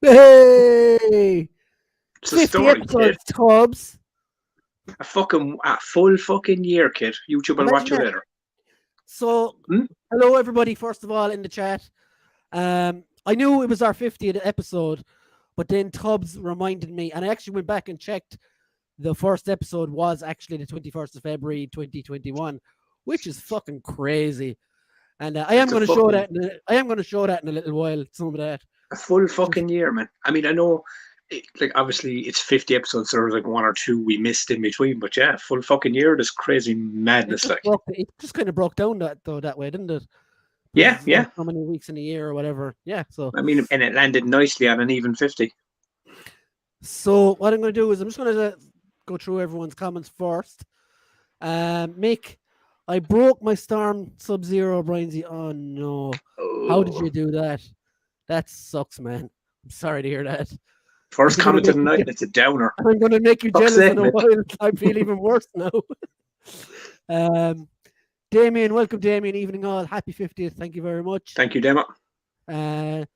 Hey! It's a 50 story, episodes, kid. Tubbs. A full fucking year, kid. YouTube will watch you Imagine that. later. So, hello everybody, first of all, in the chat. I knew it was our 50th episode, but then Tubbs reminded me, and I actually went back and checked. The first episode was actually the 21st of February 2021, which is fucking crazy. And I am going to show that. I am going to show that in a little while. Some of that. A full fucking year, man. I mean, I know, obviously it's 50 episodes, so there's like one or two we missed in between, but yeah, full fucking year. This crazy madness, it just kind of broke down that way, didn't it? Yeah. How many weeks in a year or whatever? Yeah. So I mean, and it landed nicely on an even 50. So what I'm going to do is I'm just going to go through everyone's comments first. Mick, I broke my Storm Sub-Zero, Brian. Oh no! Oh. How did you do that? That sucks, man. I'm sorry to hear that. First comment of the night, it's a downer. I'm going to make you jealous in a while. I feel even worse now. Damien, welcome, Damien. Evening all. Happy 50th. Thank you very much. Thank you, Demo. Damien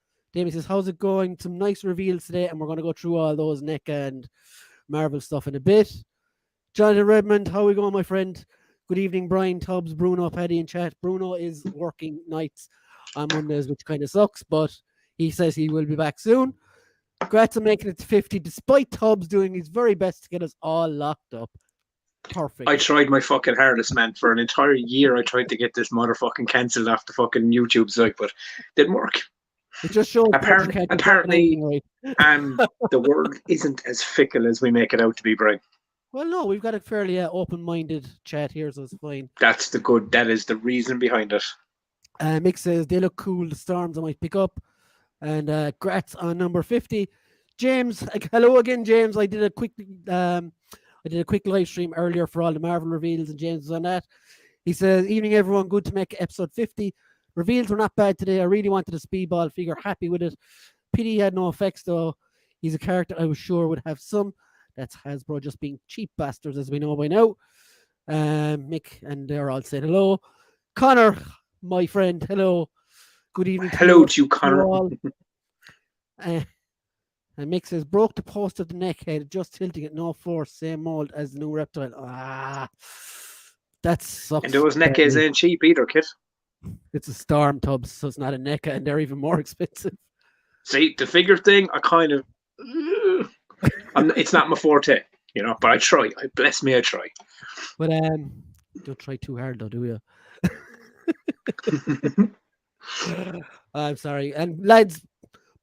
says, how's it going? Some nice reveals today, and we're going to go through all those NECA and Marvel stuff in a bit. Jonathan Redmond, how are we going, my friend? Good evening, Brian, Tubbs, Bruno, Paddy in chat. Bruno is working nights on Mondays, which kind of sucks, but he says he will be back soon. Congrats on making it to 50, despite Tubbs doing his very best to get us all locked up. Perfect. I tried my fucking hardest, man. For an entire year, I tried to get this motherfucking cancelled off the fucking YouTube site, but didn't work. It just shows apparently the world isn't as fickle as we make it out to be, Brian. Well, no, we've got a fairly open-minded chat here, so it's fine. That is the reason behind it. Mick says they look cool. The Storms I might pick up, and grats on number 50. James, hello again, James. I did a quick live stream earlier for all the Marvel reveals, and James was on that. He says, "Evening, everyone. Good to make episode 50. Reveals were not bad today. I really wanted a Speedball figure. Happy with it. Pity he had no effects, though. He's a character I was sure would have some. That's Hasbro just being cheap bastards, as we know by now." Mick and they're all saying hello. Connor, my friend, hello. Good evening. Hello to you, Connor. And Mick says, broke the post of the neck head, just tilting it, no force, same mold as the new reptile. That sucks. And those neck heads ain't cheap either, kid. It's a Storm, Tubbs, so it's not a NECA, and they're even more expensive. See, the figure thing, I kind of... it's not my forte, but I try. Bless me, I try. But don't try too hard, though, do you? I'm sorry. And lads,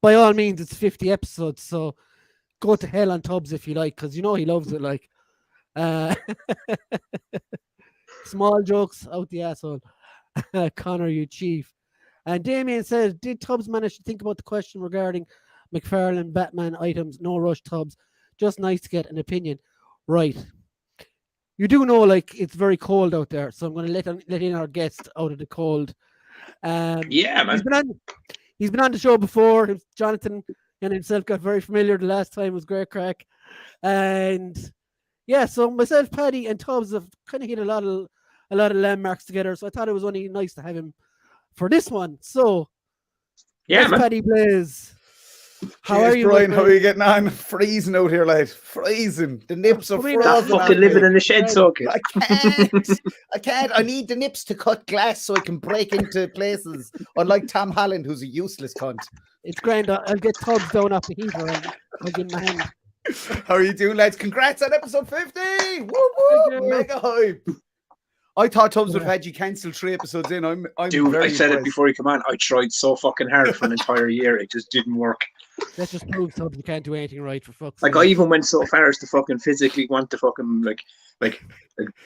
by all means, it's 50 episodes, so go to hell on Tubbs if you like, because he loves it, like. Small jokes out the asshole. Connor, you chief. And Damien says, did Tubbs manage to think about the question regarding McFarlane Batman items? No rush, Tubbs. Just nice to get an opinion. Right. You do know, it's very cold out there, so I'm going to let in our guest out of the cold. Yeah, man. He's been on the show before. Jonathan and himself got very familiar the last time. It was great crack. And yeah, so myself, Paddy, and Tubbs have kind of hit a lot of landmarks together. So I thought it was only nice to have him for this one. So yeah, man. Paddy Blaze. How are you, Brian? How are you getting on? Freezing out here, lad. Freezing. The nips are frozen. I'm fucking living in the shed socket. I can't. I need the nips to cut glass so I can break into places. Unlike Tom Holland, who's a useless cunt. It's grand. I'll get Tubbs down off the heater and I'll give him a hand. How are you doing, lads? Congrats on episode 50. Woo woo! Mega hype. I thought Tubbs would have had you cancel 3 episodes in. I'm Dude, very I said impressed. it before you come on. I tried so fucking hard for an entire year. It just didn't work. That just proves Tubbs you can't do anything right, for fuck's sake. I even went so far as to fucking physically want to fucking like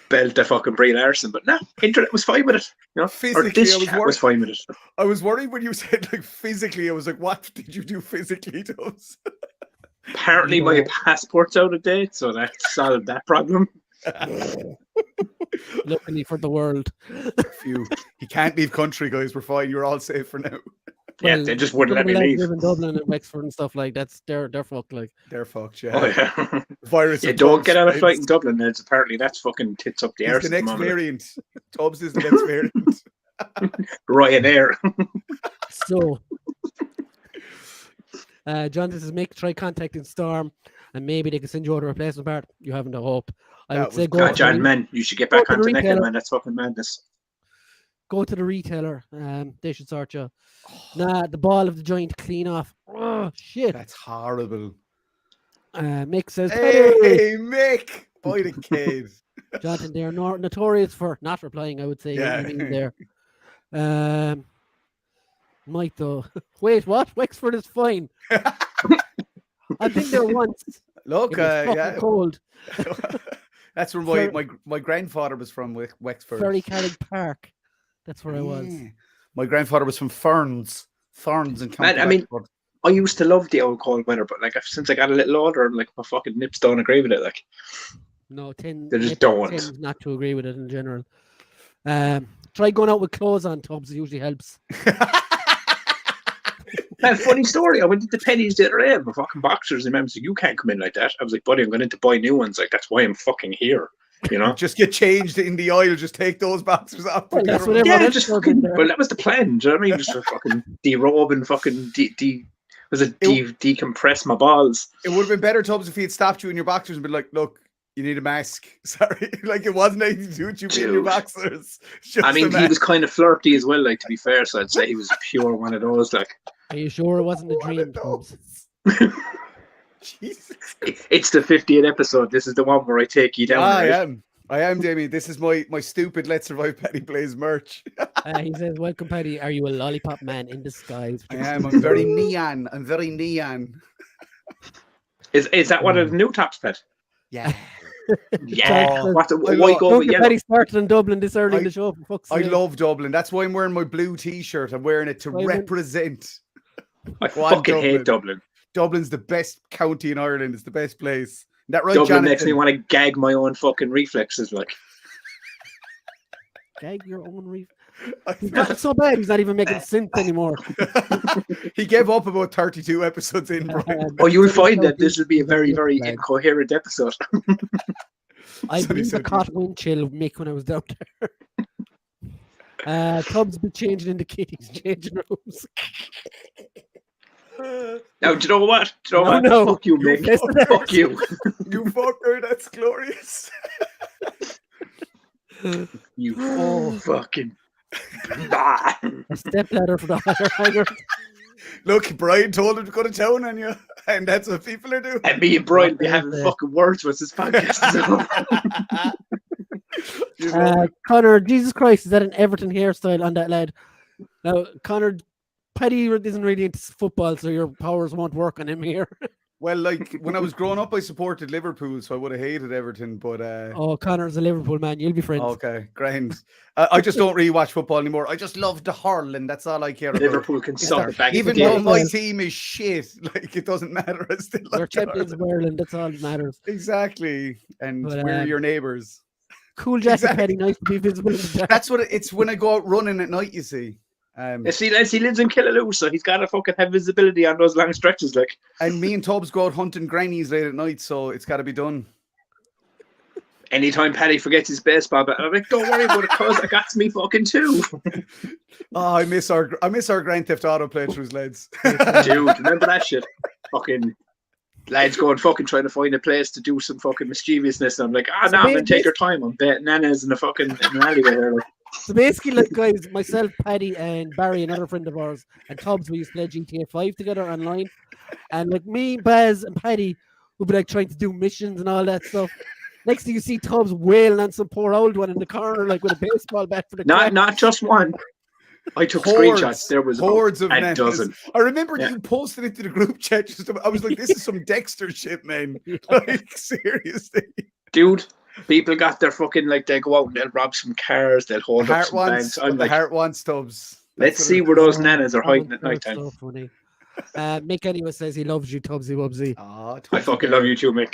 belt the fucking Brie Larson, but nah, internet was fine with it. Physically, was fine with it. I was worried when you said physically. I was like, what did you do physically, Tubbs? Apparently, my passport's out of date, so that solved that problem. Luckily for the world. He can't leave country, guys. We're fine. You're all safe for now. Yeah, they just wouldn't let me leave. Live in Dublin and Wexford and stuff like that's they're fucked. They're fucked. Yeah. Oh, yeah. Virus. Yeah, don't get on a flight in Dublin. Apparently, that's fucking tits up the arse. The next variant. Tubbs is the next variant. Ryanair. So, Jonathan says, try contacting Storm, and maybe they can send you out a replacement part. You haven't a hope. I That would say was go God, to John, the, man, you should get go back to the onto Nickel, retailer. man. That's fucking madness. go to the retailer. They should sort you. Nah, the ball of the joint clean off. Oh, shit. That's horrible. Mick says, Hey, Mick, boy the kid. Jonathan, they are notorious for not replying, I would say. Yeah. You mean there. Mike, though. Wait, what? Wexford is fine. I've been there once. Look, It was fucking yeah. cold. That's where my grandfather was from, Wexford. Ferry Carrick Park. That's where I was. Yeah. My grandfather was from Ferns in County Man, I mean, Wexford. I used to love the old cold weather, but like since I got a little older, like my fucking nips don't agree with it. Like, No, they just don't. tend not to agree with it in general. Try going out with clothes on, Tubbs. It usually helps. Man, funny story. I went into Penny's the other day with fucking boxers, and I was like, "You can't come in like that." I was like, "Buddy, I'm going in to buy new ones. Like that's why I'm fucking here." You know. Just get changed in the aisle. Just take those boxers off. Well, that's what Well, everyone Yeah, else just does in fucking. there. Well, that was the plan. Do you know what I mean? Just to fucking derobe and fucking decompress my balls. it would have been better, Tubbs, if he had stopped you in your boxers and been like, "Look, you need a mask." Sorry, like it wasn't anything to do with you being in your Dude. boxers. It's just I mean, a he mask. was kind of flirty as well. Like to be fair, so I'd say he was a pure one of those. Like, Are you sure it wasn't a One dream, of Tubbs? those. Jesus. it's the 50th episode. This is the one where I take you down. Right? I am, Damien. This is my stupid Let's Survive Paddy Plays merch. He says, "Welcome, Paddy. Are you a lollipop man in disguise?" I am. I'm very neon. I'm very neon. Is that one of the new tops, Pet? Yeah. Yeah. Oh, Why I go Don't with get yellow? Paddy started in Dublin this early in the show. For fuck's I sake. love Dublin. That's why I'm wearing my blue T-shirt. I'm wearing it to Why would- represent. I Go on, fucking hate Dublin. Dublin's the best county in Ireland. It's the best place. Is that right, Dublin Jonathan? makes me want to gag my own fucking reflexes. Like, Gag your own reef. He's gotten so bad he's not even making synth anymore. He gave up about 32 episodes in, Brian. oh, you'll find that this will be a very, very incoherent episode. I So he believe I said- caught wind chill Mick when I was down there. Tubbs been changing into Kitty's changing rooms. Now, do you know what? Do you know what? No. Fuck you, Mick. Yes, it Fuck is. you. You fucker, that's glorious. You fucking. Bah. A stepladder for the higher hanger. Look, Brian told him to go to town on you, and that's what people are doing. And me and Brian be having fucking words with this podcast. You know, Connor, Jesus Christ, is that an Everton hairstyle on that lad? Now, Connor, Paddy isn't really into football, so your powers won't work on him here. well, like when I was growing up, I supported Liverpool, so I would have hated Everton. But Oh, Connor's a Liverpool man. You'll be friends. okay, grand. I just don't really watch football anymore. I just love the hurling. That's all I care about. Liverpool can suck it back. Even to though the my Yeah. team is shit, like it doesn't matter. I still You're like champions of Ireland. That's all that matters. Exactly, and But, we're your neighbours. Cool jacket, Exactly. Paddy. Nice to be visible in the dark. That's what it's when I go out running at night. You see, See, lads, he lives in Killaloo, so he's got to fucking have visibility on those long stretches. Like, and me and Tubbs go out hunting grannies late at night, so it's got to be done. anytime Paddy forgets his baseball bat, I'm like, don't worry about it, cuz I got me fucking too. Oh, I miss our Grand Theft Auto playthroughs, lads. Dude, remember that shit? Fucking lads going fucking trying to find a place to do some fucking mischievousness. And I'm like, So nah, man, basically- take your time. I'm betting nanas in the fucking in an alleyway here. Like. So basically, like guys, myself, Paddy, and Barry, another friend of ours, and Tubbs, we used to play GTA 5 together online. And like me, Baz, and Paddy would be like trying to do missions and all that stuff. Next thing you see Tubbs wailing on some poor old one in the corner, like with a baseball bat for the crack. Not just one. I took Hordes- screenshots. There was hordes of a nanas. dozen. I remember Yeah. you posted it to the group chat. I was like, this is some Dexter shit, man. Like, seriously. Dude, people got their fucking, like, they go out and they'll rob some cars, they'll hold up Heart some wants, banks. I'm the like, heart wants Tubbs. let's That's what see it where is. those nanas are hiding at Oh, night that's time. so funny. Mick anyway says he loves you, Tubbsy Wubsy. Oh, I Tubbs fucking again. love you too, Mick.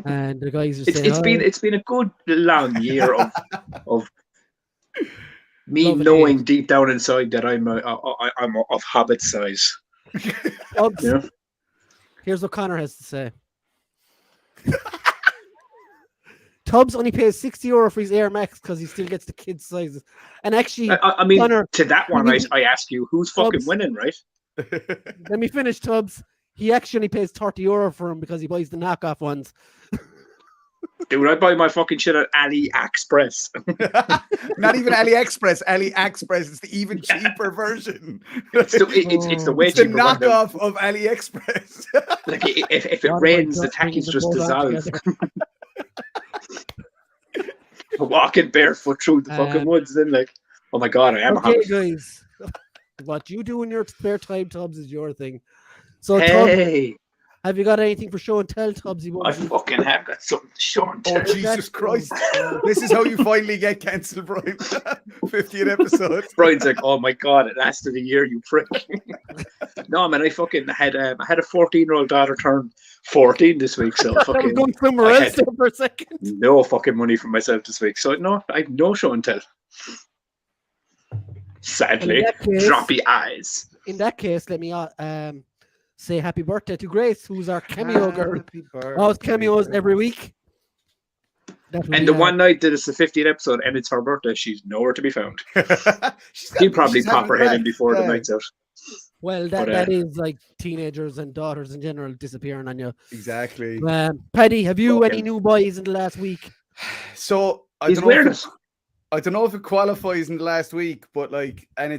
And the guys are It's saying, it's been a good long year of me Love and knowing hate. deep down inside that I'm of hobbit size. Tubbs, You know? here's what Connor has to say. Tubbs only pays €60 for his Air Max because he still gets the kids' sizes. And actually, I mean, Connor, to that one, we- I ask you, who's fucking Tubbs. winning, right? let me finish, Tubbs. He actually pays €30 for him because he buys the knockoff ones. Dude, I buy my fucking shit at AliExpress. Not even AliExpress. AliExpress is the even cheaper version. It's the way It's the cheaper one, though. knockoff of AliExpress. Like if it God, rains, my the God, tackies bringing just them both on dissolve. together. Walking barefoot through the fucking woods, then like, oh my god, I am a Okay, hobbit. guys. What you do in your spare time, Tubbs, is your thing. So, Tubbs, Hey, have you got anything for show and tell, Tubbsy? I fucking have got something to show and Oh, tell. Jesus Christ. This is how you finally get cancelled, Brian. 50th episode. Brian's like, oh my god, it lasted a year, you prick. No, man, I fucking had I had a 14-year-old daughter turn 14 this week, so I was fucking going somewhere I else had- there for a second. no fucking money for myself this week. So no, I have no show and tell. Sadly, In that case- droppy eyes. In that case, let me say happy birthday to Grace, who's our cameo girl. Oh, it's cameos every week. That would And be, the one night that it's the 50th episode and it's her birthday, she's nowhere to be found. She'll probably pop her head in before the night's out. Well, but, that is like teenagers and daughters in general disappearing on you. Exactly. Paddy, have you any Fucking- new boys in the last week? So I He's don't know if wearing it- it. I don't know if it qualifies in the last week, but like, and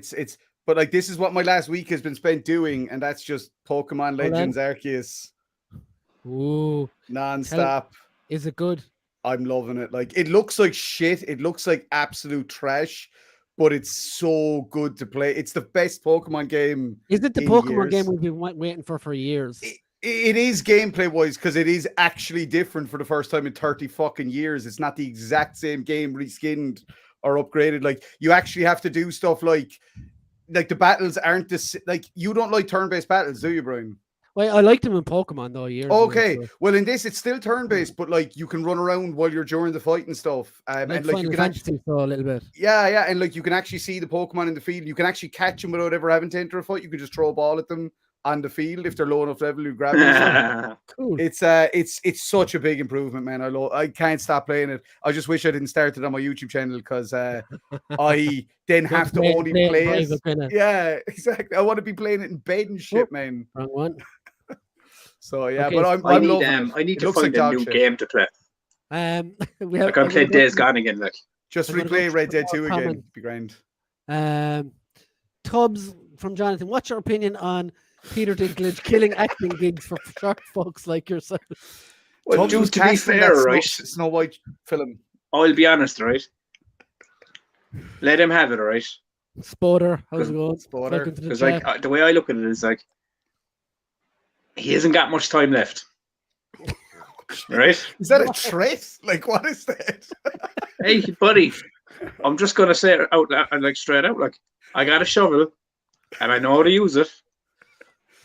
but like, this is what my last week has been spent doing, and that's just Pokemon Hold on. Legends Arceus Ooh, non-stop. is it good? I'm loving it. Like, it looks like shit. It looks like absolute trash, but it's so good to play. It's the best Pokemon game. Is it the in Pokemon game years. we've been waiting for years? It is gameplay wise because it is actually different for the first time in 30 fucking years. It's not the exact same game reskinned or upgraded. Like, you actually have to do stuff like the battles aren't this like, you don't like turn-based battles, do you, Brian? Well, I liked them in Pokemon though years ago, Okay, so- well, in this it's still turn-based, but like you can run around while you're during the fight and stuff, like and like you Final can actually, Fantasy so a little bit. yeah, and like you can actually see the Pokemon in the field. You can actually catch them without ever having to enter a fight. You can just throw a ball at them on the field if they're low enough level. You grab them. Cool. It's such a big improvement, man. I can't stop playing it. I just wish I didn't start it on my YouTube channel because I then have to only play it. Yeah, exactly. I want to be playing it in bed and shit, man. Wrong one. So yeah, Okay, but I I'm need loving it. I need It to looks find like a dog new shit. game to play. We have. Like I'm playing Days Gone again. Like Just I'm gonna replay go Red through Dead more 2 again. comments. Be grand. Tubbs from Jonathan. What's your opinion on Peter Dinklage killing acting gigs for sharp folks like yourself? well, Tubbs was to be casting fair, that right? Snow White film. I'll be honest, right? Let him have it, right? Spoder, how's it going? Spoder. Welcome to the Because chat. like the way I look at it is like he hasn't got much time left, right? Is that a threat? Like, what is that? Hey, buddy, I'm just gonna say it out loud, like straight out. Like I got a shovel, and I know how to use it.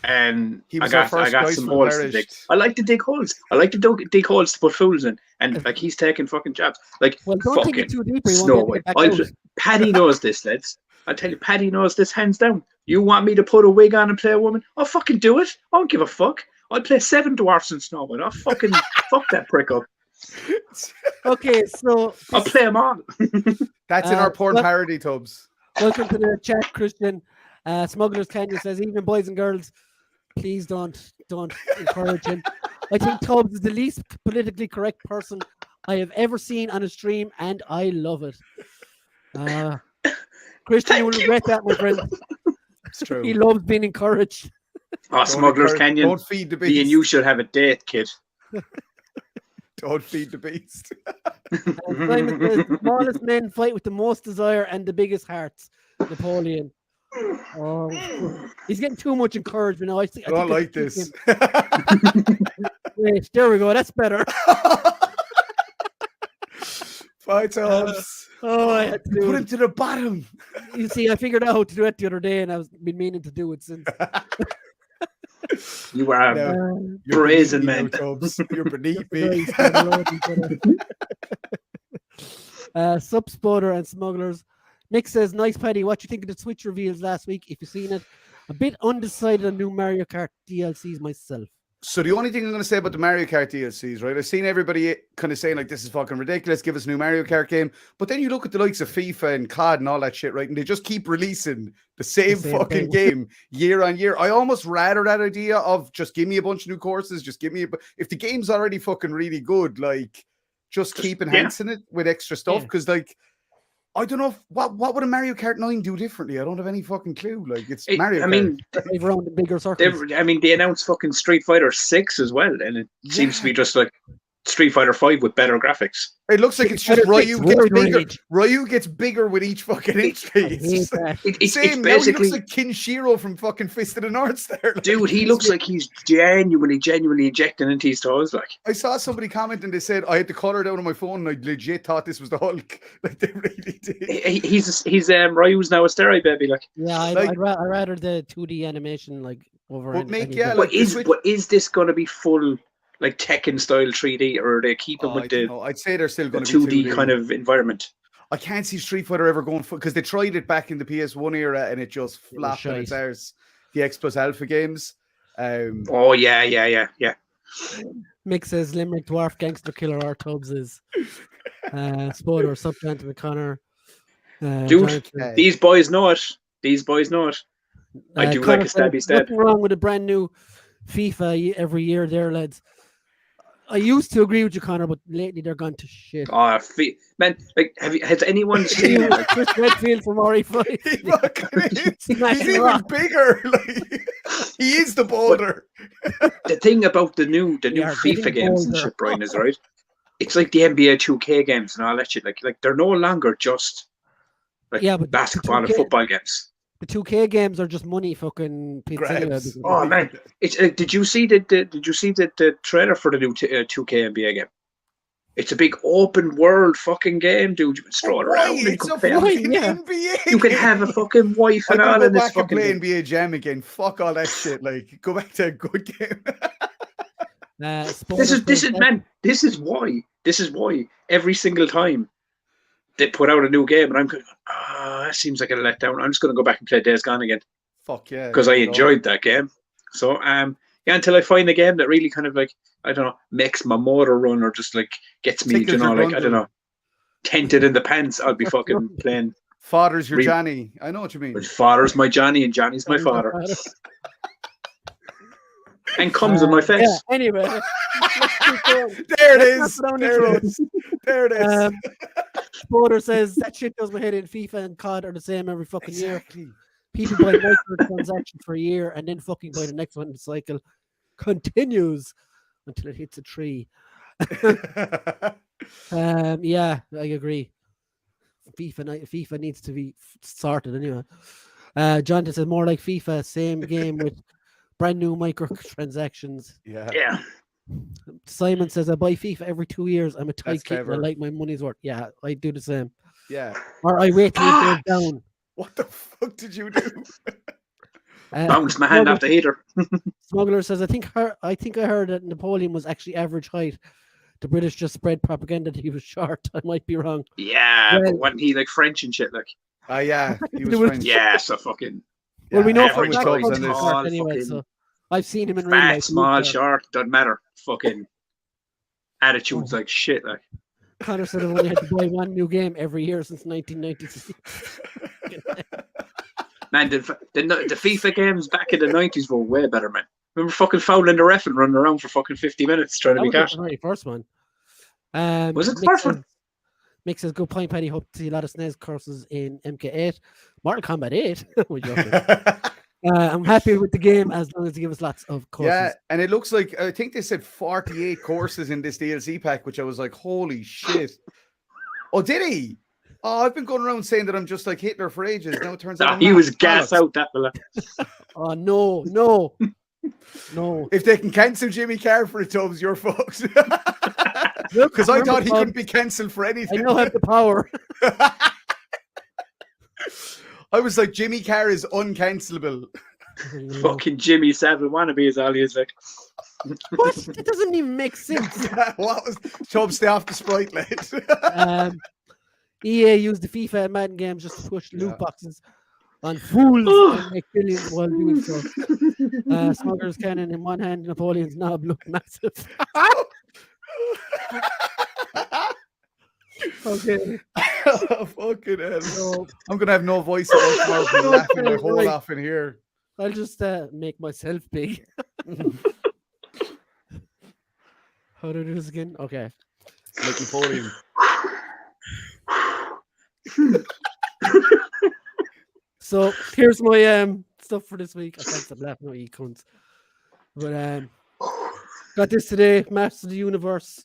And He I was our got first choice some for the holes to dig. perished. I like to dig holes. I like to dig holes to put fools in. And like he's taking fucking jobs. Like Well, don't take fucking it too deep. Or you Snow won't White. get it back out. Paddy knows this, lads. I tell you, Paddy knows this hands down. You want me to put a wig on and play a woman? I'll fucking do it. I don't give a fuck. I'll play 7 dwarfs in Snow White. I'll fucking fuck that prick up. Okay, so I'll play them all. That's in our porn well- parody, Tubbs. welcome to the chat, Christian. Smugglers Canyon says, even boys and girls, please don't encourage him. I think Tubbs is the least politically correct person I have ever seen on a stream, and I love it. Christian, you will Thank you. regret that, my friend. It's true. He loves being encouraged. Oh, Don't Smuggler's encourage- Canyon. Don't feed the Me and beast. you should have a date, kid. Don't feed the beast. Simon says, the smallest men fight with the most desire and the biggest hearts. Napoleon. Oh, he's getting too much encouragement now. I I don't like that's this. Wait, there we go. That's better. Bye, Tubbs. Oh, I had to do Put it. him to the bottom. You see, I figured out how to do it the other day, and I've been meaning to do it since. You are No. You're brazen, beneath me man. now, Tubbs. You're beneath me. Sup Spotter and Smugglers. Nick says, nice Paddy, what you think of the Switch reveals last week? If you've seen it, a bit undecided on new Mario Kart DLCs myself. So the only thing I'm going to say about the Mario Kart DLCs, right? I've seen everybody kind of saying like, this is fucking ridiculous. Give us a new Mario Kart game. But then you look at the likes of FIFA and COD and all that shit, right? And they just keep releasing the same fucking game year on year. I almost rather that idea of just give me a bunch of new courses. Just give me if the game's already fucking really good, like just keep enhancing it with extra stuff. Because like, I don't know what would a Mario Kart 9 do differently. I don't have any fucking clue. Like it's Mario Kart. I mean, they've around the bigger circles. They announced fucking Street Fighter 6 as well, and it seems to be just like Street Fighter 5 with better graphics. It looks like it's just Ryu gets bigger. Ryu gets bigger with each fucking inch. It's basically now he looks like Kinshiro from fucking Fist of the North Star. Like, dude, he looks like he's genuinely injecting into his toes. Like I saw somebody comment and they said I had the color down on my phone and I legit thought this was the Hulk. Like they really did. He's Ryu's now a steroid baby. Like I'd rather the 2D animation like over. But is this going to be full? Like Tekken style 3D, or are they keeping with the? I'd say they're still going to 2D kind of environment. I can't see Street Fighter ever going for because they tried it back in the PS1 era and it just flopped on its arse. The X Plus Alpha games. Oh yeah. Mick says Limerick Dwarf Gangster Killer R Tubbs is Spoiler Subgentleman Connor. Dude, these boys know it. I do like a stabby stab. Nothing wrong with a brand new FIFA every year there, lads. I used to agree with you, Connor, but lately they're gone to shit. Oh, man! Like, has anyone seen Chris Redfield from RE5? He's even bigger. Like, he is the boulder. The thing about the new FIFA games and shit, Brian, is right. It's like the NBA 2K games and all that shit. Like they're no longer just like basketball and football games. The 2K games are just money fucking pizza. Oh man, it's did you see the trailer for the new 2K NBA game? It's a big open world fucking game, dude. You can stroll around. It's a fucking NBA. You can have a fucking wife and all in this fucking play NBA Jam again. Fuck all that shit. Like go back to a good game. This is why every single time they put out a new game and I'm going, that seems like a letdown. I'm just going to go back and play Days Gone again. Fuck yeah. Because I enjoyed that game. So, until I find a game that really kind of like, I don't know, makes my motor run or just like gets me, I don't know, tented in the pants, I'll be fucking playing. Father's your Johnny. I know what you mean. But father's my Johnny and Johnny's my father. And comes in my face. Yeah, anyway. There it is. Spoiler says that shit does my head in. FIFA and COD are the same every fucking year. People buy microtransactions for a year and then fucking buy the next one. The cycle continues until it hits a tree. Yeah, I agree. FIFA needs to be sorted anyway. Jonathan says more like FIFA, same game with brand new microtransactions. Yeah. Simon says I buy FIFA every 2 years. I'm a tight kid and I like my money's worth. Yeah, I do the same. Yeah. Or I wait till it goes down. What the fuck did you do? Bounced my hand off the heater. Smuggler says I think I heard that Napoleon was actually average height. The British just spread propaganda that he was short. I might be wrong. Yeah, but wasn't he like French and shit? Like, yeah, he was French. Yeah, so fucking. Well, we know average for anyway, so I've seen him in real life. Small, short, doesn't matter. Fucking attitudes like shit. Like Connor said, I've only had to buy one new game every year since 1996. Man, the FIFA games back in the 90s were way better, man. Remember fucking fouling the ref and running around for fucking 50 minutes trying to be cash. The very first one. Was it the first one? Mick says, good point, Paddy. Hope to see a lot of SNES courses in MK8. Mortal Kombat 8. I'm happy with the game as long as they give us lots of courses. Yeah, and it looks like, I think they said 48 courses in this DLC pack, which I was like, holy shit. Oh, did he? Oh, I've been going around saying that I'm just like Hitler for ages. Now it turns out he was gas out, that fella. Oh, no. If they can cancel Jimmy Carr for it, Tubbs, you're fucked. Because I thought he couldn't be cancelled for anything. I don't have the power. I was like, Jimmy Carr is uncancelable. Fucking Jimmy Savile wannabe is all he is like. What? That doesn't even make sense. What was Tubbs, stay off the Sprite, lad. EA used the FIFA and Madden games just to push loot boxes. on fools and make billions while doing so. Smuggler's cannon in one hand, Napoleon's knob look massive. Okay. Fucking hell. So, I'm gonna have no voice at all tomorrow. I'm laughing my whole off in here. I'll just make myself big. How do I do this again? Okay. Like Napoleon. So here's my stuff for this week. I can't stop laughing at you cunts. But got this today. Masters of the Universe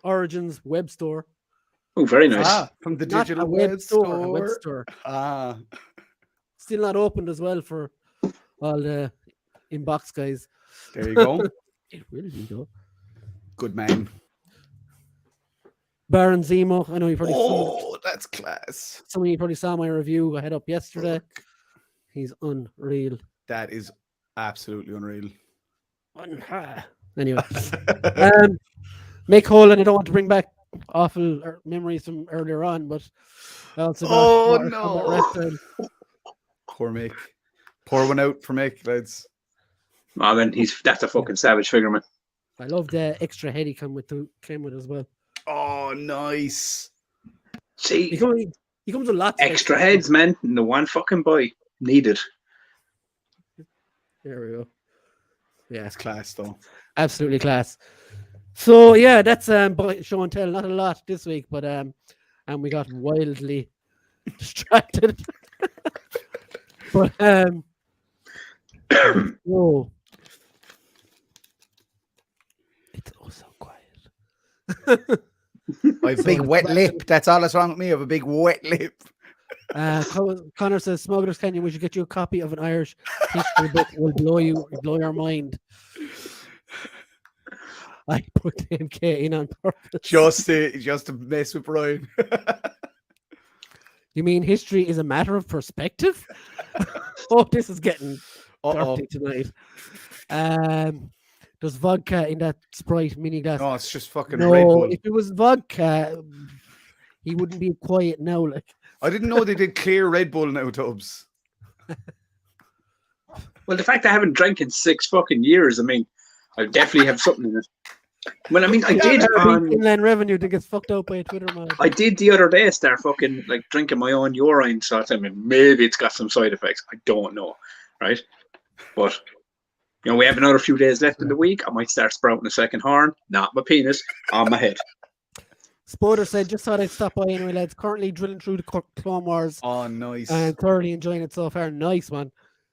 Origins web store. Oh, very nice. From the Not digital a web store. A web store. Still not opened as well for all the inbox guys. There you go. It will be though. Good man. Baron Zemo. I know you probably saw. That's class. Some of you probably saw my review. I had up yesterday. He's unreal. That is absolutely unreal. Anyway, Mick Holland. I don't want to bring back awful memories from earlier on, but I also poor Mick. Pour one out for Mick, lads. Oh, then that's a fucking savage figure, man. I love the extra head he came with as well. Oh, nice. See, he comes with lots of extra heads, man. No one fucking boy needed. There we go. Yeah, it's class though. Absolutely class. So yeah, that's show and tell. Not a lot this week, but and we got wildly distracted. But whoa. It's oh so quiet. I have a big wet lip. That's all that's wrong with me. I have a big wet lip. Connor says, Smugglers Canyon, we should get you a copy of an Irish history book. It will blow your mind. I put the MK in on purpose. Just to mess with Brian. You mean history is a matter of perspective? Oh, this is getting dirty tonight. There's vodka in that Sprite mini glass. No, it's just fucking Red Bull. If it was vodka, he wouldn't be quiet now. Like I didn't know they did clear Red Bull now, Tubbs. Well, the fact I haven't drank in 6 fucking years, I mean, I definitely have something in it. Well, I mean, I did on inland revenue that gets fucked out by a Twitter man. I did the other day start fucking like drinking my own urine, so I mean, maybe it's got some side effects. I don't know, right? But you know, we have another few days left in the week. I might start sprouting a second horn, not my penis, on my head. Spoder said, just thought I'd stop by anyway, lads. Currently drilling through the Clone Wars. Oh, nice. And thoroughly enjoying it so far. Nice, man.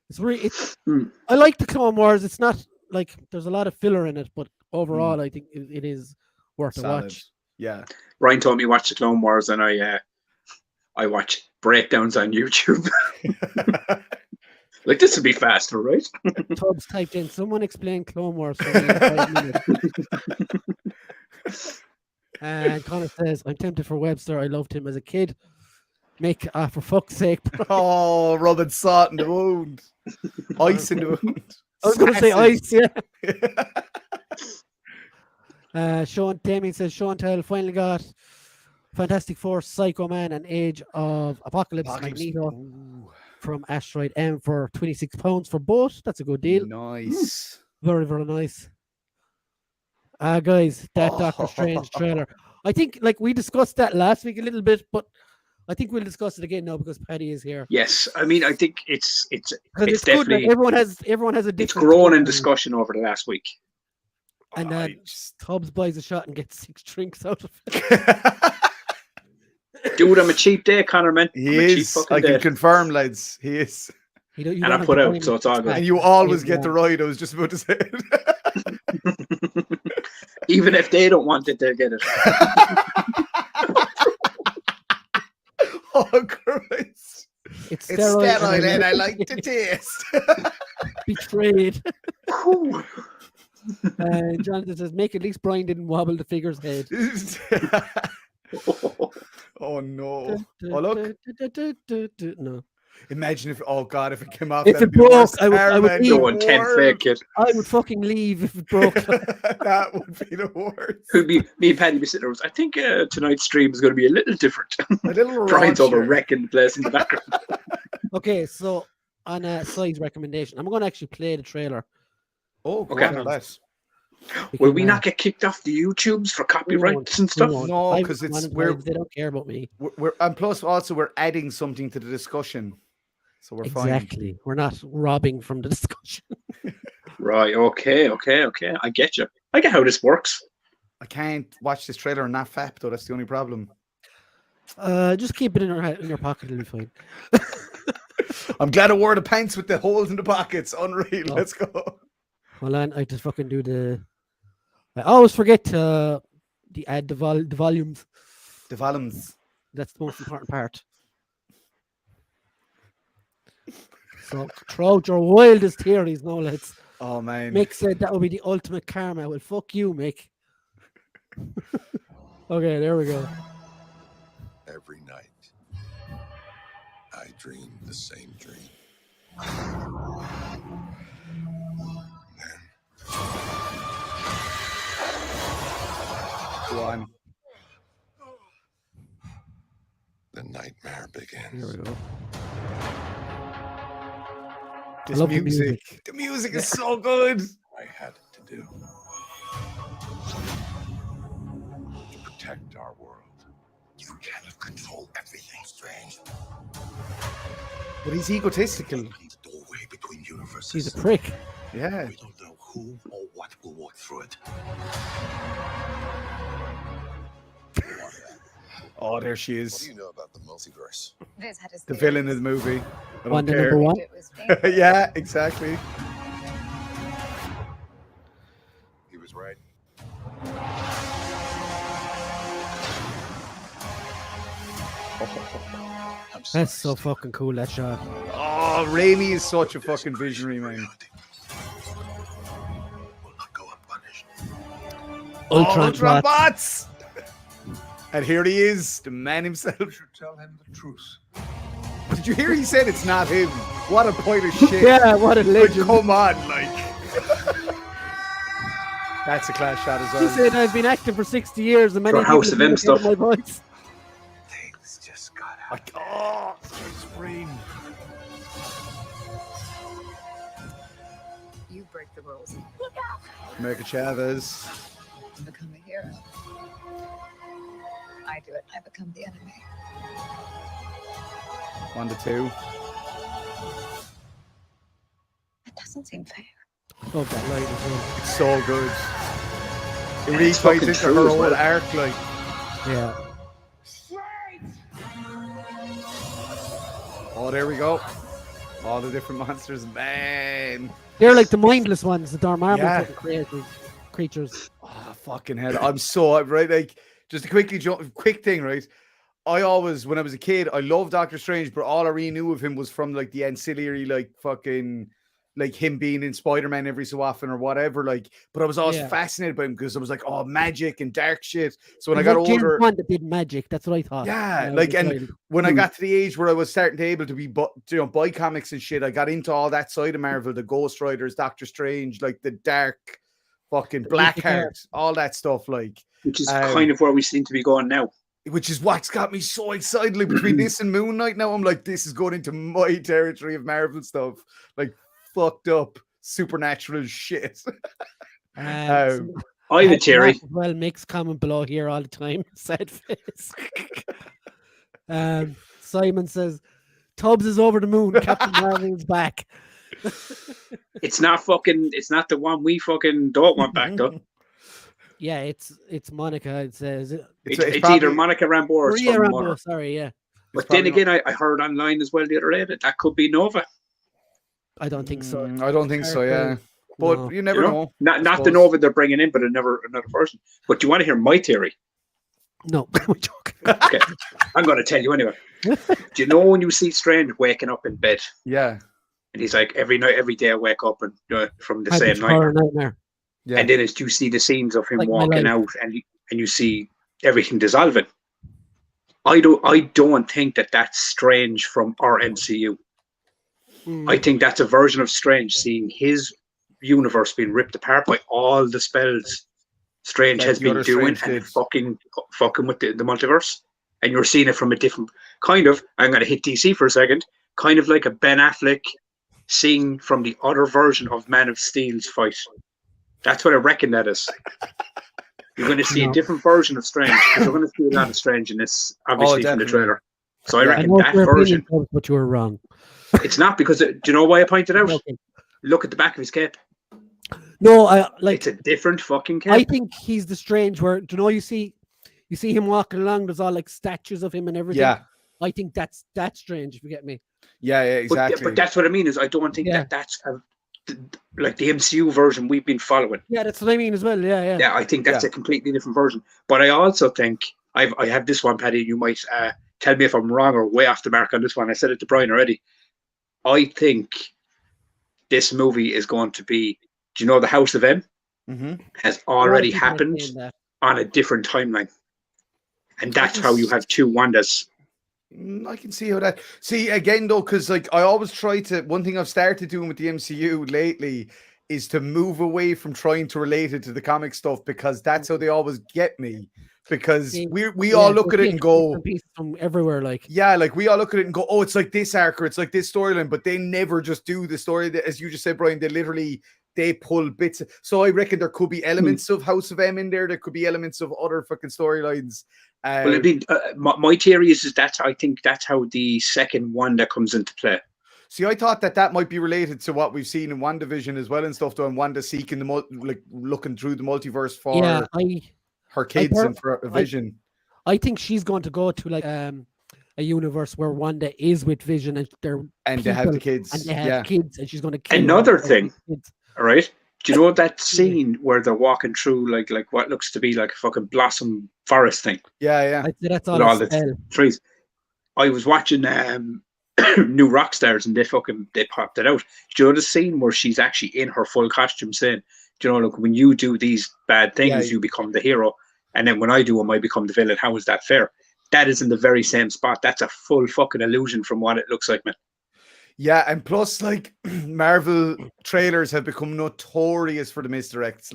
It's really, I like the Clone Wars. It's not like there's a lot of filler in it, but overall, I think it is worth a watch. Yeah. Ryan told me to watch the Clone Wars, and I watch breakdowns on YouTube. Like, this would be faster, right? Tubbs typed in, someone explain Clone Wars for me in 5 minutes. And Connor says, I'm tempted for Webster. I loved him as a kid. Mick, for fuck's sake. Oh, rubbing salt in the wound. Ice in the wound. I was going to say ice, yeah. Sean Damien says, Sean Tell finally got Fantastic Four, Psycho Man, and Age of Apocalypse. Magneto from Asteroid M for £26 for both. That's a good deal. Nice. Very, very nice. Guys, that Doctor Strange trailer. I think, like, we discussed that last week a little bit, but I think we'll discuss it again now because Paddy is here. Yes, I mean, I think it's good. definitely Everyone has a different. It's grown in discussion over the last week. And then Tubbs buys a shot and gets 6 drinks out of it. Dude, I'm a cheap day, Connor, man. He is. I can confirm, lads. He is. And I put out, so it's all good. And you always get the ride. I was just about to say it. Even if they don't want it, they'll get it. Oh, Christ. It's steroid and I like the taste. Betrayed. Jonathan says, make at least Brian didn't wobble the figure's head. Oh, no. Oh, look. No. Imagine if, oh God, if it came off. If it broke, I would leave. No intent fake it. I would fucking leave if it broke. That would be the worst. Me and Paddy be sitting there. I think tonight's stream is going to be a little different. A little Brian's over wrecking the place in the background. Okay, so on a size recommendation, I'm going to actually play the trailer. Oh, go Okay. on, that. Will we not get kicked off the YouTubes for copyrights and stuff? No, because it's they don't care about me. We're and plus also we're adding something to the discussion, so we're fine. Exactly. We're not robbing from the discussion. Right. Okay. I get you. I get how this works. I can't watch this trailer and not fap though. That's the only problem. Just keep it in your pocket. It'll be fine. I'm glad I wore the pants with the holes in the pockets. Unreal. Let's go. Hold on, I just fucking do the. I always forget to add the volumes. The volumes. That's the most important part. So throw out your wildest theories, no lads. Oh man. Mick said that would be the ultimate karma. Well, fuck you, Mick. Okay, there we go. Every night, I dream the same dream. Go on. The nightmare begins. Here we go. This love the music. The music is so good. I had to do to protect our world. You cannot control everything, Strange. But he's egotistical. The doorway between universes. He's a prick. Yeah. We don't know who or what will walk through it. Oh, there she What do is. you know about the multiverse? The villain of the movie. I don't Wanda care. number one. Yeah, exactly. He was right. I'm That's so sorry, fucking cool, that shot. Oh, Raimi is such a fucking visionary, man. Will not go unpunished. Ultron Ultron bots. bots! And here he is, the man himself. You should tell him the truth. Did you hear he said it's not him? What a pile of shit. Yeah, what a Like, legend. come on, like. That's a class shot as He well. said I've been acting for 60 years and many For people House have of M never heard stuff. my voice. Things just got out. Like, oh, scream. You break the rules. America Chavez. Become a hero. I do it. I become the enemy. 1 to 2. That doesn't seem fair. Oh, that light as well. It's so good. It really it's ties fucking into true her as whole well. arc, like. Yeah. Oh, there we go. All the different monsters, man. They're like the mindless ones, the Dormammu Yeah. fucking creatures. Oh, fucking hell. I'm so, right, like, just a quick thing, right? I always, when I was a kid, I loved Doctor Strange, but all I really knew of him was from, like, the ancillary, like, fucking, like, him being in Spider-Man every so often or whatever, like, but I was always Yeah. fascinated by him because I was like, oh, magic and dark shit. So when It I was got like James older, Bond that did magic. That's what I thought. yeah, when I was like, a and child. when I got to the age where I was starting to able to be, buy comics and shit, I got into all that side of Marvel, the Ghost Riders, Doctor Strange, like the dark, fucking The Black mythic Heart, all that stuff, like, Which is Um, kind of where we seem to be going now. which is what's got me so excited. Like, between this and Moon Knight, now I'm like, this is going into my territory of Marvel stuff, like fucked up supernatural shit. So I have a theory. Matt as well makes comment below here all the time. Sad face. Simon says, Tubbs is over the moon. Captain Marvel's back. It's not the one we fucking don't want back though. Yeah, it's Monica. It says It's probably- either Monica Rambeau or it's Maria from Rambeau. Mother. Sorry, yeah. But probably then again, I heard online as well the other day that could be Nova. I don't think so. I don't think so, yeah. But No. you never You know. Not the suppose. Nova they're bringing in, but another person. But do you want to hear my theory? No, I'm joking. Okay, I'm going to tell you anyway. Do you know when you see Strange waking up in bed Yeah. and he's like, every day I wake up and from the I've same been night, horror nightmare. Yeah. and then as you see the scenes of him Like my walking life. out and you see everything dissolving. I don't think that's Strange from our MCU. Mm. I think that's a version of Strange seeing his universe being ripped apart by all the spells Strange Like has the been other doing Strange and did. fucking with the multiverse. And you're seeing it from a different kind of, I'm going to hit DC for a second, kind of like a Ben Affleck scene from the other version of Man of Steel's fight. That's what I reckon that is. You're going to see a different version of Strange, because we're going to see a lot of Strange in this, obviously, from the trailer. So I reckon that version. But you were wrong. It's not, because do you know why I pointed out? Look at the back of his cape. No, it's a different fucking cape. I think he's the Strange where, do you know, you see him walking along, there's all like statues of him and everything. Yeah. I think that's Strange, if you get me. Yeah, exactly. But that's what I mean, is I don't think that's like the MCU version we've been following. Yeah, that's what I mean as well. Yeah. Yeah, I think that's a completely different version. But I also think I have this one, Paddy. You might tell me if I'm wrong or way off the mark on this one. I said it to Brian already. I think this movie is going to be. Do you know the House of M has already happened on a different timeline, and that's how you have two Wandas. I can see how that. See again though, because like I always try to. One thing I've started doing with the MCU lately is to move away from trying to relate it to the comic stuff, because that's how they always get me. Because we all look at it and go from everywhere, like we all look at it and go, oh, it's like this arc or it's like this storyline, but they never just do the story that, as you just said, Brian. They pull bits. So I reckon there could be elements of House of M in there. There could be elements of other fucking storylines. Well, I mean, my theory is that I think that's how the second Wanda comes into play. See, I thought that might be related to what we've seen in WandaVision as well and stuff, though, and Wanda seeking looking through the multiverse for her kids and for a Vision. I think she's going to go to like a universe where Wanda is with Vision and they have the kids. And they have kids, and she's going to kill another thing. All right. Do you know that scene where they're walking through like what looks to be like a fucking blossom forest thing? Yeah. I'd say that's all the trees. I was watching New Rockstars and they popped it out. Do you know the scene where she's actually in her full costume saying, do you know, look, when you do these bad things, you become the hero, and then when I do them, I become the villain. How is that fair? That is in the very same spot. That's a full fucking illusion from what it looks like, man. Yeah, and plus, like, Marvel trailers have become notorious for the misdirects.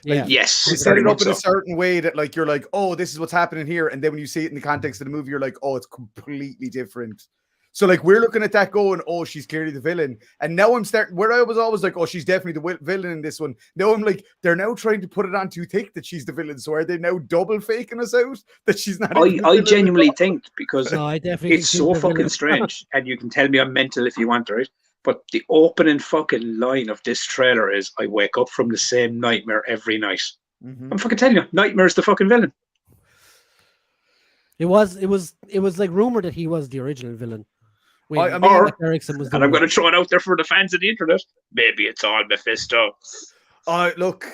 Yes, they set it up in a certain way that, like, you're like, oh, this is what's happening here, and then when you see it in the context of the movie, you're like, oh, it's completely different. So, like, we're looking at that going, oh, she's clearly the villain. And now I'm starting, where I was always like, oh, she's definitely the villain in this one. Now I'm like, they're now trying to put it on too thick that she's the villain. So are they now double faking us out that she's not? I genuinely think, because I definitely it's so fucking strange. And you can tell me I'm mental if you want, right? But the opening fucking line of this trailer is, I wake up from the same nightmare every night. I'm fucking telling you, Nightmare's the fucking villain. It was like rumored that he was the original villain. I'm going to throw it out there for the fans of the internet. Maybe it's all Mephisto. Look,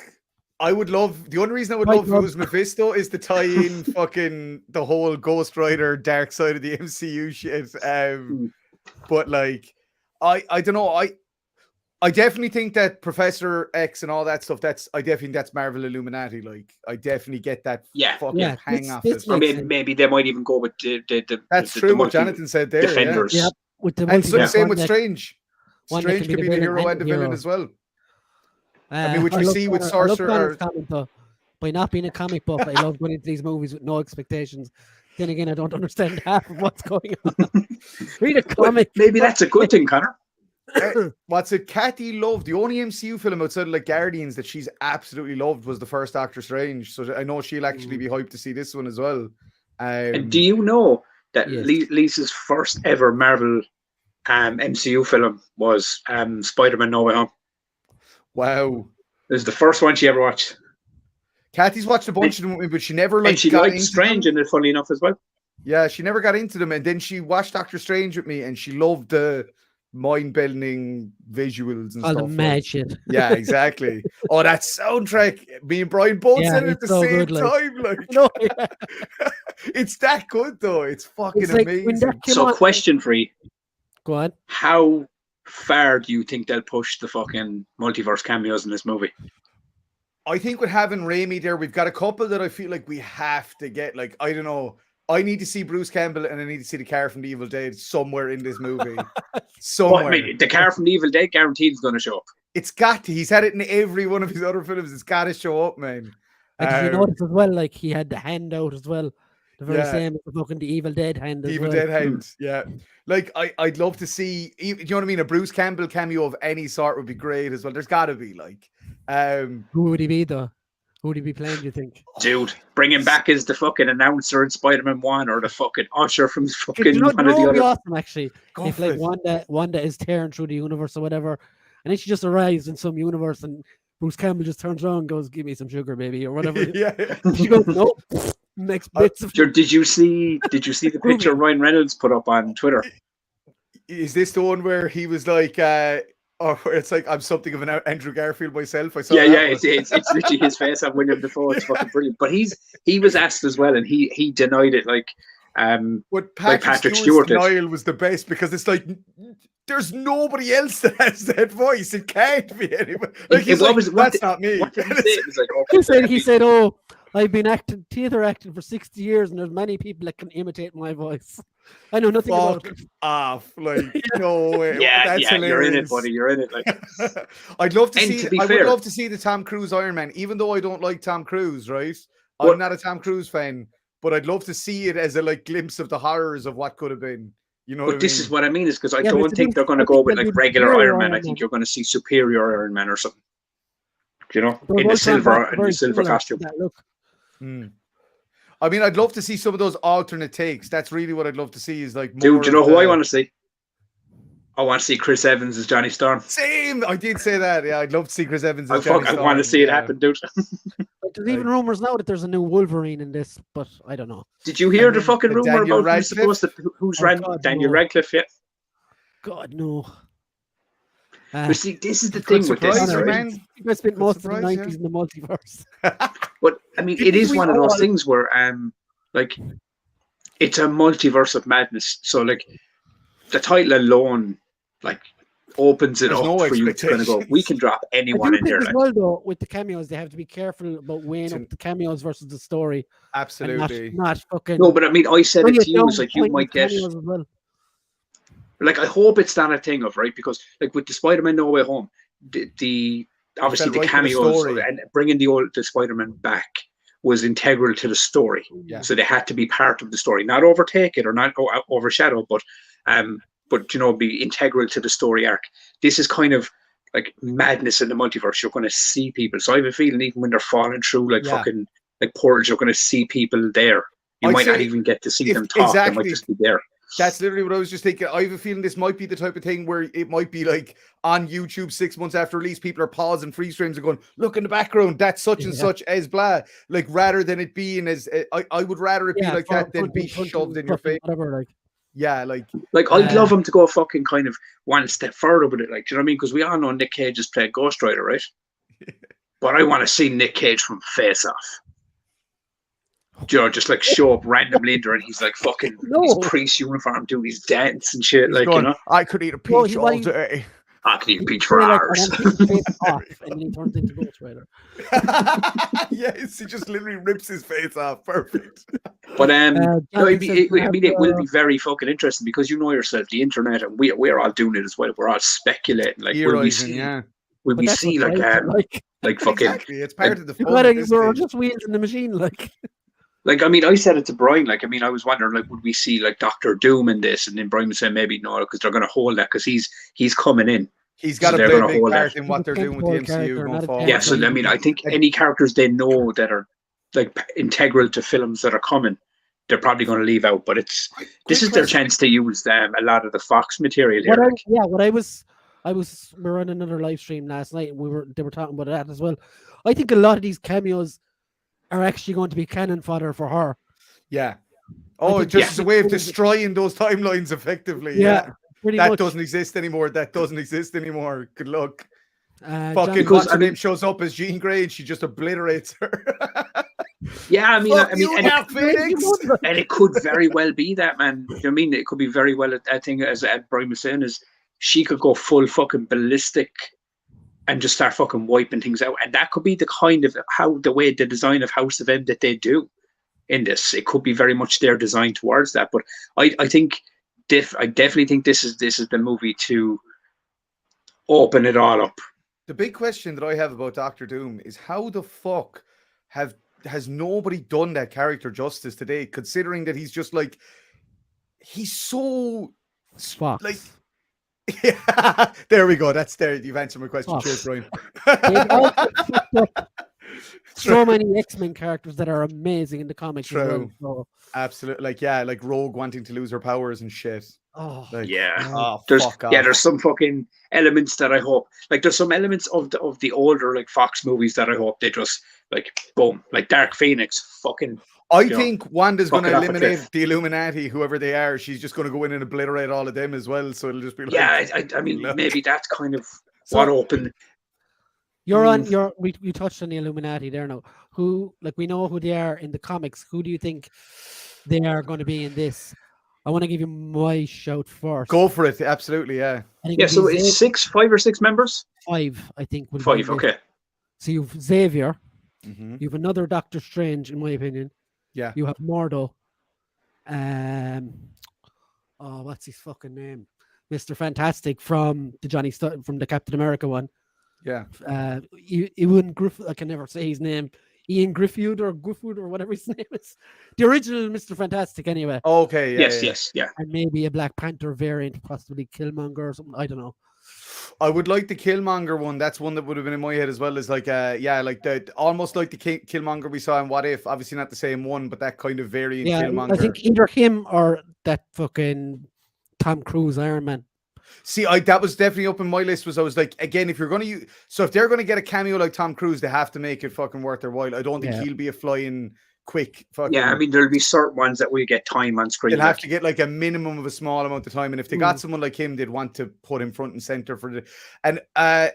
I would love, the only reason I would love if it was Mephisto is to tie in fucking the whole Ghost Rider dark side of the MCU shit. But like, I don't know. I definitely think that Professor X and all that stuff, I definitely think that's Marvel Illuminati. Like, I definitely get that fucking hang off. I mean, maybe they might even go with that's true, what Jonathan said there. Defenders. Yeah. And so the same with Strange. Strange can be the hero and the villain as well. I mean, which we see with Sorcerer. By not being a comic buff, I love going into these movies with no expectations. Then again, I don't understand half of what's going on. Read a comic. Maybe that's a good thing, Connor. What's it? Kathy loved the only MCU film outside of like Guardians that she's absolutely loved was the first Doctor Strange. So I know she'll actually be hyped to see this one as well. And do you know that Lisa's first ever Marvel MCU film was Spider-Man No Way Home? Wow. It was the first one she ever watched. Kathy's watched a bunch of them, but she never and she liked Strange in it, funny enough, as well. Yeah, she never got into them. And then she watched Doctor Strange with me and she loved the mind-bending visuals and all stuff. The mad shit. Yeah, exactly. Oh, that soundtrack. Me and Brian both said it at the same time. Like, no, it's that good though. It's fucking amazing. So, question for you. Go on. How far do you think they'll push the fucking multiverse cameos in this movie? I think with having Raimi there, we've got a couple that I feel like we have to get. Like, I don't know. I need to see Bruce Campbell and I need to see the car from the Evil Dead somewhere in this movie. Somewhere. Well, I mean, the car from the Evil Dead guaranteed is going to show up. It's got to. He's had it in every one of his other films. It's got to show up, man. Did you notice as well, like he had the hand out as well? The very Yeah. same as the fucking the Evil Dead hand. As Evil well. Dead Hound, yeah. Like I'd love to see. Do you know what I mean? A Bruce Campbell cameo of any sort would be great as well. There's got to be like, Who would he be though? Who would he be playing? Do you think? Dude, bring him back as the fucking announcer in Spider-Man 1 or the fucking usher from fucking You know, one of the would be other. awesome actually. Go If for like it. Wanda is tearing through the universe or whatever, and then she just arrives in some universe, and Bruce Campbell just turns around and goes, "Give me some sugar, baby," or whatever. yeah. She goes, "Nope." Next bits of Did you see the picture Ryan Reynolds put up on Twitter? Is this the one where he was like, or where it's like I'm something of an Andrew Garfield myself? I saw. Yeah, that yeah, one. it's literally his face on William Dafoe. It's fucking brilliant. But he was asked as well, and he denied it. Like, But like Patrick Stewart Stewart's did. denial was the best because it's like there's nobody else that has that voice. It can't be anyone. Like he's like, that's not me. What did he say? It was like, okay, he said, "Oh, I've been theater acting for 60 years, and there's many people that can imitate my voice. I know nothing about Fuck it." off! Like no way. yeah, That's yeah, hilarious. you're in it, buddy. You're in it. Like, I'd love to And see. to be I would fair- love to see the Tom Cruise Iron Man, even though I don't like Tom Cruise. Right? What- I'm not a Tom Cruise fan, but I'd love to see it as a like glimpse of the horrors of what could have been. You know but what this I mean? is what I mean is because I Yeah, but don't it's a think bit- they're going I to go think with they'll like do regular superior Iron Man. I Iron think Man. you're going to see superior Iron Man or something. You know, They're in both the very silver similar costume. to that look. Mm. I mean, I'd love to see some of those alternate takes. That's really what I'd love to see. Is like more Dude, do you know of who I the- want to see? I want to see Chris Evans as Johnny Storm. Same. I did say that. Yeah, I'd love to see Chris Evans. I As Johnny want to Storm, see it yeah. happen, dude. Like, there's even rumors now that there's a new Wolverine in this, but I don't know. Did you hear And the then fucking the rumor Daniel about who's supposed to who's Oh, ran God, Daniel no. Radcliffe? Yeah. God no. But see, this is the Good thing with this, surprise, right? man. I spent Good most surprise, of the yeah. 90s in the multiverse. But I mean, it is one of those things where, like, it's a multiverse of madness. So, like, the title alone, like, opens it There's up no for you to kind of go. We can drop I anyone do in think there. as Like, well, though, with the cameos, they have to be careful about weighing up the cameos versus the story. And Absolutely. not fucking. no, but I mean, I said bring it to you. down It's like you pointless might get. cameos as well. Like, I hope it's not a thing of right because, like, with the Spider-Man No Way Home, the obviously felt the right for the cameos story. and bringing the Spider-Man back was integral to the story. Yeah. So they had to be part of the story, not overtake it or not overshadow, but you know, be integral to the story arc. This is kind of like madness in the multiverse. You're going to see people. So I have a feeling even when they're falling through like Yeah. fucking like portals, you're going to see people there. You I'd might not say even get to see if- them talk. They exactly. might just be there. That's literally what I was just thinking. I have a feeling this might be the type of thing where it might be like on YouTube 6 months after release, people are pausing freeze frames and going, look in the background, that's such and such as blah. Like rather than it being as I would rather it be like that than be shoved in your face. Whatever, like. Yeah, like I'd love him to go fucking kind of one step further with it. Like, do you know what I mean? Because we all know Nick Cage has played Ghost Rider, right? But I want to see Nick Cage from Face Off. Do you know, just like show up randomly in there and he's like fucking his priest uniform doing his dance and shit. he's Like, going, you know, I could eat a peach Well, all day. I can eat a peach for Like, hours. and then he takes off, and then he turns into Ghost Rider. Yes, he just literally rips his face off. Perfect. But no, Jonathan it will be very fucking interesting because you know yourself, the internet, and we're all doing it as well. We're all speculating. Like, will we see? yeah. Will we But that's see what like fucking? Exactly. It's part of the fun. Like, at this we're stage. just wheels in the machine, like. Like, I mean, I said it to Brian. Like, I mean, I was wondering, like, would we see like Doctor Doom in this? And then Brian was saying maybe no, because they're going to hold that because he's coming in. He's got So to they're play a gonna big hold part that. in what they're doing with the Tentpole character, MCU not going a forward. Yeah, so I mean, I think any characters they know that are like integral to films that are coming, they're probably going to leave out. But this is their chance to use a lot of the Fox material here. We were on another live stream last night, and they were talking about that as well. I think a lot of these cameos are actually going to be cannon fodder for her. Yeah. Oh, think just as a way of destroying those timelines effectively. Yeah. pretty That much. doesn't exist anymore. That doesn't exist anymore. Good luck. Fucking Jonathan- what's her name shows up as Jean Grey and she just obliterates her. Yeah, I mean, Fuck I mean, you, and Dark Phoenix. it could very well be that, man. You know what I mean, it could be very well. I think, as Brian was saying, is she could go full fucking ballistic and just start fucking wiping things out, and that could be the kind of the design of House of M that they do in this. It could be very much their design towards that. But I think I definitely think this is the movie to open it all up. The big question that I have about Doctor Doom is how the fuck have has nobody done that character justice today, considering that he's just like, he's so Fox. like, yeah, there we go. That's there. You've answered my question. Fox. Cheers, Brian. They've also fucked up so many X-Men characters that are amazing in the comics. True. As well, Absolutely. Like, yeah, like Rogue wanting to lose her powers and shit. so. Oh, Like, Yeah. oh, There's fuck off. there's some fucking elements that I hope, like there's some elements of the older like Fox movies that I hope they just like boom, like Dark Phoenix, fucking. I you know, think Wanda's going fuck to it off a eliminate cliff. the Illuminati, whoever they are. She's just going to go in and obliterate all of them as well. So it'll just be like, Yeah, I mean look. maybe that's kind of So- what opened. you're on. We touched on the Illuminati there now. Who, like, we know who they are in the comics. Who do you think they are going to be in this? I want to give you my shout first. go for it. Absolutely, yeah. I think Yeah, it'll so be it's 5 or 6 members. 5. I think will be in Five, this. okay. So you've Xavier. Mhm. You've another Doctor Strange, in my opinion. Yeah. You have Mordo. Oh, what's his fucking name? Mr. Fantastic from the from the Captain America one. Yeah. Ewan Griffith. I can never say his name. Ian Griffith or whatever his name is. The original Mr. Fantastic, anyway. Okay. Yeah, Yes, yeah. yes, yeah. And maybe a Black Panther variant, possibly Killmonger or something. I don't know. I would like the Killmonger one. That's one that would have been in my head as well. As like, yeah, like the almost like the Killmonger we saw in What If. Obviously not the same one, but that kind of variant Yeah, Killmonger. I think either him or that fucking Tom Cruise Iron Man. See, that was definitely up in my list. I was like, again, if you're going to use, so if they're going to get a cameo like Tom Cruise, they have to make it fucking worth their while. I don't think Yeah. he'll be a flying quick fucking. Yeah, I mean there'll be certain ones that will get time on screen. They'll have like- to get like a minimum of a small amount of time, and if they got someone like him, they'd want to put him front and center for the. And I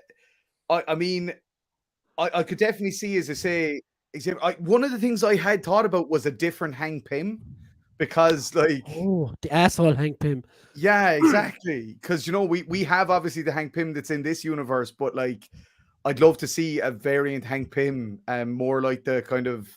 mean, I could definitely see, as I say, one of the things I had thought about was a different Hank Pym, because like, Oh, the asshole Hank Pym. yeah, exactly, because you know we have obviously the Hank Pym that's in this universe, but like, I'd love to see a variant Hank Pym, more like the kind of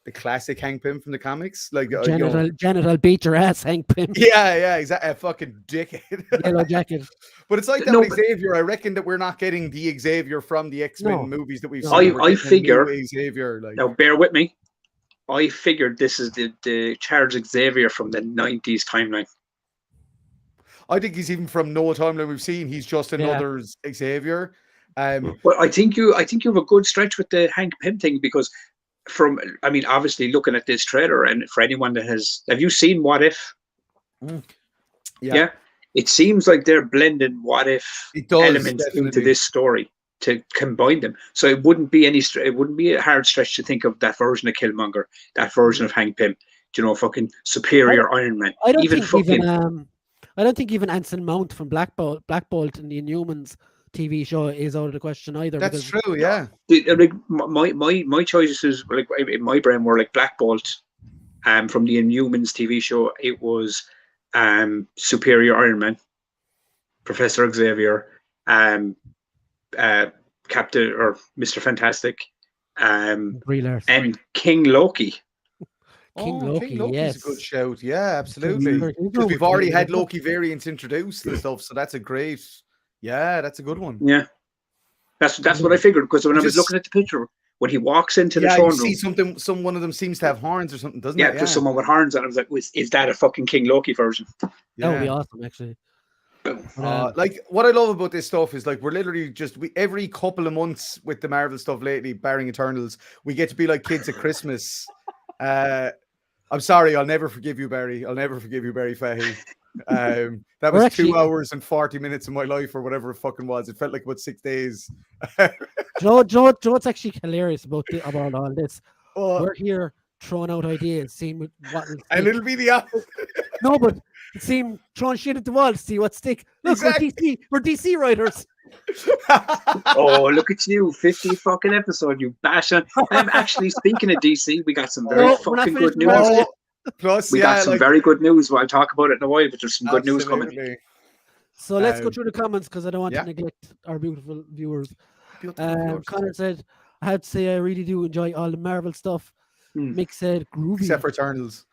the classic Hank Pym from the comics, like you know, Genital beat your ass, Hank Pym. yeah, exactly, a fucking dickhead. Yellow jacket. But it's like that No, with but- Xavier. I reckon that we're not getting the Xavier from the X-Men No. movies that we've No. seen. We're I getting a figure- new Xavier. Like, Now bear with me. I figured this is the Charles Xavier from the 90s timeline. I think he's even from no timeline we've seen. He's just another Xavier. But I think you have a good stretch with the Hank Pym thing, because obviously looking at this trailer, and for anyone that have you seen What If? Yeah. It seems like they're blending What If It does, elements into definitely. this story to combine them. So it wouldn't be it wouldn't be a hard stretch to think of that version of Killmonger, that version of Hank Pym. You know, fucking superior Iron Man. I don't Even think fucking I don't think even Anson Mount from Black Bolt in the Inhumans TV show is out of the question either. That's because true. Yeah. like my choices, like in my brain, were like Black Bolt, from the Inhumans TV show. It was superior Iron Man, Professor Xavier, Captain or Mr. Fantastic, Brie Larson. and King Loki. King Oh, Loki, King Loki's yes. a good shout. Yeah, absolutely. Very good. Because we've already had Loki variants introduced and stuff, so that's a great. Yeah, that's a good one. Yeah, that's what I figured, because when I was Just- looking at the picture, when he walks into the Yeah, you throne see room, one of them seems to have horns or something, doesn't yeah, it? there's someone with horns, and I was like, is that a fucking King Loki version? That would be Yeah. awesome, actually. Boom. Like what I love about this stuff is like we're literally just every couple of months with the Marvel stuff lately, barring Eternals, we get to be like kids at Christmas. I'm sorry, I'll never forgive you, Barry. I'll never forgive you, Barry Fahey. That We're was actually- 2 hours and 40 minutes of my life, or whatever it fucking was. It felt like about 6 days. Joe, what's actually hilarious about all this? Oh, We're here throwing out ideas, seeing what will and stick. it'll be the opposite. No, but seeing throwing shit at the wall to see what stick. Look, Exactly. we're DC writers. Oh, look at you, 50 fucking episode, you bash on. Actually, speaking of DC, we got some very No, we're not fucking good finished news. with Plus, We yeah, got some like, very good news. Well, I'll talk about it in a while, but there's some good news coming. absolutely. So let's go Um, through the comments because I don't want yeah. to neglect our beautiful viewers. Beautiful viewers. Connor said, I have to say I really do enjoy all the Marvel stuff. Hmm. Mick said, groovy. Except for Eternals.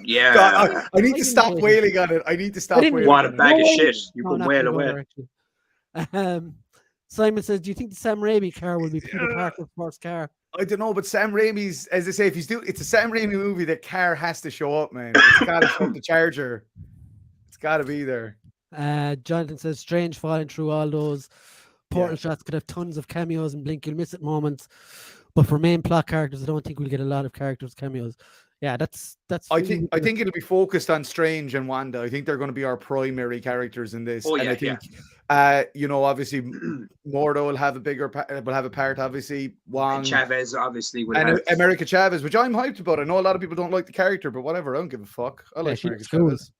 Yeah. God, I need I to stop didn't- wailing on it. I need to stop didn't- wailing What a on it. bag of No, shit. You No, can not wail gonna go away. there, actually. Simon says, do you think the Sam Raimi car will be Peter Parker's first car? I don't know, but Sam Raimi's, as I say, if he's doing, it's a Sam Raimi movie. The car has to show up, man. It's got to show up the Charger. It's got to be there. Jonathan says, strange falling through all those portal shots could have tons of cameos and blink you'll miss it moments. But for main plot characters, I don't think we'll get a lot of characters cameos. Yeah, that's. I think it'll be focused on Strange and Wanda. I think they're going to be our primary characters in this. Oh, and yeah, I think, obviously, Mordo will have a part. Obviously, Wong and Chavez obviously will and have America Chavez, which I'm hyped about. I know a lot of people don't like the character, but whatever. I don't give a fuck. I like America Chavez.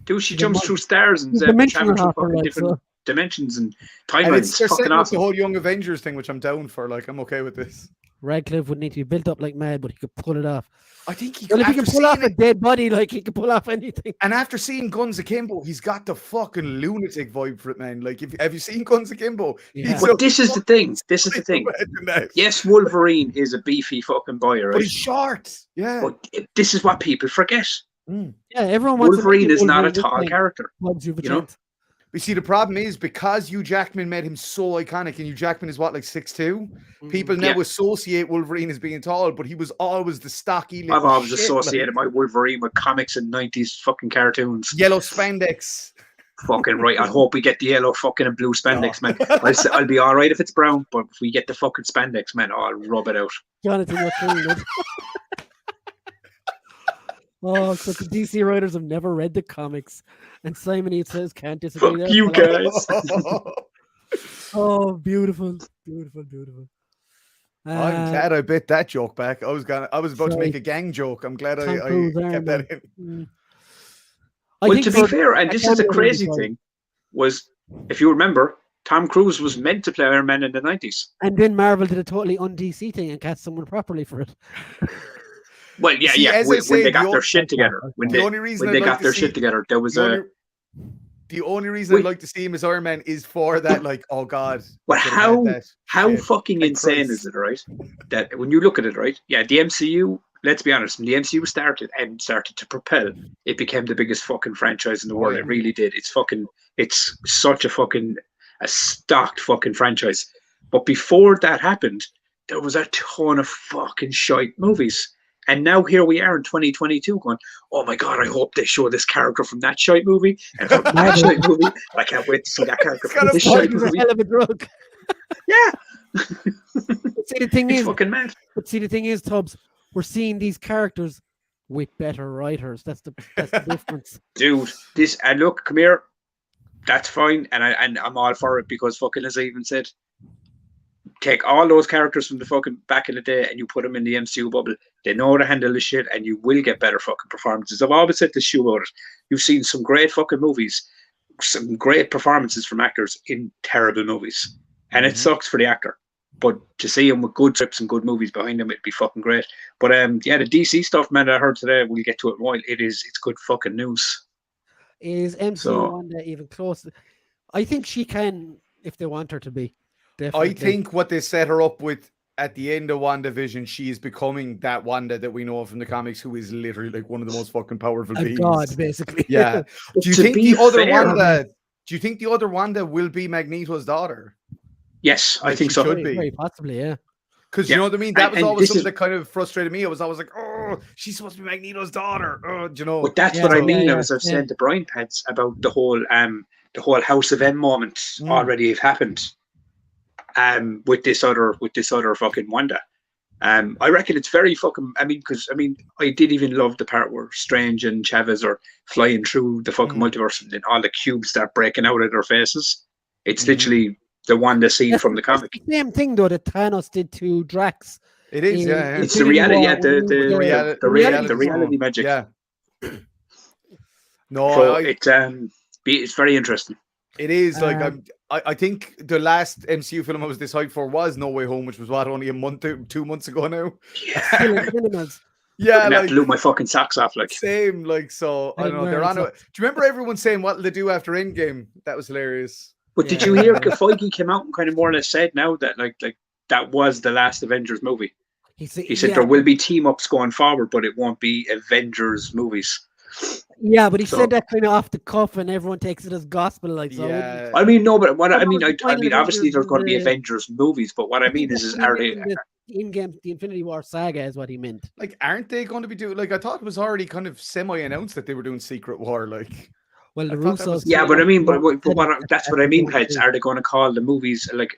Dude, she jumps through stairs and travel through fucking different dimensions and timelines. They're fucking setting up awesome. the whole Young Avengers thing, which I'm down for. Like, I'm okay with this. Radcliffe would need to be built up like mad, but he could pull it off. I think he. Well, if he can pull off a dead body, like he can pull off anything. And after seeing Guns Akimbo, he's got the fucking lunatic vibe for it, man. Like, have you seen Guns Akimbo? Yeah. But this is the thing. This is the thing. Yes, Wolverine is a beefy fucking boy, right? But he's short. Yeah. But this is what people forget. Yeah, everyone wants Wolverine is not a tall character. You know? But see, the problem is because Hugh Jackman made him so iconic, and Hugh Jackman is what, like 6'2"? People now associate Wolverine as being tall, but he was always the stocky little I've always shit, associated my Wolverine with comics and 90s fucking cartoons. Yellow spandex. Fucking right. I hope we get the yellow fucking and blue spandex, man. I'll be all right if it's brown, but if we get the fucking spandex, man, I'll rub it out. Jonathan, you're killing it. Oh, so the DC writers have never read the comics, and Simon E. says can't disagree. Fuck you guys. Oh, beautiful, beautiful, beautiful. I'm glad I bit that joke back. I was about to make a gang joke. I'm glad I kept that in. Well, to be fair, and this is a crazy thing, was if you remember, Tom Cruise was meant to play Iron Man in the 90s, and then Marvel did a totally un-DC thing and cast someone properly for it. Well, yeah. When they got their shit together, when they got their shit together, there was the only reason I'd like to see him as Iron Man is for that, like, oh god. But how fucking insane is it, right? That when you look at it, right? Yeah, the MCU. Let's be honest. When the MCU started to propel, it became the biggest fucking franchise in the world. It really did. It's such a stocked fucking franchise. But before that happened, there was a ton of fucking shite movies. And now here we are in 2022 going, oh my God, I hope they show this character from that shite movie and from that shite movie. I can't wait to see that character from this shite movie. Hell of a drug. Yeah. See, the thing is, fucking mad. But see, the thing is, Tubbs, we're seeing these characters with better writers. That's the difference. Dude, look, come here. That's fine. And I'm all for it because fucking, as I even said, take all those characters from the fucking back in the day and you put them in the MCU bubble. They know how to handle the shit and you will get better fucking performances. I've always said this shoe about it. You've seen some great fucking movies, some great performances from actors in terrible movies. And it sucks for the actor. But to see him with good scripts and good movies behind him, it'd be fucking great. But the DC stuff, man, that I heard today, we'll get to it in a while. It's good fucking news. Is MCU Wanda even close? I think she can, if they want her to be. Definitely. I think what they set her up with at the end of WandaVision, she is becoming that Wanda that we know from the comics, who is literally like one of the most fucking powerful beings. God, basically. Yeah. Do you think the other Wanda will be Magneto's daughter? Yes, I think so. Should be. Very possibly, yeah. Because you know what I mean? That was always something that kind of frustrated me. I was always like, oh, she's supposed to be Magneto's daughter. Oh, do you know? But that's what I mean. I was saying to Brian Pence about the whole House of M moment already have happened. With this other fucking Wanda. I reckon it's very fucking. I did even love the part where Strange and Chavez are flying through the fucking multiverse and then all the cubes start breaking out of their faces. It's literally the Wanda scene from the comic. The same thing though that Thanos did to Drax. It is, It's the reality, the reality magic. Yeah. No, so it's very interesting. It is I think the last MCU film I was this hyped for was No Way Home, which was only 2 months ago now. Yeah, that blew my fucking socks off. Like same, so I don't know. They're on it. Do you remember everyone saying what they do after Endgame? That was hilarious. But did you hear Feige came out and kind of more or less said now that like that was the last Avengers movie? He said there will be team ups going forward, but it won't be Avengers movies. Yeah, but he So- said that kind of off the cuff, and everyone takes it as gospel. Like, so I wouldn't- Yeah. I mean, no, but what I What mean, about the I final mean, obviously Avengers there's going to be and the- Avengers movies, but what I mean is he are meant they? the in-game, the Infinity War saga is what he meant. Like, aren't they going to be doing? Like, I thought it was already kind of semi-announced that they were doing Secret War. Like, Well, the I thought that Russos. was- Yeah, but I mean, but said what it that's at what I the mean, beginning. Peds. Are they going to call the movies like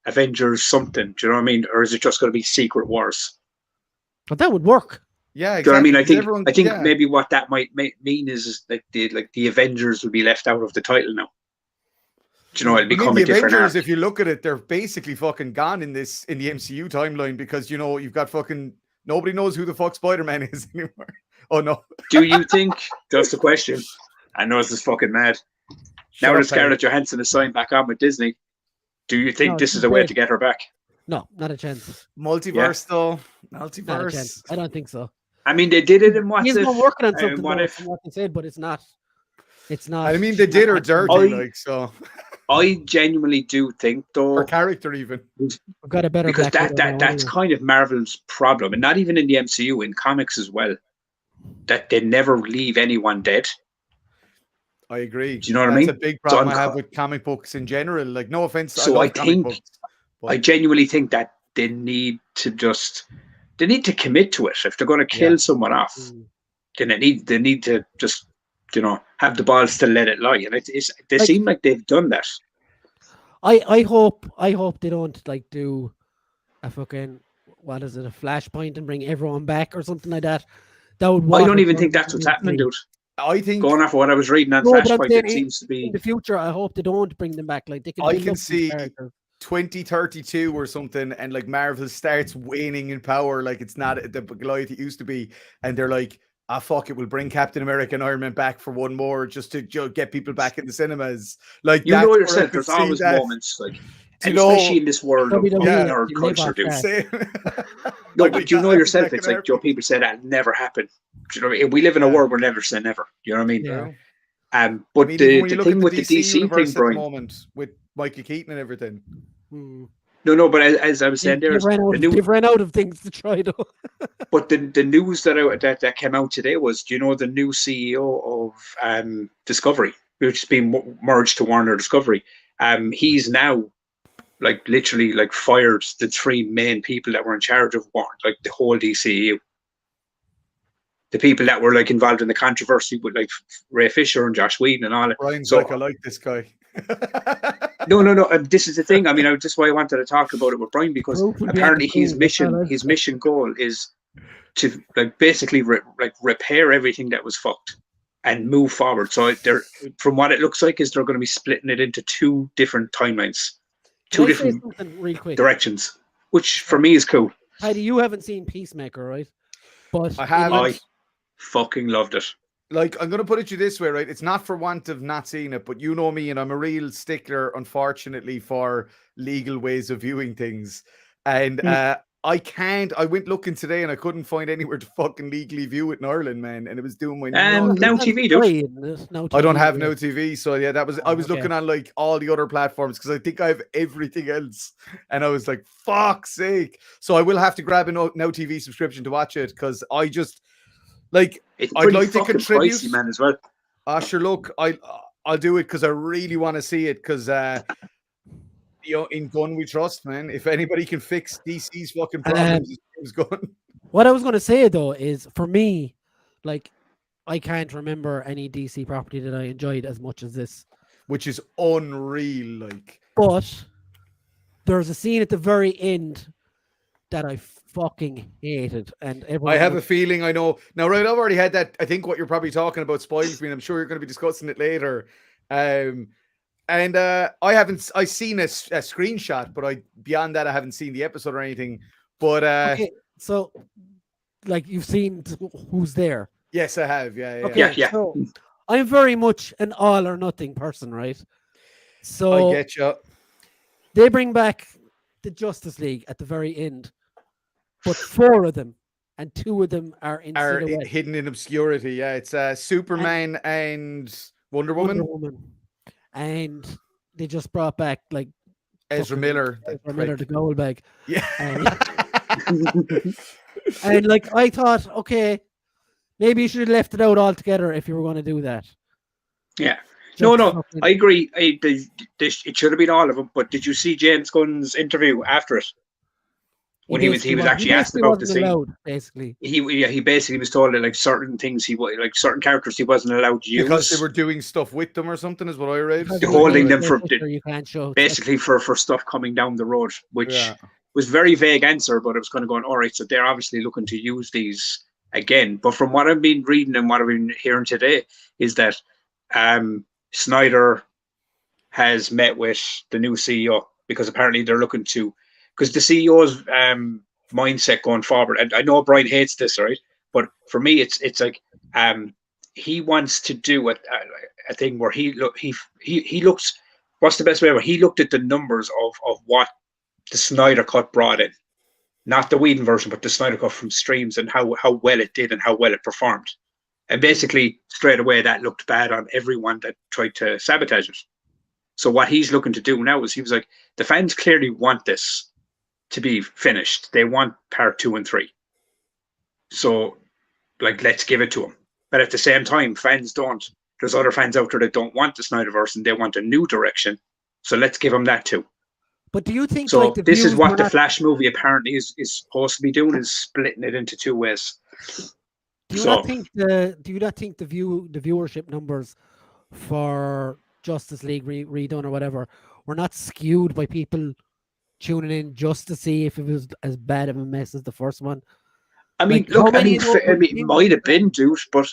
Avengers something? Do you know what I mean, or is it just going to be Secret Wars? But that would work. yeah, Do you know what I mean? exactly, 'cause everyone- I think yeah. maybe what that might mean is like the Avengers will be left out of the title now. Do you know, it'll I mean, become the a different Avengers, arc. if you look at it, they're basically fucking gone in the MCU timeline because you've got fucking nobody knows who the fuck Spider-Man is anymore. Oh no. Do you think? That's the question. I know this is fucking mad. Shut Now up, that Scarlett Johansson is signed back on with Disney, do you think No, this she's is a way dead. to get her back? No, not a chance. Multiverse though. Not a Multiverse. chance. I don't think so. I mean, they did it in What He's If. not working on something. What though, If? from what they said, but it's not. It's not. I mean, they she's did not her actually- dirty, I- like so. I genuinely do think, though, Her character even. We've got a better because Black Widow now that's anyway. kind of Marvel's problem, and not even in the MCU, in comics as well, that they never leave anyone dead. I agree. Do you know what I That's mean? a big So problem I'm I have co- with comic books in general. Like, no offense, So I I love comic think- books. I genuinely think that they need to commit to it. If they're going to kill Yeah. someone off, Mm. then they need to just have the balls to let it lie. And they Like- seem like they've done that. I hope they don't like do a fucking what is it, a flashpoint and bring everyone back or something like that. That would. I water don't even down think that's the what's whole happening, thing. dude. I think Going off of what I was reading on No, but I'm Flashpoint, saying it seems to be. In the future, I hope they don't bring them back. Like they can. I build can up these see- characters. 2032 or something, and like Marvel starts waning in power, like it's not the Goliath it used to be, and they're like, ah, fuck it, we'll bring Captain America and Iron Man back for one more just to get people back in the cinemas. Like, You that's know where I yourself, could there's see always that. moments like, You and know, especially in this world of WWE, nerd you live culture, off dude. that. Say- No, Like, but you that know happened yourself, back it's in like Joe. People say that never happened. Do you know what I mean? We live in a Yeah. world where never say never. You know what I mean? Yeah. But I mean, even when the you look thing at with the DC universe thing, at the Brian. moment with Michael Keaton and everything. Mm. No, but as I was saying, They've there's ran out. the new. They've ran out of things to try though. But the news that came out today was, do you know the new CEO of Discovery, which has been merged to Warner Discovery? He's now literally fired the three main people that were in charge of Warner, like the whole DCEU. The people that were involved in the controversy with Ray Fisher and Josh Whedon and all that. Brian's So- like, I like this guy. No. This is the thing. I mean, just why I wanted to talk about it with Brian, because Proof would be apparently at the proof, that's all his I'd mission goal is to basically repair everything that was fucked and move forward. So they're, from what it looks like, is they're going to be splitting it into two different timelines, two Can I say different something real quick? directions, which for me is cool. Heidi, you haven't seen Peacemaker, right? But I haven't. I fucking loved it. Like, I'm going to put it to you this way, right? It's not for want of not seeing it, but you know me, and I'm a real stickler, unfortunately, for legal ways of viewing things. And I went looking today and I couldn't find anywhere to fucking legally view it in Ireland, man. And it was doing my nuts. Now TV, dude. I don't have no TV, so yeah, I was okay. looking on all the other platforms because I think I have everything else, and I was like, "Fuck's sake!" So I will have to grab a Now TV subscription to watch it because I just It's I'd pretty like to fucking contribute. pricey, man, as well. sure, look, I'll do it because I really want to see it because in Gun we trust, man. If anybody can fix DC's fucking problems, it's Gun. What I was going to say though is, for me, I can't remember any DC property that I enjoyed as much as this. Which is unreal, like. But there's a scene at the very end that I fucking hated, and everyone. I have a feeling I know. Now, right, I've already had that. I think what you're probably talking about spoils me, and I'm sure you're going to be discussing it later. And I've seen a screenshot, but beyond that, I haven't seen the episode or anything. But Okay, so you've seen who's there. yes, I have. Yeah. Okay, Yeah. so I'm very much an all or nothing person, right? So I get you. they bring back the Justice League at the very end, but 4 of them, and 2 of them are in Are silhouette. hidden in obscurity. Yeah, it's Superman and Wonder Woman. And they just brought back Ezra fucking Miller. Ezra Miller, the gold bag. Yeah. And I thought, okay, Maybe you should have left it out altogether if you were going to do that. Yeah. Just No, fucking- I agree. It should have been all of them. But did you see James Gunn's interview after it? When he was actually asked about the wasn't scene. allowed, basically. He basically was told that like certain things like certain characters he wasn't allowed to use Because they were doing stuff with them or something, is what I read. Because They're of the holding them nature for you can't show. basically for stuff coming down the road, which Yeah. was very vague answer, but it was kind of going, all right, so they're obviously looking to use these again. But from what I've been reading and what I've been hearing today is that Snyder has met with the new CEO because apparently they're looking to, because the CEO's mindset going forward, and I know Brian hates this, right? But for me, it's like he wants to do a thing where he looks. What's the best way ever? He looked at the numbers of what the Snyder Cut brought in, not the Whedon version, but the Snyder Cut from streams and how well it did and how well it performed. And basically, straight away, that looked bad on everyone that tried to sabotage it. So what he's looking to do now is he was like, the fans clearly want this to be finished. They want part 2 and 3. So, like, let's give it to them. But at the same time, fans don't. There's other fans out there that don't want the Snyderverse and they want a new direction. So let's give them that too. But do you think So like this is what the not, Flash movie apparently is supposed to be doing, is splitting it into 2 ways. do you not think the viewership numbers for Justice League redone or whatever were not skewed by people tuning in just to see if it was as bad of a mess as the first one? I mean, Like, how look, many it might have been, dude, but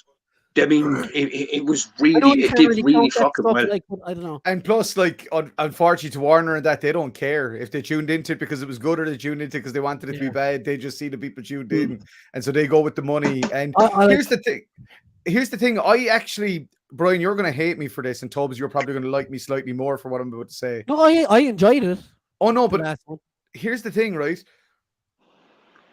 I mean, it was really, it did really fucking well. Like, I don't know. And plus, like, unfortunately to Warner and that, they don't care if they tuned into it because it was good or they tuned into it because they wanted it to be bad. They just see the people tuned in, and so they go with the money. And here's the thing. Here's the thing. I actually, Brian, you're going to hate me for this, and Tubbs, you're probably going to like me slightly more for what I'm about to say. No, I enjoyed it. Oh no, The but last one. here's the thing, right?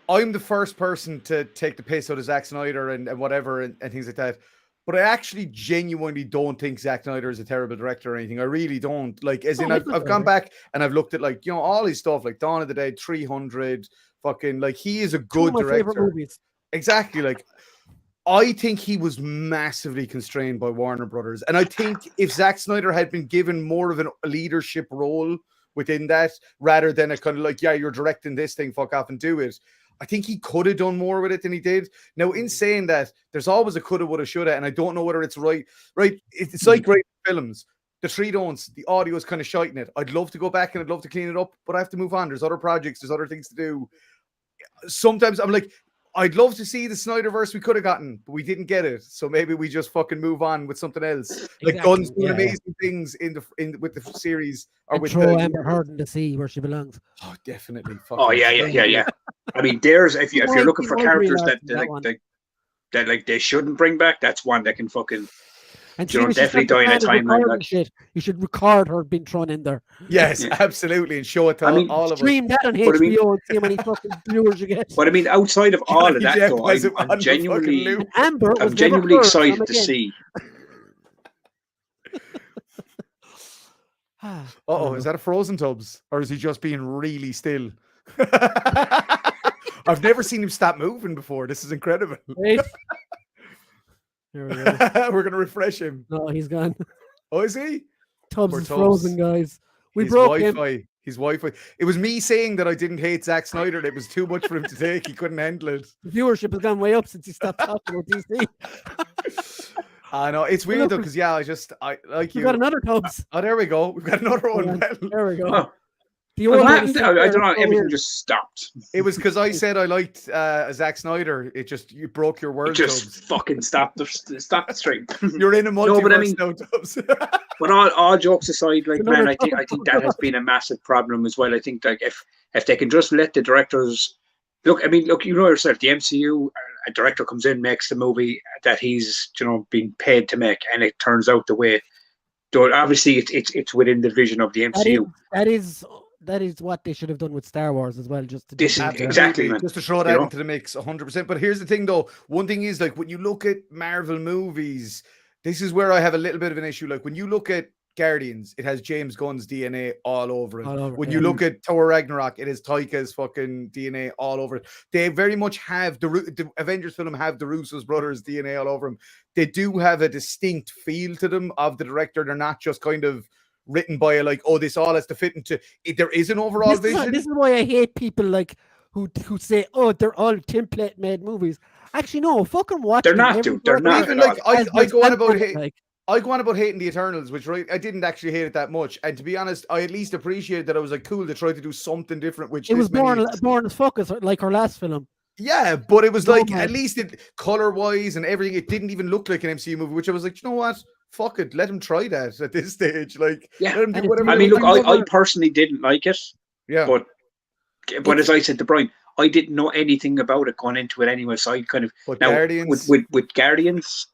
I'm the first person to take the piss out of Zack Snyder and whatever and things like that. But I actually genuinely don't think Zack Snyder is a terrible director or anything. I really don't. Like, as in, I've gone back and I've looked at, like, you know, all his stuff, like Dawn of the Dead, 300, fucking, like, he is a good director. Exactly. Like, I think he was massively constrained by Warner Brothers. And I think if Zack Snyder had been given more of a leadership role within that, rather than a kind of like, yeah, you're directing this thing, fuck off and do it, I think he could have done more with it than he did. Now, in saying that, there's always a coulda, woulda, shoulda, and I don't know whether it's right. Right? It's like great films. The 3 don'ts. The audio is kind of shite in it. I'd love to go back and I'd love to clean it up, but I have to move on. There's other projects. There's other things to do. Sometimes I'm like, I'd love to see the Snyderverse we could have gotten, but we didn't get it. So maybe we just fucking move on with something else. Like Gunn's doing amazing things with the series, or and with throw Amber Heard in the sea where she belongs. Oh, definitely. Oh yeah. I mean, there's if you're looking for characters that like they shouldn't bring back, that's one that can fucking. And definitely die in a timeline. Like shit. You should record her being thrown in there. Yes, absolutely, and show it to all of us. Stream that on HBO and see how many fucking viewers you get. But I mean, outside of all of that, though, I'm genuinely, I'm genuinely excited to see. Is that a Frozen Tubbs, or is he just being really still? I've never seen him stop moving before. This is incredible. Wait. There we go. We're gonna refresh him. No, he's gone. Oh, is he? Tubbs is frozen, guys. We broke him. His Wi-Fi. It was me saying that I didn't hate Zack Snyder. It was too much for him to take. He couldn't handle it. The viewership has gone way up since he stopped talking about DC. I know it's weird though, because I like you. We got another Tubbs. Oh, there we go. We've got another one. There we go. Oh. What happened? I don't know. Everything just stopped. It was because I said I liked Zack Snyder. You broke your word. It just fucking stopped the stream. You're in a multiverse now, Tubbs. But all jokes aside, like man, I think that has been a massive problem as well. I think like if they can just let the directors look. I mean, look, you know yourself. The MCU, a director comes in, makes the movie that he's being paid to make, and it turns out the way. Obviously, it's within the vision of the MCU. That is what they should have done with Star Wars as well. Just to exactly, man. Just to throw that into the mix, 100%. But here's the thing, though. One thing is, like, when you look at Marvel movies, this is where I have a little bit of an issue. Like, when you look at Guardians, it has James Gunn's DNA all over it. All over, When yeah. you look at Thor Ragnarok, it is Taika's fucking DNA all over it. They very much have the Avengers film have the Russo's brothers' DNA all over them. They do have a distinct feel to them of the director. They're not just kind of written by a like, oh, this all has to fit into it. There is an overall vision. This is why I hate people like who say, oh, they're all template made movies. Actually, no, fucking watch They're them. not, dude. They're not. Even like I go on about hate. Like, I go on about hating the Eternals, which I didn't actually hate it that much. And to be honest, I at least appreciated that I was like, cool, they tried to do something different. Which it was born as fuck, like our last film. Yeah, but it was No, like man. at least it color wise and everything. It didn't even look like an MCU movie, which I was like, you know what? Fuck it, let him try that at this stage. Like, Yeah. let him do whatever. I mean, look, he wants. I personally didn't like it, Yeah, but as I said to Brian, I didn't know anything about it going into it anyway. So I kind of but now Guardians, with Guardians,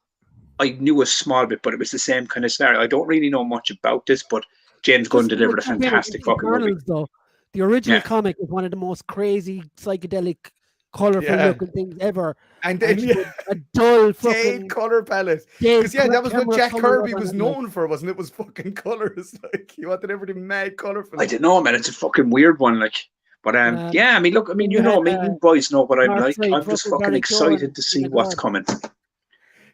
I knew a small bit, but it was the same kind of scenario. I don't really know much about this, but James Gunn delivered a fantastic fucking movie. Though. The original Yeah. comic is one of the most crazy, psychedelic, colorful Yeah. looking things ever. and then And a dull jade fucking color palette. dead Because that was what camera Jack colour Kirby on was it, like, known for, wasn't it? Was fucking colors. Like he wanted everything mad colorful. I don't know, man. It's a fucking weird one, like. But yeah, I mean, look, I mean, you you know, had, me, you boys know what I'm Dark like. Side, I'm just fucking fucking Barry Keoghan excited to see and what's God. coming.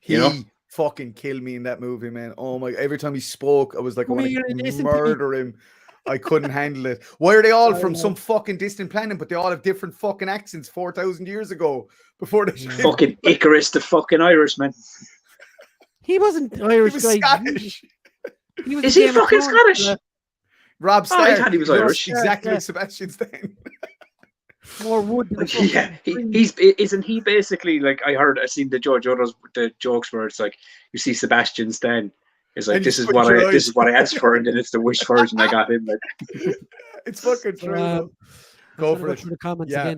He You know? fucking killed me in that movie, man. Oh my! Every time he spoke, I was like, I want Really, to listen to me. murder him. I couldn't handle it. Why are they all from some fucking distant planet, but they all have different fucking accents 4,000 years ago before they Yeah. Fucking Icarus, the fucking Irishman. He wasn't He Irish was guy. Scottish. He was Is in he Game of fucking Thrones, Scottish? Rob Oh, Stark. I thought he was Irish. Exactly Yeah. like Sebastian Stan. More wood than a Yeah, fucking isn't he basically like I seen the George Others the jokes where it's like you see Sebastian Stan. It's like And you this is switch what your I this eyes. is what I asked for, and then it's the wish version I got him. Like It's fucking true. though. Go for it. through the comments Yeah.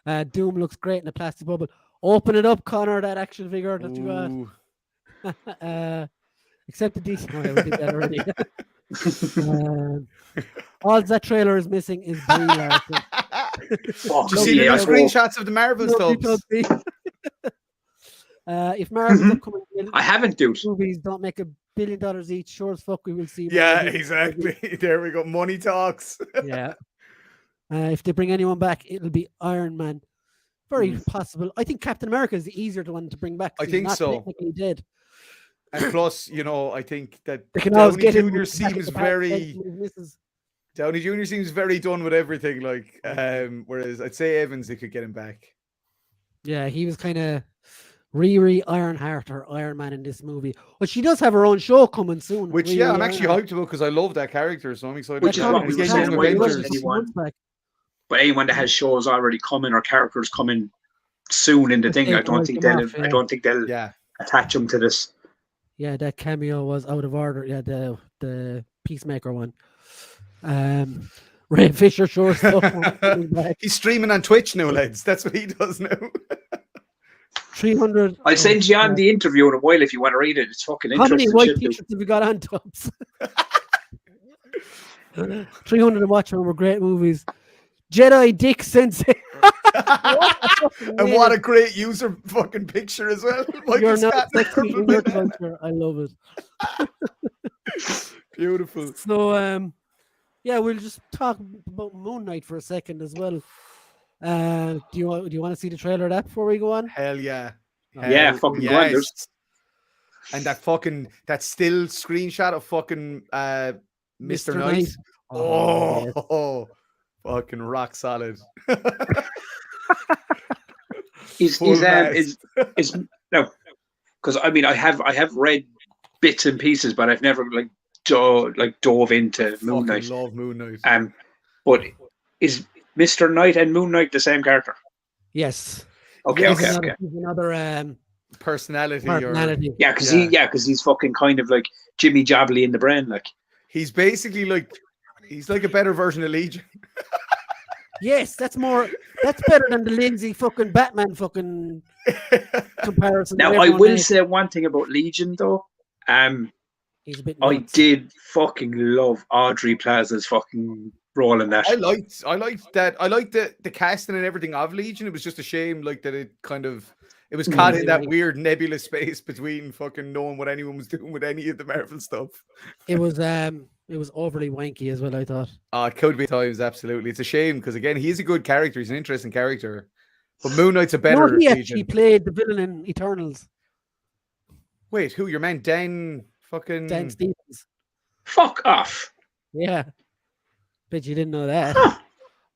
again. Doom looks great in a plastic bubble. Open it up, Connor, that action figure that you got. Ooh. Except the DC. Oh, yeah, we did that already. All that trailer is missing is Brie Larson. fuck, Did you see yeah, the I hope. screenshots of the Marvel Lovely stuff? puppy. If Marvel's upcoming I haven't, dude. movies don't make $1 billion each, sure as fuck we will see. Yeah, more. exactly. There we go. Money talks. Yeah. If they bring anyone back, it'll be Iron Man. Very possible. I think Captain America is the easier one to bring back. I 'cause he's think not so. technically dead. And plus, you know, I think that They can always Downey get him Jr. back seems at the back very end when he misses. Downey Jr. seems very done with everything. Like, whereas I'd say Evans, they could get him back. Yeah, he was kind of Riri Ironheart or Iron Man in this movie. But she does have her own show coming soon. Which, Riri yeah, I'm actually Ironheart. hyped about because I love that character, so I'm excited. Which is about what that. we He's were getting saying, young why Avengers. wasn't anyone? But anyone that has shows already coming or characters coming soon in the thing, I don't think they'll Yeah, attach them to this. Yeah, that cameo was out of order. Yeah, the Peacemaker one. Ray Fisher sure stuff. he's streaming on Twitch now, lads. That's what he does now. 300. I'll send you on the interview in a while if you want to read it. It's fucking How many interesting white shit, dude. t-shirts have you got on, Tubbs? 300 to watch them were great movies. Jedi Dick Sensei. And what a great user fucking picture as well. Michael You're not Scott. sexy in your culture. I love it. Beautiful. So, yeah, we'll just talk about Moon Knight for a second as well. Do you want to see the trailer of that before we go on? Hell yeah. Yeah, Hell fucking go on, dude. And that still screenshot of fucking Mr. Knight. Oh, fucking rock solid. Is Full mass. no, because I mean I have read bits and pieces, but I've never dove into Moon Knight. Fucking love Moon Knight. But is Mr. Knight and Moon Knight the same character? Yes. Okay, Yes. okay. He's another Personality. personality. Yeah, because he's fucking kind of like Jimmy Jabbly in the brain, like. He's basically like a better version of Legion. Yes, that's better than the Lindsay fucking Batman fucking comparison. Now that I everyone will makes. say one thing about Legion though. He's a bit I nuts. did fucking love Audrey Plaza's fucking role in that. I liked that. I liked the casting and everything of Legion. It was just a shame, like that it kind of It was caught in that Right. weird nebulous space between fucking knowing what anyone was doing with any of the Marvel stuff. It was overly wanky as well, I thought. It could be at times, absolutely. It's a shame because again, he's a good character. He's an interesting character, but Moon Knight's a better. No, he actually played the villain in Eternals. Wait, who? Your man Dan Dan Stevens. Fuck off. Yeah. Bet you didn't know that. Huh.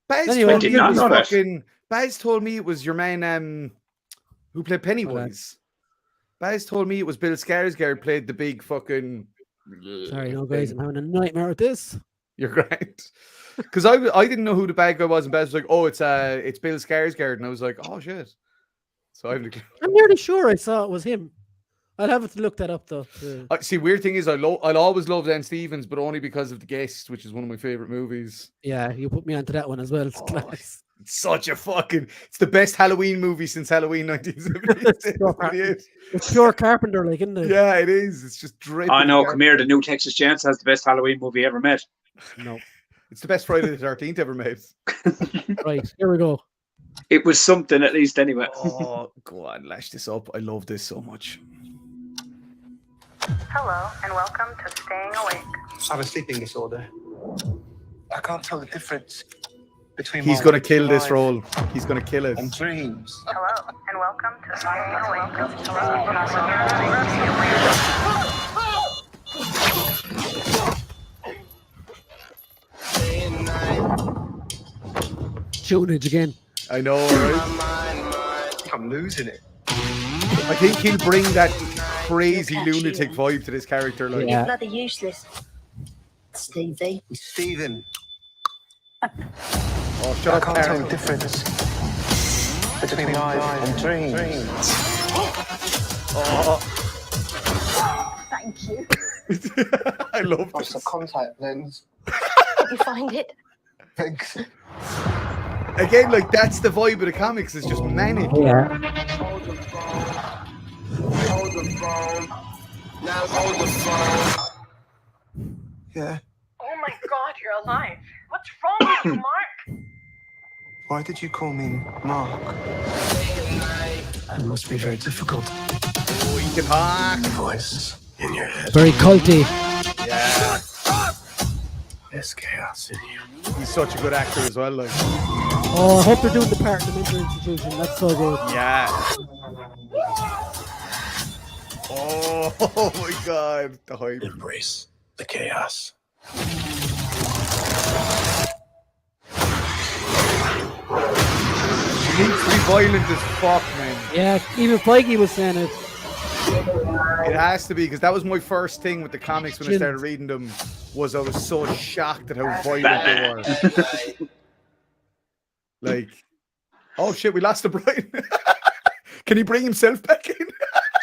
Baz Anyway, told did me it not was know that. fucking. Baz told me it was your man who played Pennywise. Baz told me it was Bill Skarsgård played the big fucking. Sorry, no guys, I'm having a nightmare with this. You're great. Because I didn't know who the bad guy was, and Baz was like, "Oh, it's Bill Skarsgård," and I was like, "Oh shit." So I'm nearly sure I saw it was him. I'll have to look that up though. see. Weird thing is, I'll always love Dan Stevens, but only because of The Guest, which is one of my favorite movies. Yeah, you put me onto that one as well. It's class. It's such a fucking. It's the best Halloween movie since Halloween 1978. It's pure Carpenter, like, isn't it? Yeah, it is. It's just dripping. I know. Come here. The new Texas Chainsaw has the best Halloween movie ever made. No. It's the best Friday the 13th ever made. Right, here we go. It was something at least, anyway. Oh, go on, lash this up. I love this so much. Hello, and welcome to Staying Awake. I have a sleeping disorder. I can't tell the difference between He's my gonna kill this life role. He's gonna kill it. and dreams. Hello, and welcome to Staying Tunage again. I know, right? I'm losing it. I think he'll bring that crazy lunatic vibe to this character. Like, Yeah. Bloody useless. Stevie. Stephen, oh, shut I up, can't tell Karen. the difference between life and dreams. Oh, Thank you. I love That's a this. contact lens. Did you find it? Thanks. Again, like that's the vibe of the comics. It's just manic. Yeah. Hold the phone. Now hold the phone. Yeah. Oh my god, you're alive. What's wrong with you, Mark? Why did you call me Mark? It must be very difficult. Oh, he can hack. Voice in your head. Very culty. Yeah, There's chaos in you. he's such a good actor as well. Like, Oh, I hope they're doing the part in the mental institution. That's so good. yeah. Oh my god, the hype. Embrace the chaos. He needs to be violent as fuck, man. Yeah, even Feige was saying it. It has to be because that was my first thing with the comics when I started reading them. Was I was so shocked at how violent they were. Like, oh shit, we lost the Brian. Can he bring himself back in?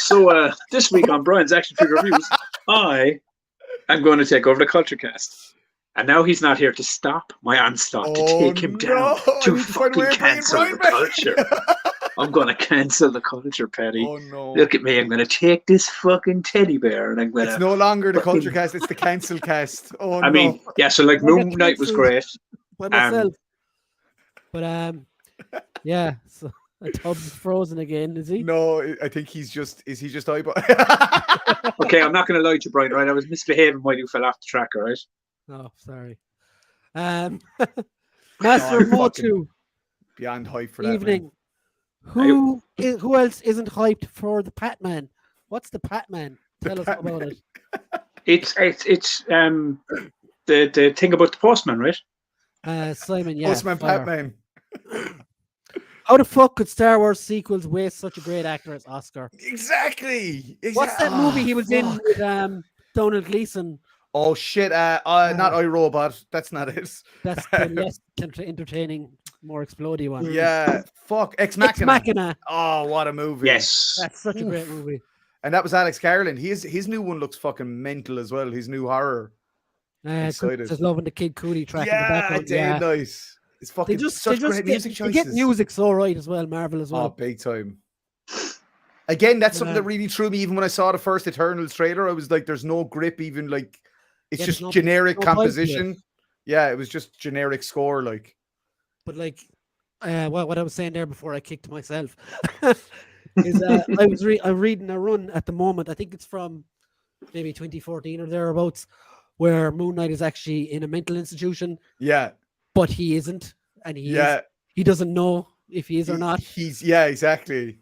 So this week on Brian's Action Figure Reviews, I am going to take over the Culture Cast. And now he's not here to stop my onslaught, to Oh, take him no. down, I to need to find a way fucking of bringing cancel Brian the back. culture. I'm going to cancel the culture, Paddy. Oh no. Look at me, I'm going to take this fucking teddy bear and I'm going It's to... no longer the fucking- Culture Cast, it's the Cancel Cast. Oh I mean, yeah, so like Well, Moon that's Knight was cancelled. great. By myself. But yeah. So Tubbs frozen again, is he? no, I think is he just eyeball? Okay, I'm not going to lie to you, Brian, right? I was misbehaving while you fell off the track, all right? Oh, sorry. Master of Motu. Beyond hype for that. Evening. Who else isn't hyped for the Patman? What's the Patman? Tell us about it. It's the thing about the postman, right? Simon, yeah. Postman fire. Patman. How the fuck could Star Wars sequels waste such a great actor as Oscar? Exactly. What's that movie he was in with Donald Gleason? Oh shit! Not iRobot. That's not it. That's the less entertaining, more explodey one. Yeah. Fuck. Ex Ex Machina. Machina. Oh, what a movie. Yes. That's such a great movie. And that was Alex Garland. His new one looks fucking mental as well. His new horror. Excited. Just loving the Kid Cudi track in the Yeah, background. day and night. It's fucking such great music They get choices. music so right as well, Marvel as Oh, well. big time. Again, that's something that really threw me. Even when I saw the first Eternals trailer, I was like, "There's no grip." Even like, it's Yeah, just there's no- generic no vibe to it. composition. Yeah, it was just generic score. Like, But like, what I was saying there before I kicked myself. is I'm reading a run at the moment. I think it's from maybe 2014 or thereabouts, where Moon Knight is actually in a mental institution, Yeah, but he isn't, and yeah. he doesn't know if he is or not. He's exactly.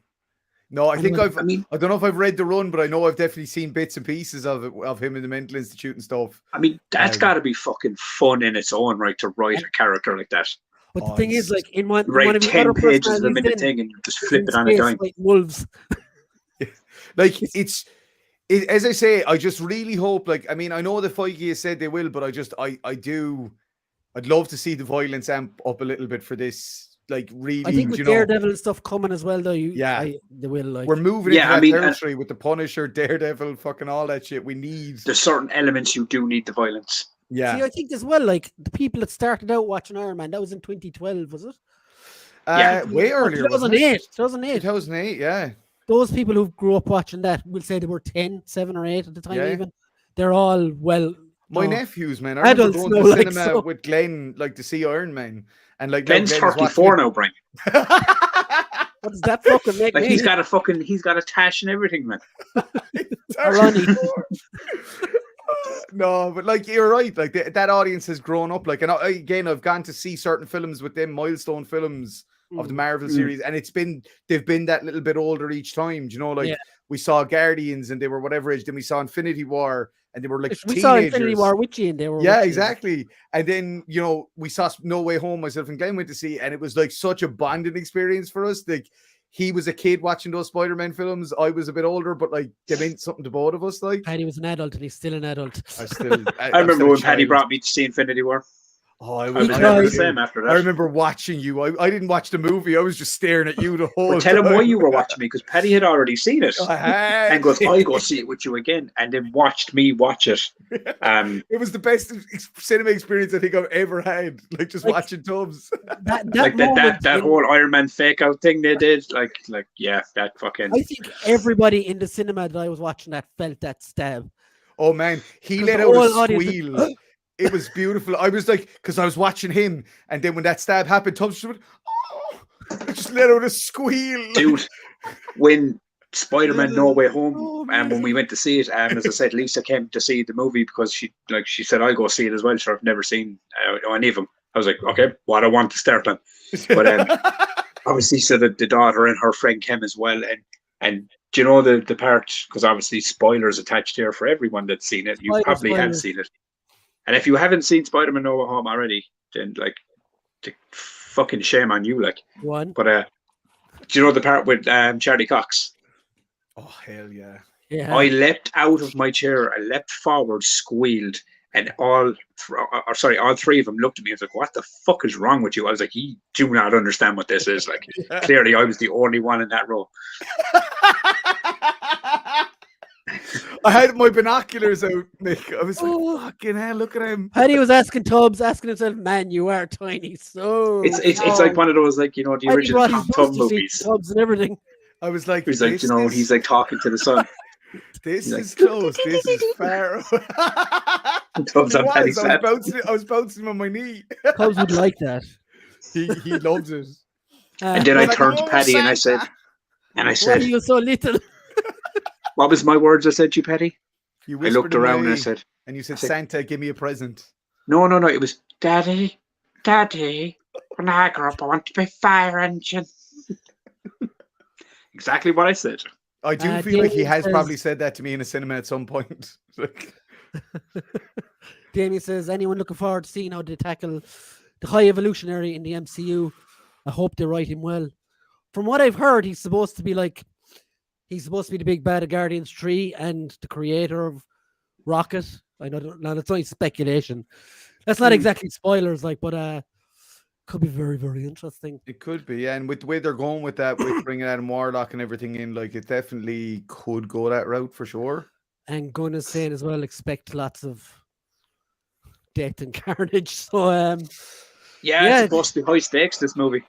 No, I think I mean, I don't know if I've read the run, but I know I've definitely seen bits and pieces of him in the mental institute and stuff. I mean, that's got to be fucking fun in its own right to write a character like that. But the thing is, like in one Write of the 10 other pages of them in the personalities, thing and you just he's flip in it on a space dime. fighting wolves. Like as I say, I just really hope. Like, I mean, I know the Feige has said they will, but I'd love to see the violence amp up a little bit for this. Like, really, I think with Daredevil and stuff coming as well, though. They will. Like, we're moving into that territory with the Punisher, Daredevil, fucking all that shit. We need. There's certain elements you do need the violence. Yeah. See, I think as well, like the people that started out watching Iron Man, that was in 2012, was it? Way earlier. 2008. 2008, yeah. Those people who grew up watching that will say they were 10, 7 or 8 at the time, Yeah. even. They're all My nephews, man. I remember adults going know, to the like, cinema so- with Glenn, like to see Iron Man. And like Glenn's 34 now, Brian. What does that fucking make Like me? he's got a tash and everything, man. Ronnie. No, but like you're right. Like that audience has grown up. Like, and again, I've gone to see certain films with them, milestone films of the Marvel series, and they've been that little bit older each time. Do you know, like we saw Guardians and they were whatever age. Then we saw Infinity War and they were like We teenagers. saw Infinity War with you, and they were exactly. And then we saw No Way Home. Myself and Glenn went to see, and it was like such a bonding experience for us. Like he was a kid watching those Spider-Man films. I was a bit older, but like they meant something to both of us. Like Paddy was an adult, and he's still an adult. I remember when Paddy brought me to see Infinity War. Oh, I was never the same after that. I remember watching you. I didn't watch the movie. I was just staring at you the whole time. Tell him why you were watching me, because Paddy had already seen it. And goes, I'll go see it with you again. And then watched me watch it. It was the best cinema experience I think I've ever had. Like just watching Tubbs. That whole Iron Man fake out thing they did. That fucking. I think everybody in the cinema that I was watching that felt that stab. Oh man, he let out a squeal. It was beautiful. I was like, because I was watching him, and then when that stab happened, Tubbs went, I just let out a squeal. Dude, when Spider-Man No Way Home, and when we went to see it, as I said, Lisa came to see the movie because she said, I'll go see it as well. So I've never seen any of them. I was like, okay, what I want to start on. But obviously, so the daughter and her friend came as well. And do you know the part, because obviously spoilers attached here for everyone that's seen it. You probably have seen it. And if you haven't seen Spider-Man No Way Home already, then fucking shame on you. One. But do you know the part with Charlie Cox? Oh hell yeah! Yeah. I leapt out of my chair. I leapt forward, squealed, and all three of them looked at me. I was like, "What the fuck is wrong with you?" I was like, "You do not understand what this is." Like, clearly, I was the only one in that row. I had my binoculars out, Nick. I was like, fucking hell, look at him. Paddy was asking himself, man, you are tiny. So it's like one of those, the original Tom Thumb movies. Tubbs and everything. I was like, he's like, he's like talking to the sun. This is close. This is far. I was bouncing him on my knee. Tubbs would like that. He loves it. And then I turned to Paddy and I said, why are you so little? What was my words I said to you, Paddy? I looked around and I said, and you said, Santa, give me a present. No. It was, Daddy, when I grow up, I want to be a fire engine. Exactly what I said. I do feel like he has probably said that to me in a cinema at some point. Damien says, anyone looking forward to seeing how they tackle the High Evolutionary in the MCU? I hope they write him well. From what I've heard, he's supposed to be the big bad of Guardians 3 and the creator of Rocket. I know that's only speculation. That's not exactly spoilers, but could be very, very interesting. It could be, yeah. And with the way they're going with that, with bringing Adam Warlock and everything in, it definitely could go that route for sure. And Gunnar's saying as well, expect lots of death and carnage. So, it's supposed to be high stakes, this movie.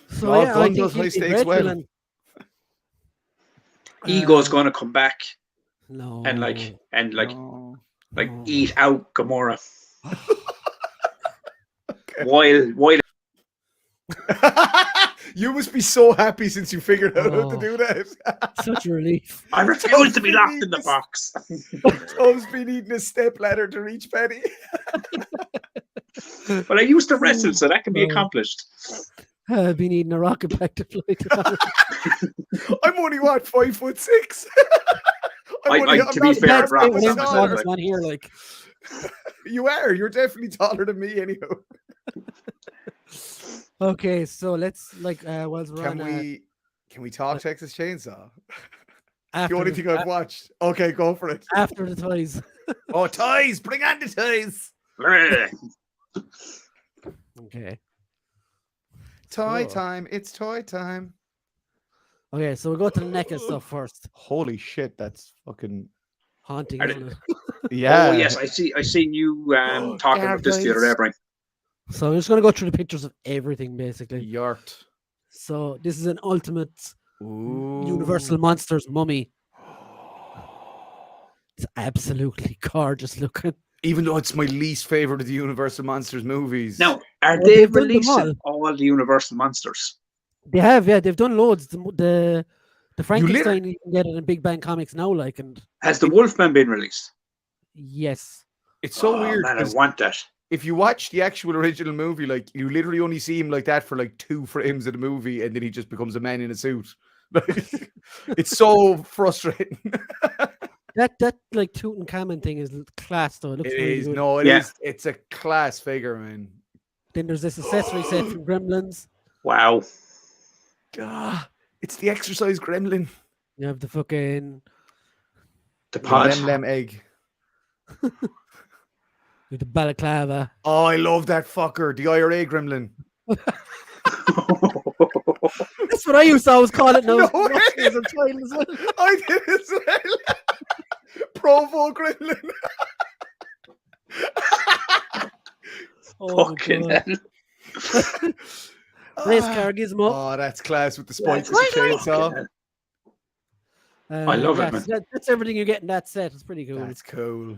So, I think high stakes well. Ego's going to come back. No. And eat out Gamora. While You must be so happy since you figured out how to Oh. do that. Such a relief. I refuse to be locked in the box. Tom's been eating a step ladder to reach Paddy. But I used to wrestle, so that can be Oh. accomplished. I've been eating a rocket back to fly to I'm only what 5'6". To be fair, That's Rock it, was I'm on the my tallest side. one here, like. You are. You're definitely taller than me, anyhow. Okay, so let's whilst we're on Can we talk Texas Chainsaw? after The only thing I've watched. Okay, go for it. after the toys. Oh, toys! Bring on the toys! Okay. Toy So- time! It's toy time! Okay, so we'll go to the NECA stuff first. Holy shit! That's fucking Haunting. Are isn't it? yeah. Oh yes, I seen you talking about this the other day, Brian. So I'm just gonna go through the pictures of everything basically. Yart. So this is an ultimate Ooh. Universal Monsters mummy. It's absolutely gorgeous looking. Even though it's my least favorite of the Universal Monsters movies. Now, are Well, they they've done them releasing all the Universal monsters? They have, yeah, they've done loads. The literally- Frankenstein you can get it in Big Bang Comics now, like, and Has the Wolfman been released? yes, It's so Oh, weird. Man, I 'Cause want that. if you watch the actual original movie, like you literally only see him like that for like 2 frames of the movie, and then he just becomes a man in a suit. Like, it's so frustrating. that like Tutankhamun thing is class though. It looks It really is. good. No, it Yeah. is. It's a class figure, man. Then there's this accessory set from Gremlins. Wow. Ah, it's the exercise gremlin. You have the fucking The pod. Lem egg. with the balaclava. Oh, I love that fucker. The IRA gremlin. That's what I used to always call it now. No watching way. as a child as well. I did as well. Provo gremlin. Oh my Fucking God. hell. Race car gizmo. Oh, that's class with the spikes That's as a chainsaw. fucking hell. I love it, man. so that's everything you get in that set. It's pretty cool. That's cool.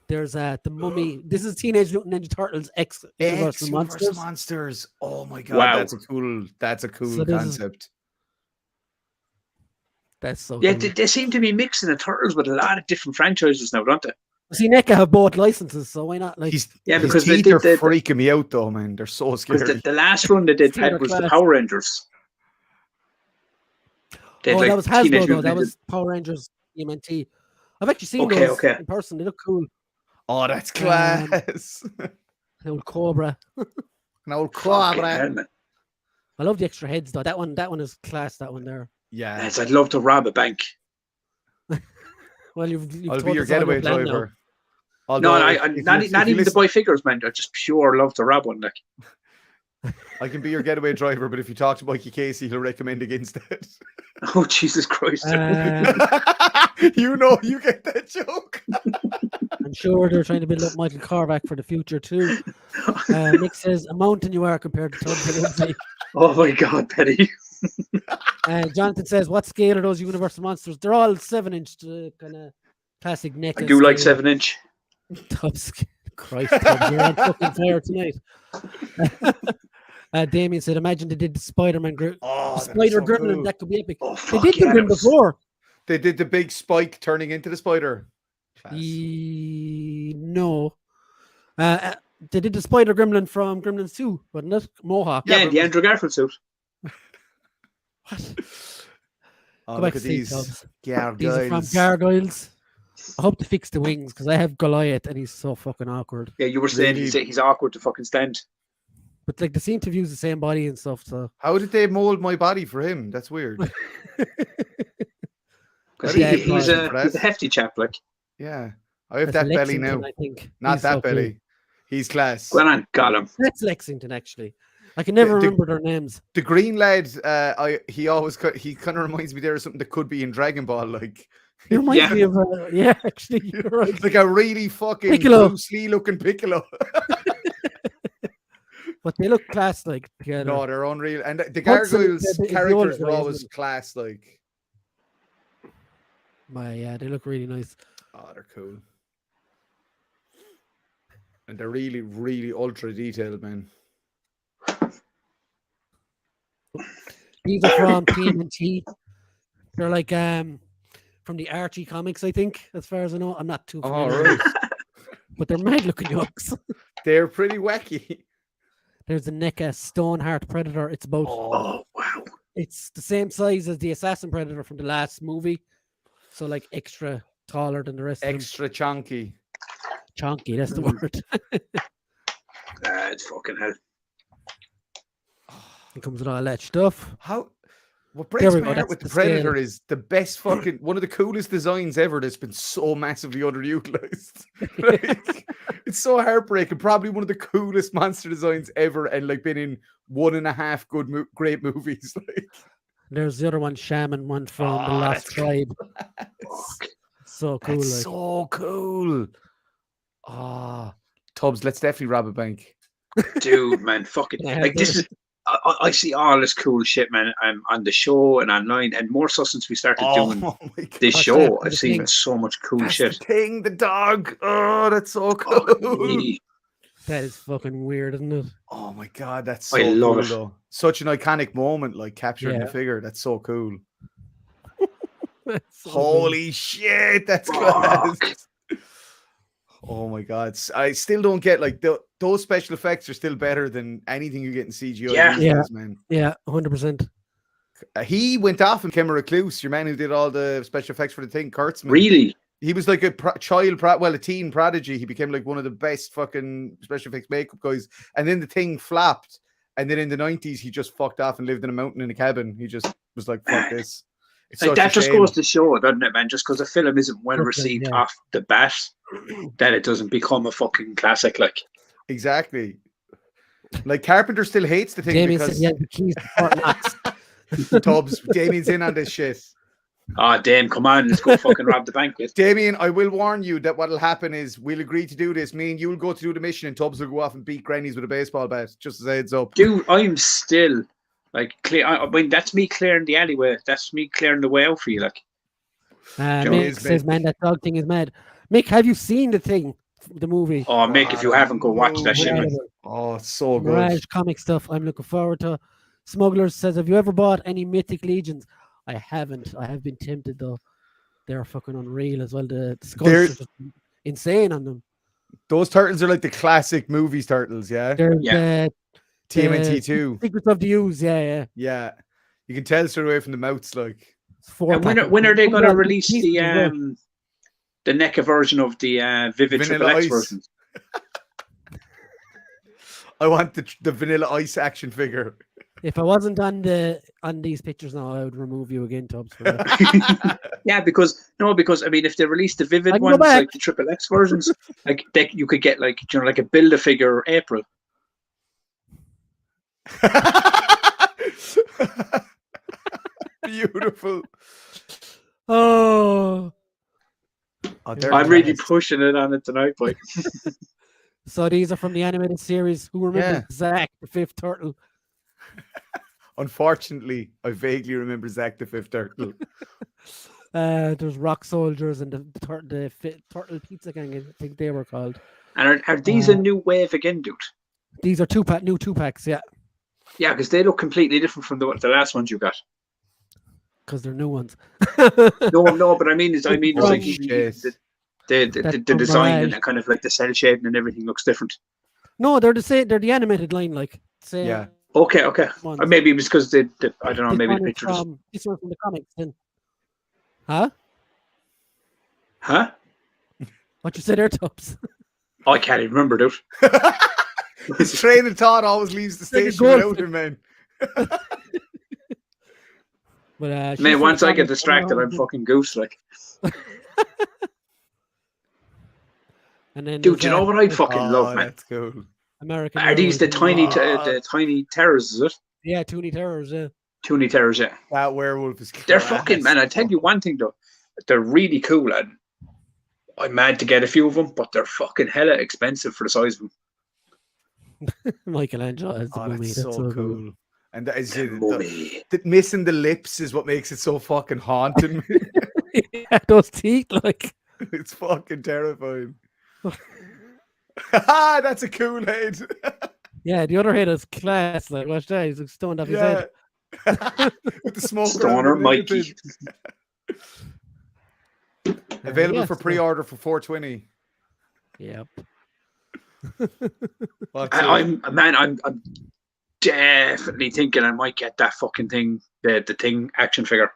There's the mummy. This is Teenage Mutant Ninja Turtles X Universal Universal Monsters. Monsters. Oh my god, Wow. that's a cool So this is- concept. That's so Yeah, cool. they seem to be mixing the Turtles with a lot of different franchises now, don't they? See, NECA have both licenses, so why not? Like, Yeah, His because they teeth did are the- freaking me out though, man. They're so Because scary. the last run they did See, they're had was the class. Power Rangers. They had, oh, like, that was Teenage Hasbro though. Mutant That Ninja- was Power Rangers UMNT. I've actually seen Okay, those okay. in person. They look cool. Oh, that's class. The old Cobra. An old Fucking cobra. hell, man. I love the extra heads though. That one is class. That one there. Yeah. Lads, I'd love to rob a bank. Well, you've I'll told be your us all getaway plan now. driver. No, Although, I if not, you not even to listen- buy figures, man. I just pure love to rob one. Like, I can be your getaway driver, but if you talk to Mikey Casey, he'll recommend against it. oh Jesus Christ! You know, you get that joke. I'm sure they're trying to build up Michael Carvack for the future too. Nick says, "A mountain you are compared to Tubbs and Lindsay." Oh my God, Petty. Jonathan says, "What scale are those Universal Monsters?" They're all 7-inch, kind of classic NECA. I do like scale. 7-inch. Tubbs. Christ, Tubbs, you're on fucking fire tonight. Damien said, "Imagine they did the Spider-Man Oh, that'd be Spider so Gremlin. cool. That could be epic." Oh They fuck did yeah, the that Grim was- before. They did the big spike turning into the spider. Class. No. They did the Spider Gremlin from Gremlins 2, wasn't it? Mohawk. Yeah, but- the Andrew Garfield suit. What? Oh, Go look back at to Steve these Tubbs. gargoyles. These are from Gargoyles. I hope to fix the wings because I have Goliath and he's so fucking awkward. Yeah, you were saying Really? he's awkward to fucking stand. But like they seem to use the same body and stuff. So How did they mold my body for him? That's weird. Because Yeah, he's for that. a hefty chap. Like, Yeah. I have that's that belly Lexington, now. I think. Not He's that so cool. belly. He's class. go on, got him. That's Lexington actually. I can never The- remember their names. The green lad, he kind of reminds me there of something that could be in Dragon Ball, like He reminds Yeah. me of yeah, actually, you're right. like a really fucking Piccolo. Bruce Lee looking Piccolo. But they look class like together. No, they're unreal. And the Hudson gargoyles is the old characters guy, were isn't always it? class. Like, But yeah, they look really nice. oh, they're cool. And they're really, really ultra detailed, man. These are from TMNT. They're like from the Archie comics, I think, as far as I know. I'm not too All familiar, right. but they're mad looking yucks. They're pretty wacky. There's the NECA Stoneheart Predator. It's about Oh wow. it's the same size as the Assassin Predator from the last movie, so like extra taller than the rest of them. Extra chunky. Chunky, that's the word. It's fucking hell. It comes with all that stuff. How? What There breaks we my go, heart that's with the the scale. Predator is the best fucking one of the coolest designs ever that's been so massively underutilized. Like, it's so heartbreaking. Probably one of the coolest monster designs ever, and like been in 1.5 good, great movies. Like, There's the other one, Shaman, one from the Oh, Lost that's Tribe. Fuck. So cool. that's Like. so cool. Ah, Tubbs, let's definitely rob a bank. Dude, man, fucking Yeah, like this is. I see all this cool shit, man. I'm on the show and online, and more so since we started doing my God. this That's show. the I've seen thing. so much cool That's shit. the thing, the dog. Oh, that's so Oh, cool. me. That is fucking weird, isn't it? Oh my God, that's so I love cool it. though. Such an iconic moment, like captured in the Yeah. figure. That's so cool. That's so Holy shit, that's class. Fuck. Oh my God. I still don't get like those special effects are still better than anything you get in CGI. Yeah. these Yeah. days, man. good. Yeah, 100%. He went off and became a recluse. Your man who did all the special effects for the thing, Kurtzman. Really? He was like a a teen prodigy. He became like one of the best fucking special effects makeup guys. And then the thing flopped. And then in the 90s, he just fucked off and lived in a mountain in a cabin. He just was like, fuck this. It's Like such that a just shame. goes to show, doesn't it, man? Just because a film isn't well Brooklyn, received yeah. off the bat, that it doesn't become a fucking classic. Like, Exactly. Like Carpenter still hates the thing Damien said because he had the keys to Fort Knox. Tubbs, Damien's in on this shit. damn, come on, let's go fucking rob the bank. With. Damien, I will warn you that what'll happen is we'll agree to do this. Me and you will go to do the mission and Tubbs will go off and beat grannies with a baseball bat. Just as a heads up. Dude, I'm still like clear. I mean, that's me clearing the alleyway. That's me clearing the way out for you. Like, Joe Mick is says, big. man, that dog thing is mad. Mick, have you seen the thing, the movie? oh, Mick, if you haven't, go watch that shit. Man. Incredible. Oh, it's so good. Mirage comic stuff. I'm looking forward to. Smugglers says, have you ever bought any Mythic Legions? I haven't. I have been tempted though. They're fucking unreal as well. The sculptures are just insane on them. Those turtles are like the classic movies turtles, yeah? They're Yeah. TMNT 2. Secrets of the Ooze. Yeah. Yeah. You can tell straight away from the mouths, like. It's four And pack. when are they going to Well, release pieces as well. the NECA version of the Vivid Vanilla Triple X Ice. version? I want the Vanilla Ice action figure. If I wasn't on these pictures now, I would remove you again, Tubbs. For that. Yeah, because I mean, if they release the I Vivid can go ones, back. like the Triple X versions, like you could get like like a build a figure April. Beautiful. Oh, They're I'm really class. pushing it on it tonight, boy. so these are from the animated series. Who remembers Yeah. Zack, the fifth turtle? Unfortunately, I vaguely remember Zack the Fifth Turtle. There's Rock Soldiers and the Turtle Pizza Gang, I think they were called. And are these a new wave again, dude? These are new 2-packs, yeah, Yeah, because they look completely different from the last ones you got. because they're new ones. No, but I mean, it's like Yes. the from design and Mirage. the kind of like the cell shading and everything looks different. No, they're the same. They're the animated line, like same Yeah. Okay. ones. Or maybe it was because I don't know. This Maybe one the is picture. Just, from this one from the comics. Then, huh? huh? What you said there, Tubbs? I can't even remember, dude. His train of thought always leaves the Like a station without him, man. But she's Man, from once the I get comics. distracted, I'm fucking goose. Like, And then dude, there's, you know what I fucking Oh, love, man? that's cool. American. Are these the Werewolf. tiny terrors? Is it Yeah, Toonie Terrors. Yeah. Toonie terrors? Yeah, That werewolf is they're class. fucking man. I tell you one thing though, they're really cool, and I'm mad to get a few of them, but they're fucking hella expensive for the size of them. Michelangelo as the Oh, mummy. that's so cool. And that is it. Mummy. Missing the lips is what makes it so fucking haunting. Yeah, those teeth, like. It's fucking terrifying. That's a cool head. Yeah, the other head is class. Like, watch that. He's like stoned off his Yeah. head. With the smoke around Stoner and Mikey. everything. Available yeah, for so- pre-order for 420. Yep. What's it? I'm definitely thinking I might get that fucking thing, the thing action figure.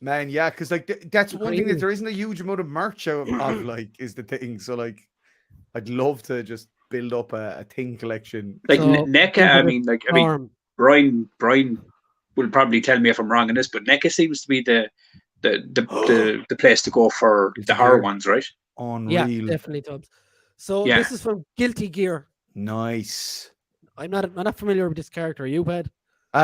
Man, yeah, because like that's one thing that Crazy. there isn't a huge amount of merch of like is the thing. So like, I'd love to just build up a thing collection. Like So, NECA, I mean, Brian will probably tell me if I'm wrong in this, but NECA seems to be the place to go for Guilty the horror Gear. ones, right? Yeah, Unreal. definitely, Tubbs. So Yeah. this is from Guilty Gear. Nice. I'm not familiar with this character. You, Ped?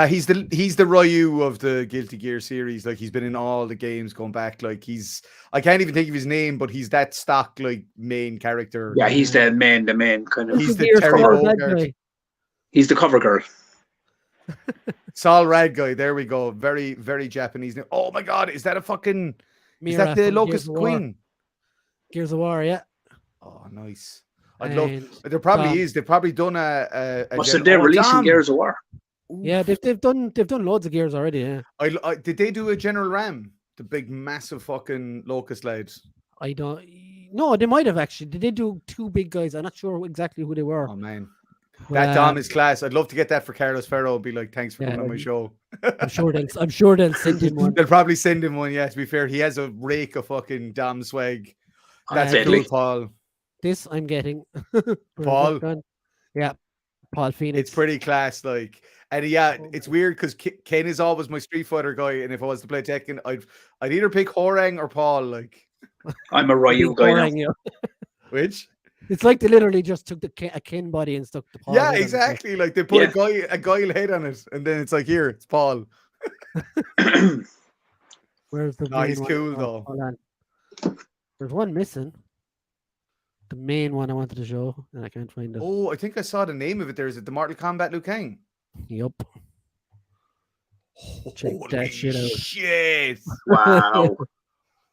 He's the Ryu of the Guilty Gear series. Like he's been in all the games going back. Like I can't even think of his name, but he's that stock like main character. Yeah, he's the main kind of. He's the Gear's Terry cover bad Bogard. guy. He's the cover girl. Sol Rad guy. There we go. Very, very Japanese name. Oh my god, is that a fucking is Mira that the from Locust Gears of War. Queen? Gears of War, yeah. Oh, nice. I'd love. And There probably Dom. is. They've probably done a So they're releasing Dom. Gears of War. Yeah, they've done loads of Gears already. Yeah, I did they do a General Ram? The big, massive fucking locust lad. I don't. No, they might have actually. Did they do two big guys? I'm not sure exactly who they were. Oh man, But, that Dom is class. I'd love to get that for Carlos Ferro. Be like, thanks for Yeah, coming on my show. I'm sure they'll send him one. They'll probably send him one. Yeah, to be fair, he has a rake of fucking Dom swag. That's Yeah, cool, Deadly. Paul. This I'm getting. Paul? Yeah, Paul Phoenix. It's pretty class, like, and yeah, it's weird because Ken is always my Street Fighter guy, and if I was to play Tekken, I'd either pick Horang or Paul. Like, I'm a Ryu guy now. boring, you know. which? It's like they literally just took a Ken body and stuck the Paul. Yeah, head on it. exactly. Like they put Yeah. a guile head on it, and then it's like, here, it's Paul. Where's the No, main he's one? cool, Oh, though. hold on. There's one missing. The main one I wanted to show, and I can't find it. Oh, I think I saw the name of it there. Is it the Mortal Kombat Liu Kang? Yup. Check that shit out. Shit. Wow.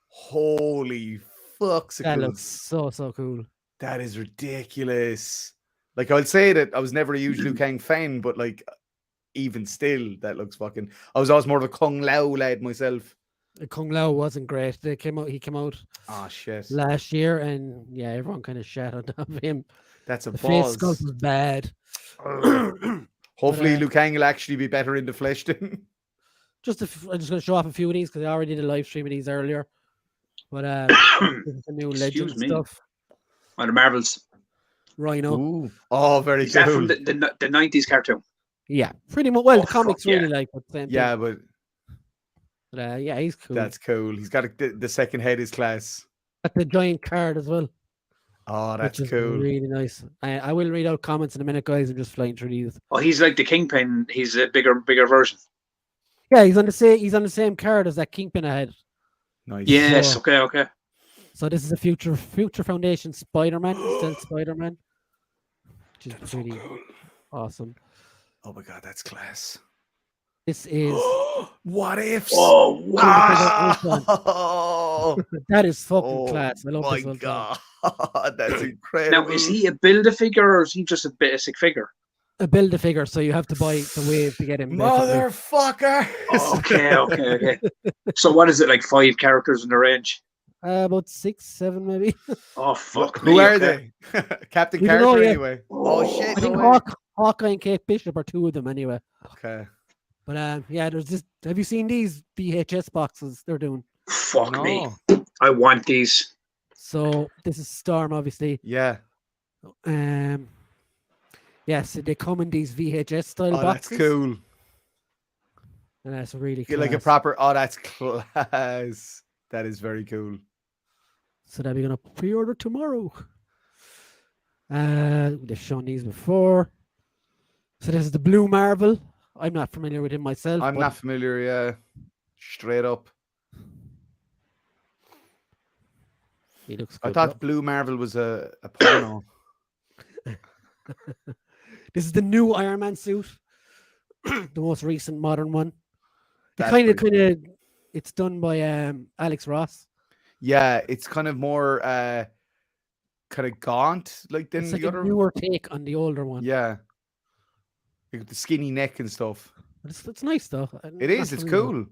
Holy fucks. That looks so cool. That is ridiculous. Like, I'll say that I was never a huge Liu Kang fan, but like, even still, that looks fucking. I was always more of a Kung Lao lad myself. Kung Lao wasn't great. He came out Oh shit. last year, and yeah, everyone kind of shat on top of him. That's a The face balls. sculpt was bad. Hopefully, But, Liu Kang will actually be better in the flesh then. I'm just going to show off a few of these because I already did a live stream of these earlier. But this is the new Legend Excuse me. stuff. On the Marvels. Rhino. Ooh. Oh, very Is that cool. from the 90s cartoon? Yeah, pretty much. Well, Oh, the comics fuck yeah. really like, but same thing. Yeah, but But yeah, he's cool. that's cool. He's got the second head is class. Got the giant card as well. Oh, that's which is cool. really nice. I will read out comments in a minute, guys. I'm just flying through these. Oh, he's like the Kingpin. He's a bigger version. Yeah, he's on the same card as that Kingpin I had. Nice. Yes. So- Okay. So this is a future Foundation Spider-Man, still Spider-Man, which is pretty awesome. Oh my god, that's class. This is What ifs? Oh, wow. Oh, that is fucking oh class. I love my this one. god, that's incredible. Now, is he a build-a-figure or is he just a basic figure? A build-a-figure, so you have to buy the wave to get him. basically. Motherfucker? Okay. So what is it, like 5 characters in the range? About 6, 7 maybe. Oh, fuck Who me, are okay. they? Captain We don't Carter, know yet. anyway. Oh shit! I think no way. Hawkeye and Kate Bishop are 2 of them anyway. Okay. But yeah, there's this. Have you seen these VHS boxes they're doing? Fuck me. No. I want these. So this is Storm, obviously. Yeah. Yes, they come in these VHS style Oh, boxes. that's cool. And that's really Get cool. like a proper. Oh, that's class. That is very cool. So that we're gonna pre-order tomorrow. They've shown these before. So this is the Blue Marvel. I'm not familiar with him myself. I'm but not familiar. Yeah. Straight up. He looks I good. thought Blue Marvel was a porno. This is the new Iron Man suit, the most recent modern one. That's Kind of, pretty it's done by Alex Ross. Yeah, it's kind of more kind of gaunt like than It's like the a other. newer take on the older one. Yeah. Like the skinny neck and stuff. It's nice though. It is. It's cool.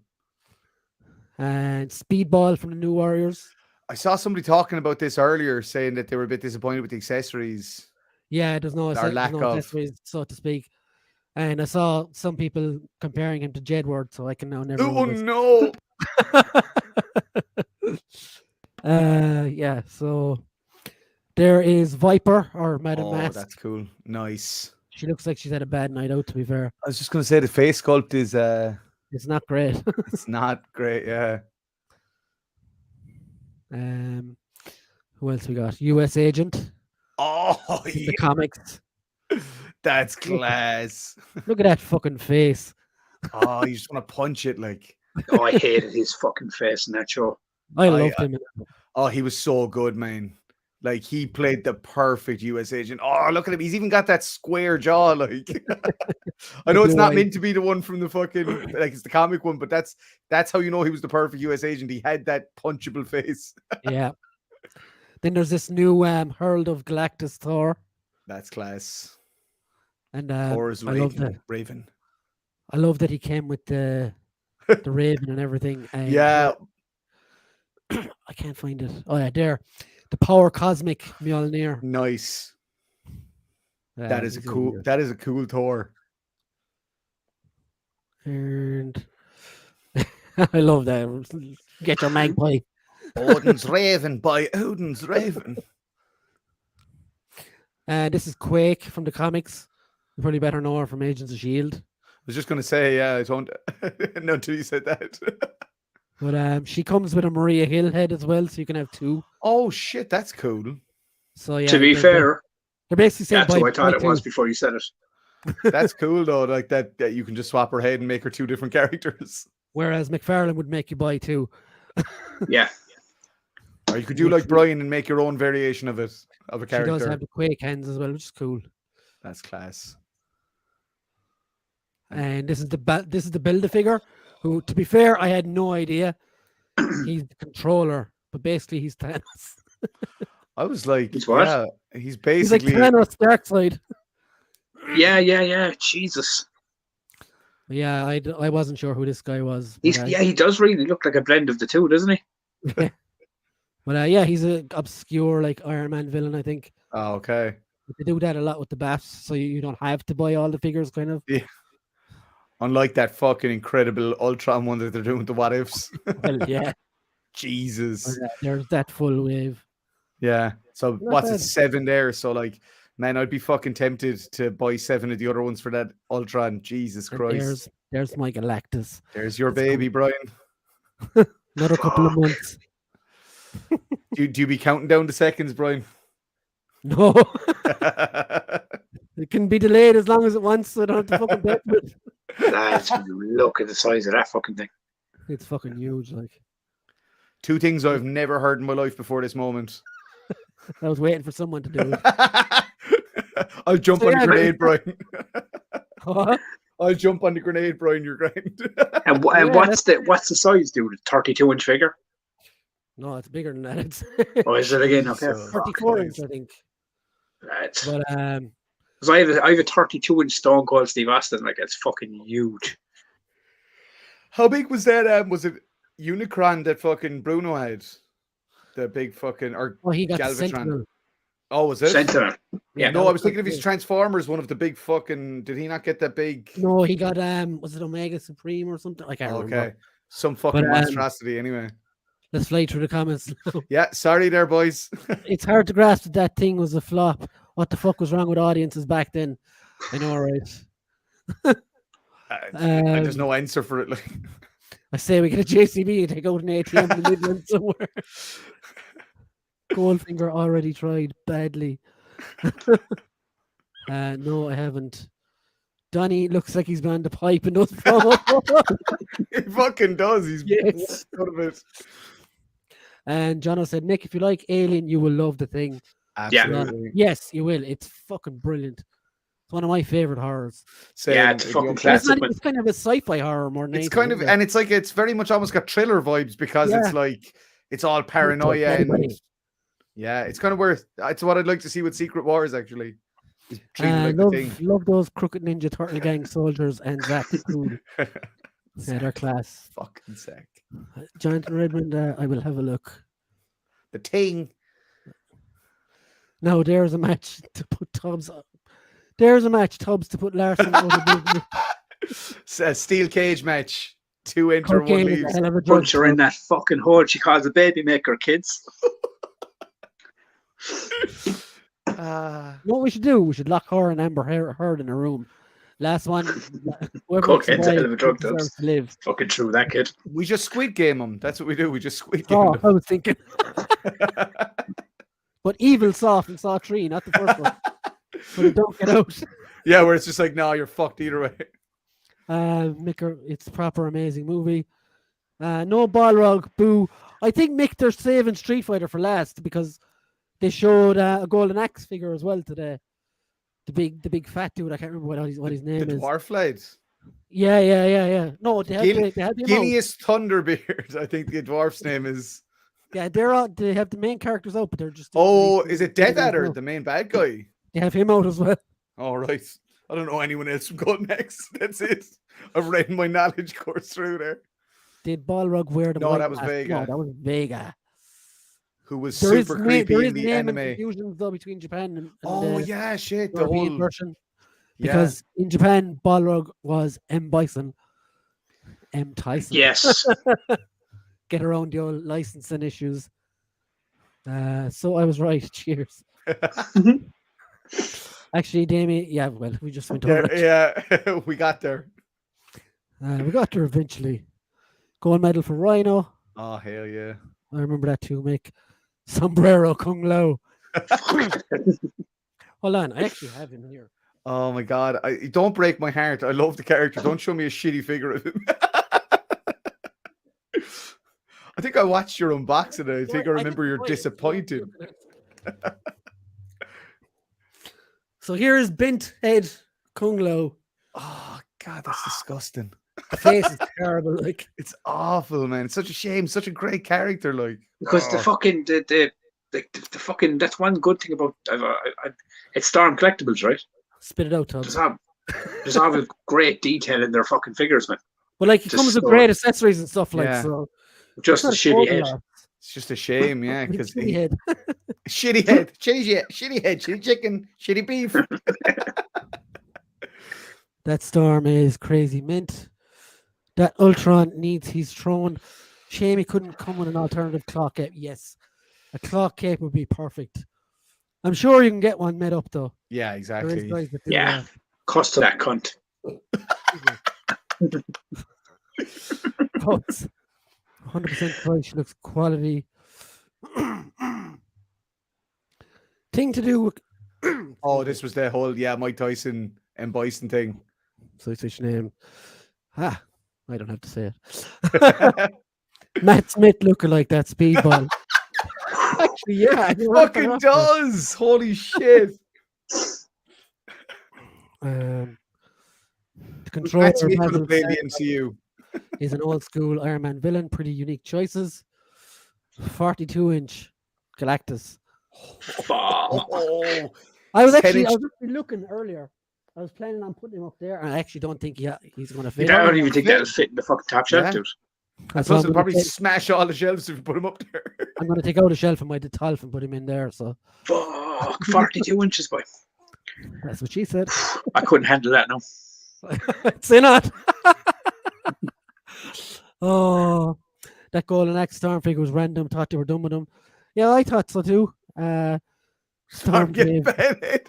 And Speedball from the New Warriors. I saw somebody talking about this earlier, saying that they were a bit disappointed with the accessories. Yeah, there's no lack of. accessories, so to speak. And I saw some people comparing him to Jedward, so I can now never. Oh no! Yeah. So there is Viper or Madame Mask. That's cool. Nice. She looks like she's had a bad night out. To be fair, I was just gonna say the face sculpt is it's not great. it's not great. Yeah. Who else we got? U.S. Agent. Oh, The comics. That's class. Look at that fucking face. Oh, you just want to punch it like. Oh, I hated his fucking face in that show. I loved him. Oh, he was so good, man. Like he played the perfect US agent. Oh, look at him. He's even got that square jaw. Like I know it's not meant to be the one from the fucking like it's the comic one, but that's how you know he was the perfect US agent. He had that punchable face. Yeah. Then there's this new Herald of Galactus Thor. That's class. And Thor's Raven. I love that he came with the Raven and everything. And yeah. I can't find it. Oh yeah, there. The Power Cosmic Mjolnir. Nice. That is a cool Thor. And I love that. Get your magpie. Odin's Raven by Odin's Raven. This is Quake from the comics. You probably better know her from Agents of S.H.I.E.L.D. I was just going to say, yeah, I don't know until you said that. But she comes with a Maria Hill head as well, so you can have two. Oh, shit, that's cool. So yeah. To be fair, they're basically saying that's who I thought it was before you said it. That's cool, though, like that you can just swap her head and make her two different characters. Whereas McFarlane would make you buy two. Yeah. Or you could do like Brian and make your own variation of a character. She does have the Quake hands as well, which is cool. That's class. And this is the Build-A-Figure, who, to be fair, I had no idea. He's the controller, but basically he's Thanos. I was like, he's what? Yeah, he's basically he's like Thanos Darkseid. Yeah. Jesus. Yeah, I wasn't sure who this guy was. He does really look like a blend of the two, doesn't he? But yeah, he's an obscure like Iron Man villain, I think. Oh, okay. But they do that a lot with the bats, so you don't have to buy all the figures, kind of. Yeah. Unlike that fucking incredible Ultron one that they're doing with the what ifs. Well, yeah. Jesus. There's that full wave. Yeah. So what's it, 7 there? So like, man, I'd be fucking tempted to buy 7 of the other ones for that Ultron. Jesus Christ. There's my Galactus. There's your baby, Brian. Another couple of months. Do you be counting down the seconds, Brian? No. It can be delayed as long as it wants, so I don't have to fucking bet with it. Look at the size of that fucking thing. It's fucking huge, like. 2 things I've never heard in my life before this moment. I was waiting for someone to do it. I'll jump on the grenade, Brian. What? I'll jump on the grenade, Brian. You're great. And what's the size, dude? 32-inch figure? No, it's bigger than that. It's Oh, is it again? Okay. 34-inch, I think. Right. But because I have a 32-inch Stone Cold Steve Austin. Like, it's fucking huge. How big was that? Was it Unicron that fucking Bruno had? The big fucking he got Galvatron. Sentinel. Oh, was it? Sentinel. Yeah. No, I was thinking of his Transformers. One of the big fucking. Did he not get that big? No, he got was it Omega Supreme or something? I can't remember. Okay, some fucking monstrosity. Anyway, let's fly through the comments. Yeah, sorry there, boys. It's hard to grasp that thing was a flop. What the fuck was wrong with audiences back then? I know, right? There's no answer for it. Like, I say we get a JCB and take out an ATM in the Midlands somewhere. Goldfinger already tried badly. No, I haven't. Donnie looks like he's behind the pipe and does promo. He fucking does. He's out of it. And Jono said, Nick, if you like Alien, you will love the thing. Absolutely. Yes, you will. It's fucking brilliant. It's one of my favorite horrors. Yeah, it's fucking classic. It's kind of a sci-fi horror more than it's anything, kind of, and it's like it's very much almost got thriller vibes because it's like it's all paranoia and yeah, it's kind of where it's what I'd like to see with Secret Wars actually. He's treated like the thing. Love those crooked Ninja Turtle gang soldiers and Zack's cool. Yeah, they're class. Fucking Zack. Jonathan Redmond, I will have a look. The thing. No, there's a match to put Tubbs up. There's a match, Tubbs, to put Larson out of business. It's a steel cage match. 2 enter, 1 Cocaine is a leaves. hell of a drug. Punch her in that fucking hole she calls a baby maker, kids. You know what we should do? We should lock her and Amber Heard in a room. Last one. whoever Cocaine's a hell of a drug, deserves Tubbs. to live. Fucking true, that kid. We just squid game them. That's what we do. We just squid game Oh, them. I was thinking. But Evil Soft in Saw 3, not the first one. But it don't get out. Yeah, where it's just like, no, you're fucked either way. Mick, it's a proper amazing movie. No Balrog, boo. I think Mick, they're saving Street Fighter for last because they showed a Golden Axe figure as well today. The big fat dude. I can't remember what his name The is. dwarf lads. Yeah. No, they have him out. Gilius Thunderbeard. I think the dwarf's name is. Yeah, they have the main characters out, but they're just. Oh, is it Death Adder, the main bad guy? They have him out as well. All right. I don't know anyone else from Golden Axe. That's it. I've read my knowledge course through there. Did Balrog wear the? No, white that was mask? Vega. No, that was Vega. Who was There is super there creepy is in the name anime. and confusions though between Japan and Oh the yeah, shit. The European whole version. yeah. Because in Japan, Balrog was M. Bison, M. Tyson. Yes. Get around the old licensing issues. So I was right. Cheers. Actually, Damien, yeah, well, we just went over it. Yeah, we got there. We got there eventually. Gold medal for Rhino. Oh hell yeah. I remember that too, Mick. Sombrero Kung Lao. Hold on, I actually have him here. Oh my god. Don't break my heart. I love the character. Don't show me a shitty figure of him. I think I watched your unboxing. I think I remember you're disappointed. So here is Bent Head Kung Lao. Oh god, that's disgusting. The face is terrible. Like It's awful, man. It's such a shame. Such a great character, like Because the fucking the fucking that's one good thing about it's Storm Collectibles, right? spit it out, Tom. There's all great detail in their fucking figures, man. But like it just comes with so- great accessories and stuff like Yeah. so. Just a It's shitty not head. total it's just a shame, yeah. loss. Because Shitty head. shitty head, shitty head, shitty chicken, shitty beef. That Storm is crazy mint. That Ultron needs his throne. Shame he couldn't come with an alternative clock cape. Yes, a clock cape would be perfect. I'm sure you can get one made up though. Yeah, There is exactly. guys that do Yeah. Cost of that cunt. that. Cuts. 100% price. She looks quality. Thing to do with Oh, this was the whole Mike Tyson and Bison thing. Switch name. I don't have to say it. Matt Smith looking like that speedball. Actually, yeah. you're right, Fucking right. does. Holy shit. The controller Matt Smith would Basil have played the said MCU. is an old school Iron Man villain. Pretty unique choices. 42-inch Galactus. Fuck. Oh, I was 10 actually inch- looking earlier. I was planning on putting him up there, and I actually don't think he's going to fit. I don't even think that'll fit in the fucking top shelf, Yeah. dude. That's plus why it'll probably smash all the shelves if you put him up there. I'm going to take out a shelf of my Detolf and put him in there. So Fuck. 42 inches, boy. that's what she said. I couldn't handle that now. Say not. Oh, that Golden Axe Storm figure was random. Thought they were done with him. Yeah, I thought so too. Storm Get Cave. Bennett.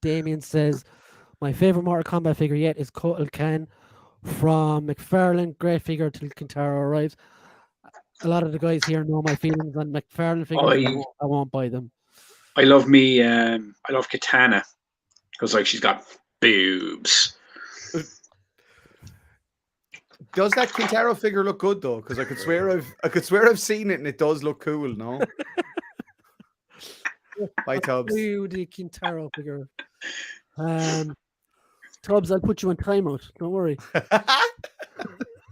Damien says, my favorite Mortal Kombat figure yet is Kotal Khan from McFarlane. Great figure till Kintaro arrives. A lot of the guys here know my feelings on McFarlane figures. I won't buy them. I love Katana because like she's got boobs. Does that Kintaro figure look good though? Because I could swear I've seen it and it does look cool. No. Bye, Tubbs. The Kintaro figure. Tubbs, I'll put you on timeout. Don't worry.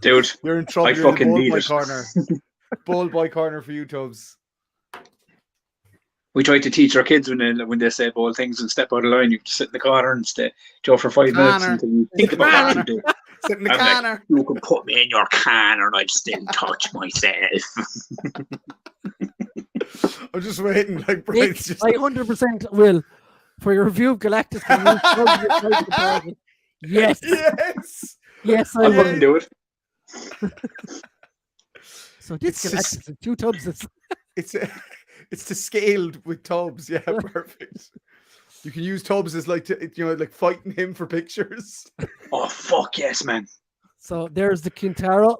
Dude, You're in trouble. I You're in the fucking need bullseye it. corner. Bold boy corner for you, Tubbs. We try to teach our kids when they say bold things and step out of line. You just sit in the corner and stay Joe for 5 minutes Corner. until you think about what you do. Sit in the I'm like, corner. you can put me in your corner and I'd still touch myself. I'm just waiting. Like, Nick, Brian's just. I 100% will. For your review of Galactus, can you plug your side of the bargain? Yes. Yes. Yes, I I'll will. fucking do it. So this It's just- Galactus is 2 tubs. It's to scaled with Tubbs. Yeah, perfect. You can use Tubbs as like like fighting him for pictures. Oh fuck yes, man. So there's the Kintaro.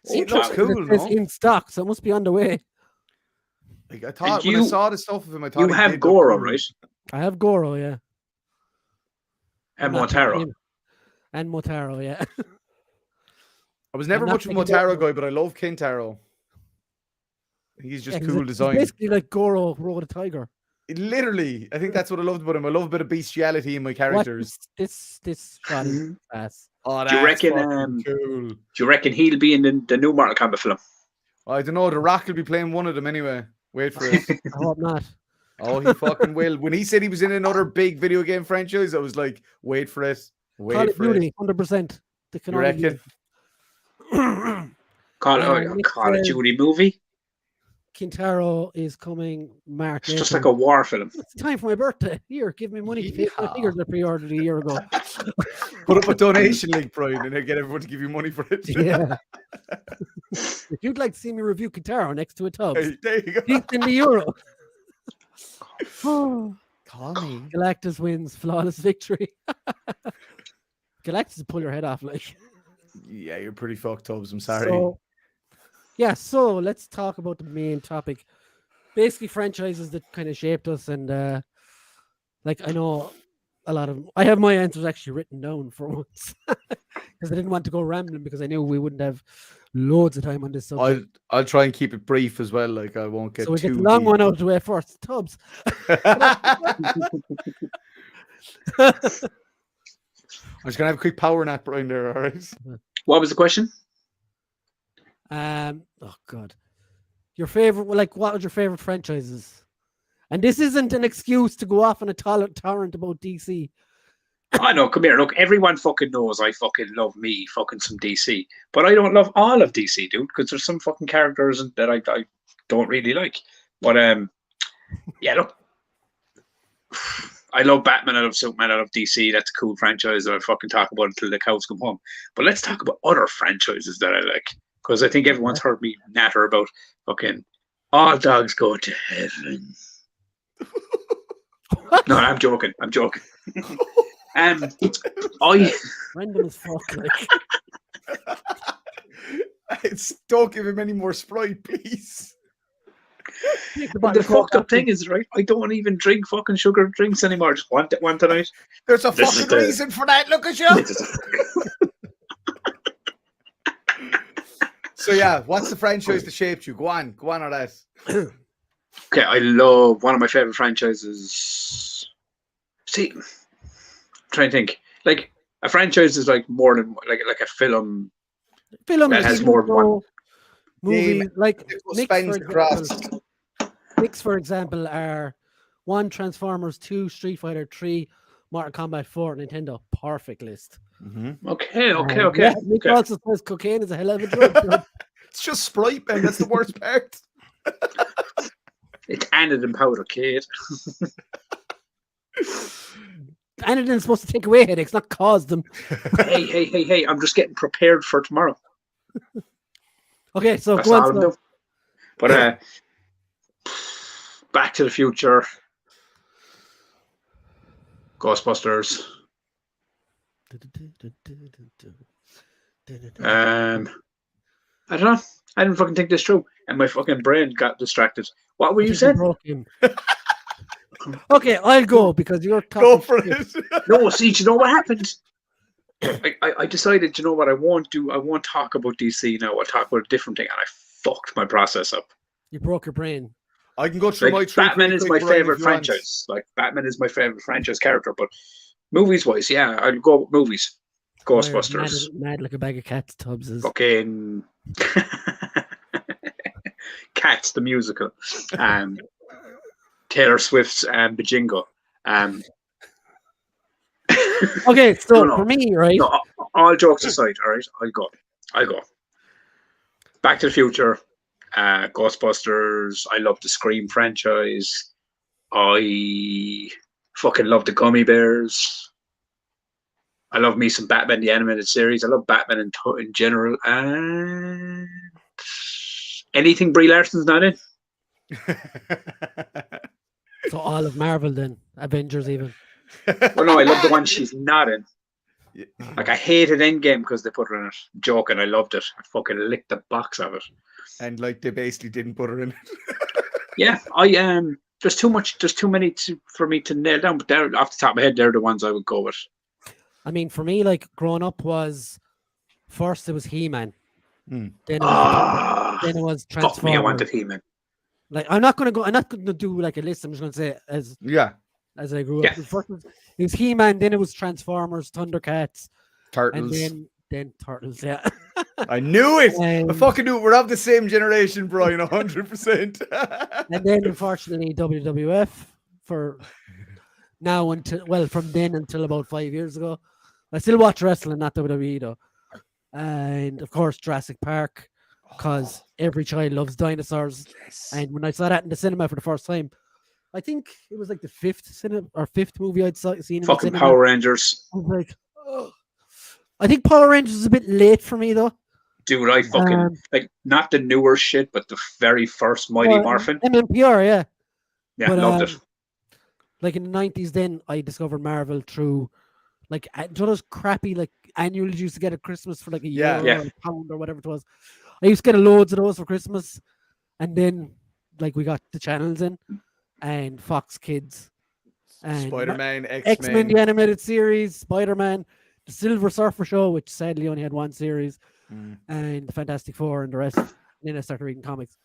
It looks Interesting. cool, It's no? in stock, so it must be on the way. Like, I thought when you- I saw the stuff of him, I thought You he have did look Goro, cool. right? I have Goro, yeah. And I'm not picking Motaro. him. And Motaro, yeah. I was never I'm not much of a picking Motaro Goro. guy, but I love Kintaro. He's just Yeah, 'cause cool it's design. basically like Goro rode a tiger. Literally, I think that's what I loved about him. I love a bit of bestiality in my Watch characters. this shot is ass. Oh, Do you that's reckon, fucking cool. Do you reckon he'll be in the new Mortal Kombat film? I don't know. The Rock will be playing one of them anyway. Wait for it. I hope not. Oh, he fucking will. When he said he was in another big video game franchise, I was like, wait for it. Call Wait of for it. Duty, 100%. They can You only be- reckon? Call Nick of says Duty movie? Kintaro is coming March. It's just April. like a war film. It's time for my birthday. Here, give me money to pay for the Yeehaw. figures I pre-ordered a year ago. Put up a donation link, Brian, and then get everyone to give you money for it. Yeah. If you'd like to see me review Kintaro next to a tub, Hey, there you go. deep in the euro. Oh, Call me. Galactus wins, flawless victory. Galactus will pull your head off, like. Yeah, you're pretty fucked, Tubbs. I'm sorry. So, yeah, so let's talk about the main topic. Basically, franchises that kind of shaped us, and like I know a lot of. I have my answers actually written down for once because I didn't want to go rambling because I knew we wouldn't have loads of time on this subject. I'll try and keep it brief as well. Like I won't get So we too get the long deep. one out of the way first. Tubbs. I'm just gonna have a quick power nap, Brian. There, all right. What was the question? Oh god, your favorite? Like, what was your favorite franchises? And this isn't an excuse to go off on a torrent about DC. I know, come here. Look, everyone fucking knows I fucking love me fucking some DC. But I don't love all of DC, dude, because there's some fucking characters that I don't really like. But yeah, look. I love Batman, I love Superman, I love DC. That's a cool franchise. I'll fucking talk about it until the cows come home. But let's talk about other franchises that I like. Because I think everyone's heard me natter about fucking all dogs go to heaven. No, I'm joking. I'm joking. I Random as fuck. Like. Don't give him any more Sprite, please. the fucked up thing is, right, I don't even drink fucking sugar drinks anymore. I just want one tonight. There's a This is fucking the- reason for that. Look at you. So yeah, what's the franchise that shaped you? Go on on that. Okay, I love one of my favorite franchises. See, I'm trying to think. Like a franchise is like more than like a film. Film That has more than one. movie. Game, Like It Nick's, spans for across. example, Nick's, for example, are 1 Transformers, 2 Street Fighter, 3 Mortal Kombat, 4 Nintendo. Perfect list. Okay. Yeah, Nick also says cocaine is a hell of a drug. It's just Sprite, man. That's the worst part. It's anodine powder, kid. Anything's supposed to take away headaches, not cause them. Hey! I'm just getting prepared for tomorrow. Okay, so That's go all on. I'm So, doing. But Back to the Future, Ghostbusters. I don't know. I didn't fucking think this through, and my fucking brain got distracted. What were you saying? broke him. Okay, I'll go because you're talking. Go for shit. it. No, see, do you know what happened? I decided, you know what, I won't talk about DC now. I'll talk about a different thing, and I fucked my process up. You broke your brain. I can go through my Like, three Batman pretty is quick, my Brian, favorite if you want. franchise. Like, Batman is my favorite franchise character, but movies-wise, yeah, I'll go with movies. Ghostbusters. Mad like a bag of cats, Tubbs is. Fucking Cats the musical, Taylor Swift's Bajingo. Okay, so No. for me, right? No, all jokes aside, all right, I'll go. Back to the Future, Ghostbusters. I love the Scream franchise. I fucking love the Gummy Bears. I love me some Batman the Animated Series. I love Batman in general. And anything Brie Larson's not in. So all of Marvel then, Avengers even. Well, no, I love the one she's not in. Like, I hated Endgame because they put her in it. Joking, I loved it. I fucking licked the box of it. And like they basically didn't put her in it. Yeah, there's too many for me to nail down. But they're off the top of my head, they're the ones I would go with. I mean, for me, like growing up was first it was He-Man, then it was Fuck Transformers. me, I wanted He-Man. Like I'm not gonna do like a list. I'm just gonna say as I grew up. Yeah. First it was He-Man, then it was Transformers, Thundercats, Turtles. and then Turtles. Yeah, I knew it. I fucking knew it. We're of the same generation, Brian. 100%. and then unfortunately WWF for now from then until about 5 years ago. I still watch wrestling, not WWE though. And of course Jurassic Park, because every child loves dinosaurs. And when I saw that in the cinema for the first time, I think it was like the fifth movie I'd seen in the Fucking cinema. Power Rangers. I was like, oh. I think Power Rangers is a bit late for me though. Dude, I fucking like not the newer shit, but the very first Mighty Morphin. MMPR, yeah. Yeah, But, loved it. Like in the 90s, then I discovered Marvel through like those crappy like annuals you used to get at Christmas for like a year or a pound or whatever it was. I used to get loads of those for Christmas, and then like we got the channels in and Fox Kids and Spider-Man, X-Men the animated series, Spider-Man, the Silver Surfer show, which sadly only had one series, and the Fantastic Four and the rest. And then I started reading comics.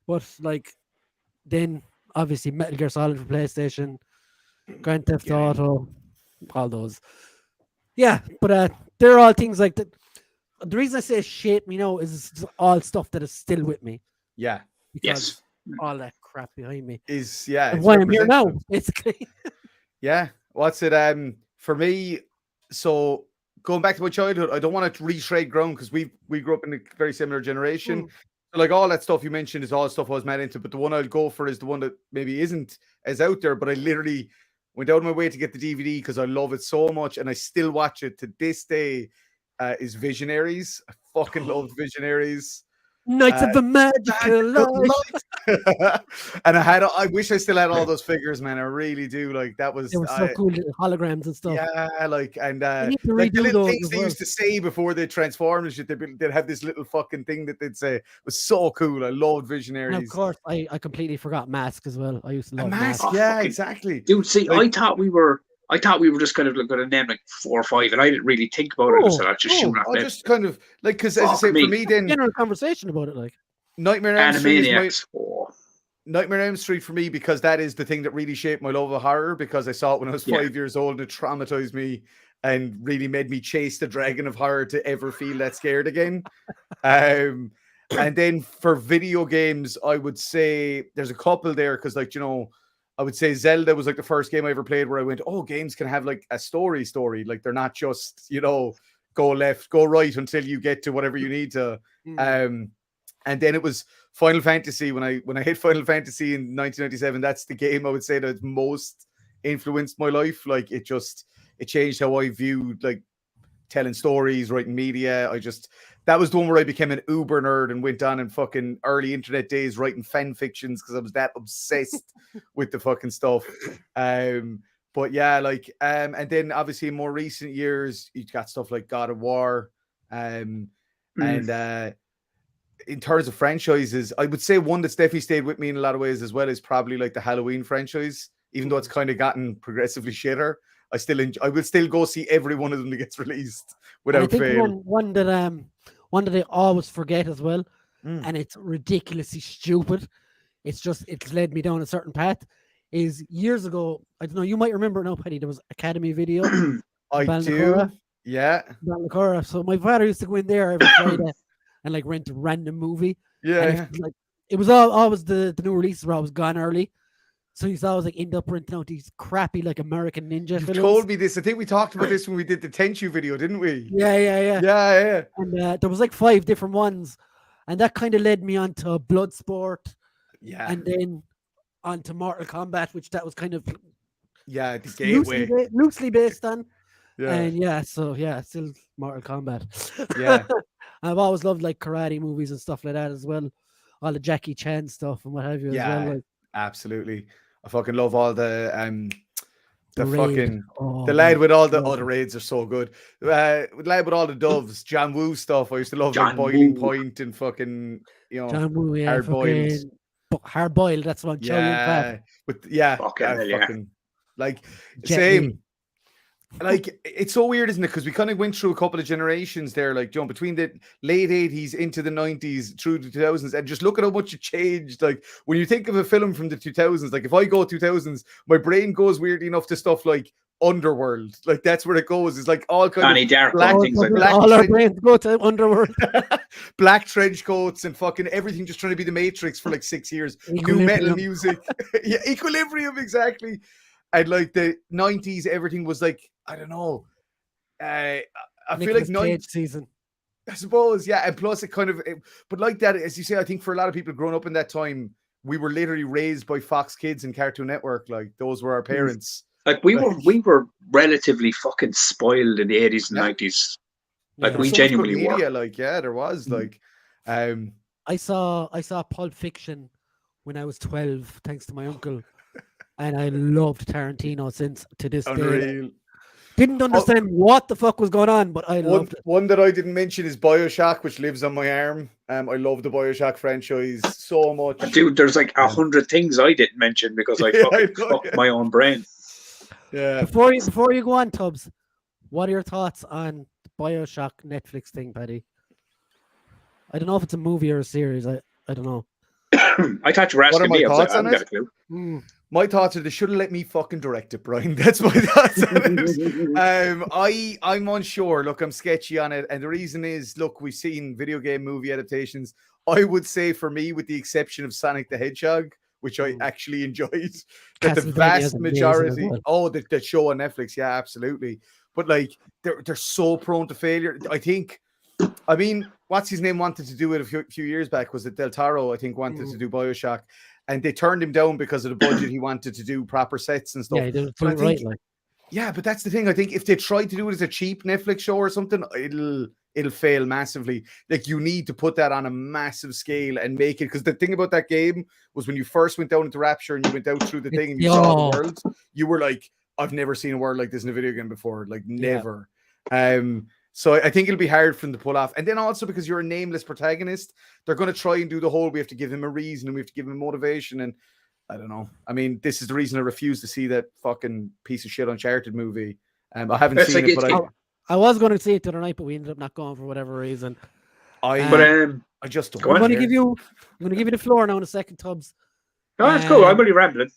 But like then obviously Metal Gear Solid for PlayStation, Grand Theft Auto, all those. Yeah, but they're all things like that. The reason I say shape me now is it's all stuff that is still with me. Yeah. Because all that crap behind me is and why I'm here now, basically. Yeah. What's it? For me, so going back to my childhood, I don't want to retread ground because we grew up in a very similar generation. Like all that stuff you mentioned is all stuff I was mad into, but the one I'll go for is the one that maybe isn't as out there, but I literally went out of my way to get the DVD because I love it so much and I still watch it to this day. Is Visionaries. I fucking love Visionaries. Knights of the Magical Light. And I wish I still had all those figures, man. I really do. Like that was they were so cool, little holograms and stuff. Yeah, like and like the little things they used to say before they transformed and shit. They'd have this little fucking thing that they'd say. It was so cool. I loved Visionaries. And of course, I completely forgot Mask as well. I used to love Mask. Mask. Yeah, exactly. Dude, see, like, I thought we were just kind of going to name like 4 or 5, and I didn't really think about it. So I just shoot off. I just kind of like because as I say, for me, then general conversation about it, like Nightmare on Elm Street Animaniacs. Nightmare on Elm Street for me because that is the thing that really shaped my love of horror because I saw it when I was 5 years old and it traumatized me and really made me chase the dragon of horror to ever feel that scared again. And then for video games, I would say there's a couple there because like, you know, I would say Zelda was like the first game I ever played where I went, oh, games can have like a story. Like they're not just, you know, go left, go right until you get to whatever you need to. And then it was Final Fantasy. When I hit Final Fantasy in 1997, that's the game I would say that most influenced my life. Like it changed how I viewed like telling stories, writing media. That was the one where I became an uber nerd and went on in fucking early internet days writing fan fictions because I was that obsessed with the fucking stuff. But yeah, like and then obviously in more recent years, you got stuff like God of War, and in terms of franchises, I would say one that's definitely stayed with me in a lot of ways as well is probably like the Halloween franchise, even though it's kind of gotten progressively shitter. I will still go see every one of them that gets released without fail. One that I always forget as well, and it's ridiculously stupid. It's led me down a certain path. Is years ago, I don't know, you might remember now, Paddy, there was Academy Video. I do. Yeah. So my father used to go in there every Friday and like rent a random movie. Yeah. Like it was always the new releases were always gone early. So he's always like end up renting out these crappy like American Ninja You films. told me this. I think we talked about this when we did the Tenchu video, didn't we? Yeah. Yeah. And there was like 5 different ones, and that kind of led me on to Bloodsport, Yeah. and then on to Mortal Kombat, which that was kind of Yeah, the gateway. loosely based on. Yeah. And still Mortal Kombat. Yeah. I've always loved like karate movies and stuff like that as well. All the Jackie Chan stuff and what have you as well. Like, absolutely. I fucking love all the Raid. the lad with all the other raids are so good. The lad with all the doves, John Woo stuff. I used to love John like Boiling Woo. Point and fucking John Woo, yeah, Hard Boiled. Hard Boiled. That's one. Yeah, Fucking hell, yeah. fucking like Jet same. Li. Like it's so weird, isn't it? Because we kind of went through a couple of generations there, like between the late 80s into the 90s through the 2000s, and just look at how much it changed. Like when you think of a film from the 2000s, like if I go 2000s, my brain goes weirdly enough to stuff like Underworld. Like that's where it goes. It's like all kind Donnie of Darko black, things like black all our trench- brains go to Underworld. black trench coats and fucking everything, just trying to be the Matrix for like 6 years. New metal Equilibrium. music, yeah, Equilibrium, exactly. And like the 90s, everything was like, I don't know. I feel like Nicolas Cage season. I suppose, yeah, and plus it kind of, but like that, as you say, I think for a lot of people growing up in that time, we were literally raised by Fox Kids and Cartoon Network. Like those were our parents. Like we were relatively fucking spoiled in the 80s and 90s. Like Yeah. we So much good genuinely were. media, like there was like, I saw Pulp Fiction when I was 12, thanks to my uncle, and I loved Tarantino since to this day. unreal. Didn't understand what the fuck was going on, but I loved it. One that I didn't mention is Bioshock, which lives on my arm. I love the Bioshock franchise so much. Dude, there's like 100 things I didn't mention because I Yeah, fucking I know, fucked yeah. my own brain. Yeah. Before you go on, Tubbs, what are your thoughts on the Bioshock Netflix thing, Paddy? I don't know if it's a movie or a series. I don't know. I thought you were What are asking my me. I was like, thoughts I on haven't got it? a clue. My thoughts are they should have let me fucking direct it, Brian. That's my thoughts on it. I'm unsure. Look, I'm sketchy on it. And the reason is, look, we've seen video game movie adaptations. I would say for me, with the exception of Sonic the Hedgehog, which I actually enjoyed, that the Castlevania is vast amazing as majority, well. the show on Netflix, yeah, absolutely. But like they're so prone to failure. I mean, what's his name wanted to do it a few years back? Was it Del Toro? I think wanted to do Bioshock, and they turned him down because of the budget. He wanted to do proper sets and stuff. Yeah, he didn't So do I it think- right. Like, Yeah, but that's the thing. I think if they tried to do it as a cheap Netflix show or something, it'll fail massively. Like you need to put that on a massive scale and make it, because the thing about that game was when you first went down into Rapture and you went out through the thing and you saw the world, you were like, I've never seen a world like this in a video game before. Like never. So I think it'll be hard for them to pull off. And then also because you're a nameless protagonist, they're going to try and do the whole, we have to give him a reason and we have to give him motivation. And I don't know. I mean, this is the reason I refuse to see that fucking piece of shit Uncharted movie. I haven't It's seen like it, but I was going to see it the other night, but we ended up not going for whatever reason. I just don't. Go on. I'm going to give you the floor now in a second, Tubbs. No, that's cool. I'm only rambling.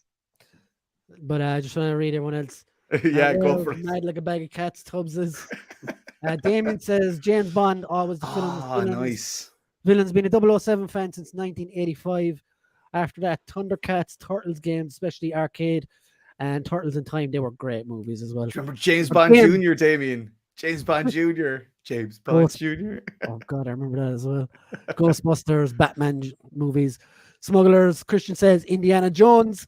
But I just want to read everyone else. Yeah, go for it. Mad like a bag of cats, Tubbs is. Damien says James Bond always the film. Ah, nice. Villain's been a 007 fan since 1985. After that, Thundercats, Turtles games, especially arcade, and Turtles in Time, they were great movies as well. Do you remember James Bond Jr., Damien? James Bond Jr. James Bond Jr. Oh, God, I remember that as well. Ghostbusters, Batman movies, Smugglers. Christian says Indiana Jones.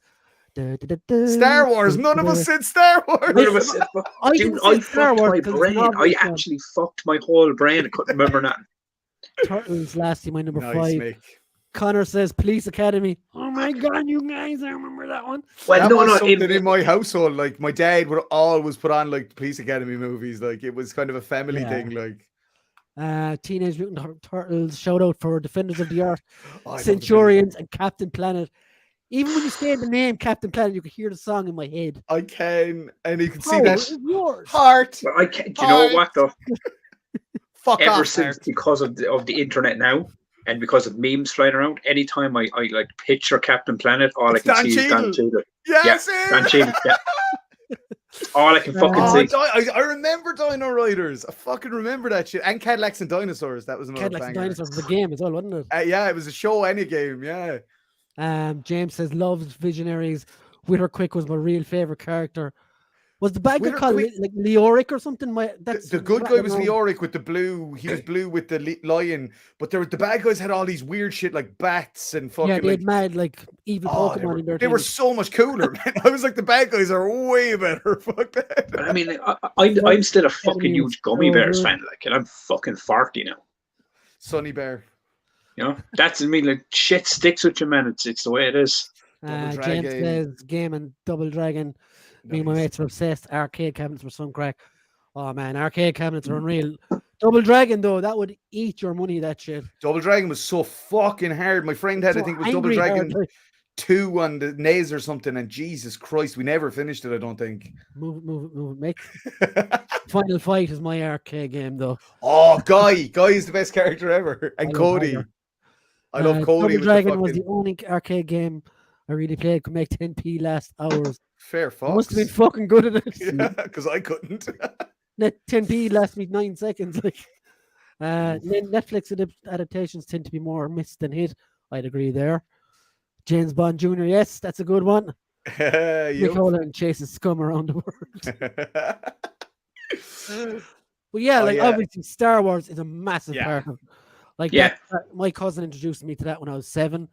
Star Wars. None of us said Star Wars. None of us said, I dude, didn't I say Star fucked Wars my because it's brain. an I obvious one. actually fucked my whole brain. I couldn't remember that. Turtles, last year, my number Nice, 5. Mick. Connor says Police Academy. Oh my God, you guys, I remember that one. Well, That no, was no. something in my household. Like my dad would always put on like Police Academy movies. Like it was kind of a family thing. Like Teenage Mutant Turtles. Shout out for Defenders of the Earth, I love Centurions, and Captain Planet. Even when you say the name Captain Planet, you can hear the song in my head. I can, and you can see Power that is yours. heart. But I can't. Do you know what though? Fuck Ever off, since heart. because of the internet now, and because of memes flying around, anytime I like picture Captain Planet, all It's I can Don see is Don Cheadle. Cheadle. Yes, Don Cheadle. Yeah. All I can fucking Oh, see. I remember Dino Riders. I fucking remember that shit. And Cadillacs and Dinosaurs. That was another Cadillacs and banger. Dinosaurs was a game as well, wasn't it? Yeah, it was a show and a game. Yeah. James says loves Visionaries. Wither Quick was my real favorite character. Was the bad guy Wither called Quick- like Leoric or something? That's The good guy was rattling around. Leoric with the blue. He was blue with the lion. But the bad guys had all these weird shit like bats and fucking Yeah, they like. had mad like evil Oh, Pokemon in their they were things. so much cooler, man. I was like, the bad guys are way better. Fuck that. But I mean, I'm still a fucking huge Gummy so Bears good. fan, like, and I'm fucking 40 now. Sonny Bear. You know, that's I mean, like, shit sticks with you, man. It's the way it is. James Dragon. says game and Double Dragon. Me and my Nice. mates were obsessed. Arcade cabinets were some crack. Oh man, arcade cabinets are unreal. Double Dragon though, that would eat your money. That shit. Double Dragon was so fucking hard. My friend had, I So think it was Double angry Dragon hard, like, 2 on the NES or something, and Jesus Christ, we never finished it, I don't think. move, mate. Final Fight is my arcade game though. Oh, Guy is the best character ever. And I love Cody. Tiger. I love Cody. Double with the Dragon was fucking- the only arcade game I really played. Could make 10p last hours. Fair I must fox. have been fucking good at it. Yeah, because I couldn't. Net 10p lasts me 9 seconds. Like, Netflix adaptations tend to be more miss than hit. I'd agree there. James Bond Jr. Yes, that's a good one. Yup. Nicola chases scum around the world. But yeah, Oh, like yeah. obviously Star Wars is a massive Yeah. part of. Like Yeah. my cousin introduced me to that when I was 7,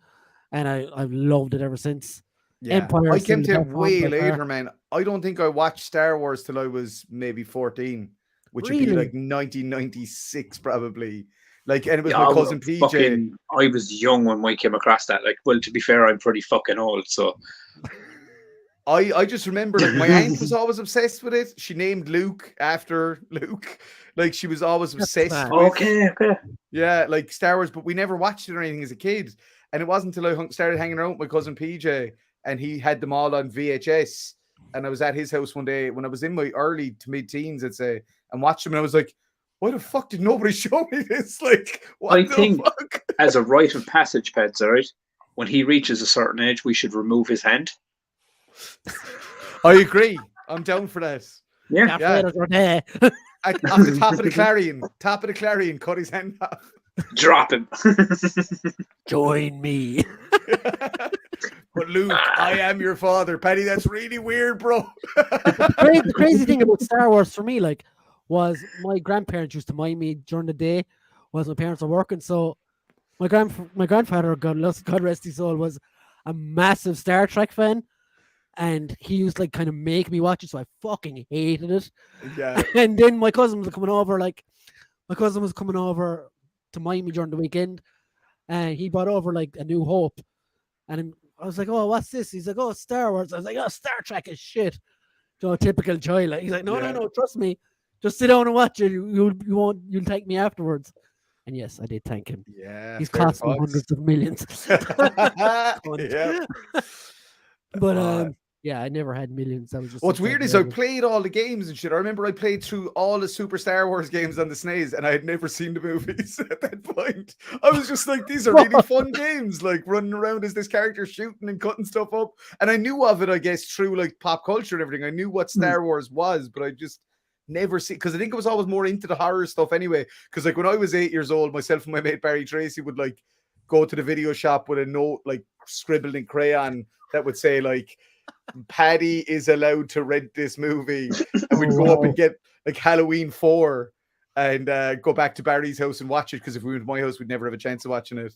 and I've loved it ever since. Yeah. Empire I is came still to the it best way one by far. later, man. I don't think I watched Star Wars till I was maybe 14, which would be Really? like 1996 probably. Like, and it was Yeah, my I cousin was PJ. I was young when I came across that. Like, well, to be fair, I'm pretty fucking old, so I just remember like my aunt was always obsessed with it. She named Luke after Luke. Like she was always That's obsessed mad. with okay. yeah, like Star Wars, but we never watched it or anything as a kid. And it wasn't until I started hanging around with my cousin PJ and he had them all on VHS. And I was at his house one day when I was in my early to mid-teens, I'd say, and watched them, and I was like, why the fuck did nobody show me this? Like, what I the think- fuck? As a rite of passage, pets, all right? When he reaches a certain age, we should remove his hand. I agree. I'm down for that. Yeah. Yeah. Vader's are there. Off the top of the clarion, cut his hand off. Drop him. Join me. But Luke, I am your father. Paddy, that's really weird, bro. The crazy thing about Star Wars for me, like, was my grandparents used to mind me during the day whilst my parents were working. So my grandfather, God rest his soul, was a massive Star Trek fan, and he used to like kind of make me watch it. So I fucking hated it. Yeah. And then my cousin was coming over to mind me during the weekend, and he brought over like A New Hope, and I was like, "Oh, what's this?" He's like, "Oh, Star Wars." I was like, "Oh, Star Trek is shit." You know, typical child. Like, he's like, Yeah. No, trust me. Just sit down and watch it. You'll thank me afterwards." And yes, I did thank him. Yeah. He's fair cost me fucks. hundreds of millions. Yeah. But yeah, I never had millions. That was just What's something weird is I did. played all the games and shit. I remember I played through all the Super Star Wars games on the SNES and I had never seen the movies at that point. I was just like, these are really fun games, like running around as this character shooting and cutting stuff up. And I knew of it, I guess, through like pop culture and everything. I knew what Star Wars was, but I just never see, because I think I was always more into the horror stuff anyway. Because like when I was 8 years old, myself and my mate Barry Tracy would like go to the video shop with a note like scribbled in crayon that would say like, Paddy is allowed to rent this movie, and we'd go up and get like Halloween 4 and go back to Barry's house and watch it, because if we went to my house we'd never have a chance of watching it.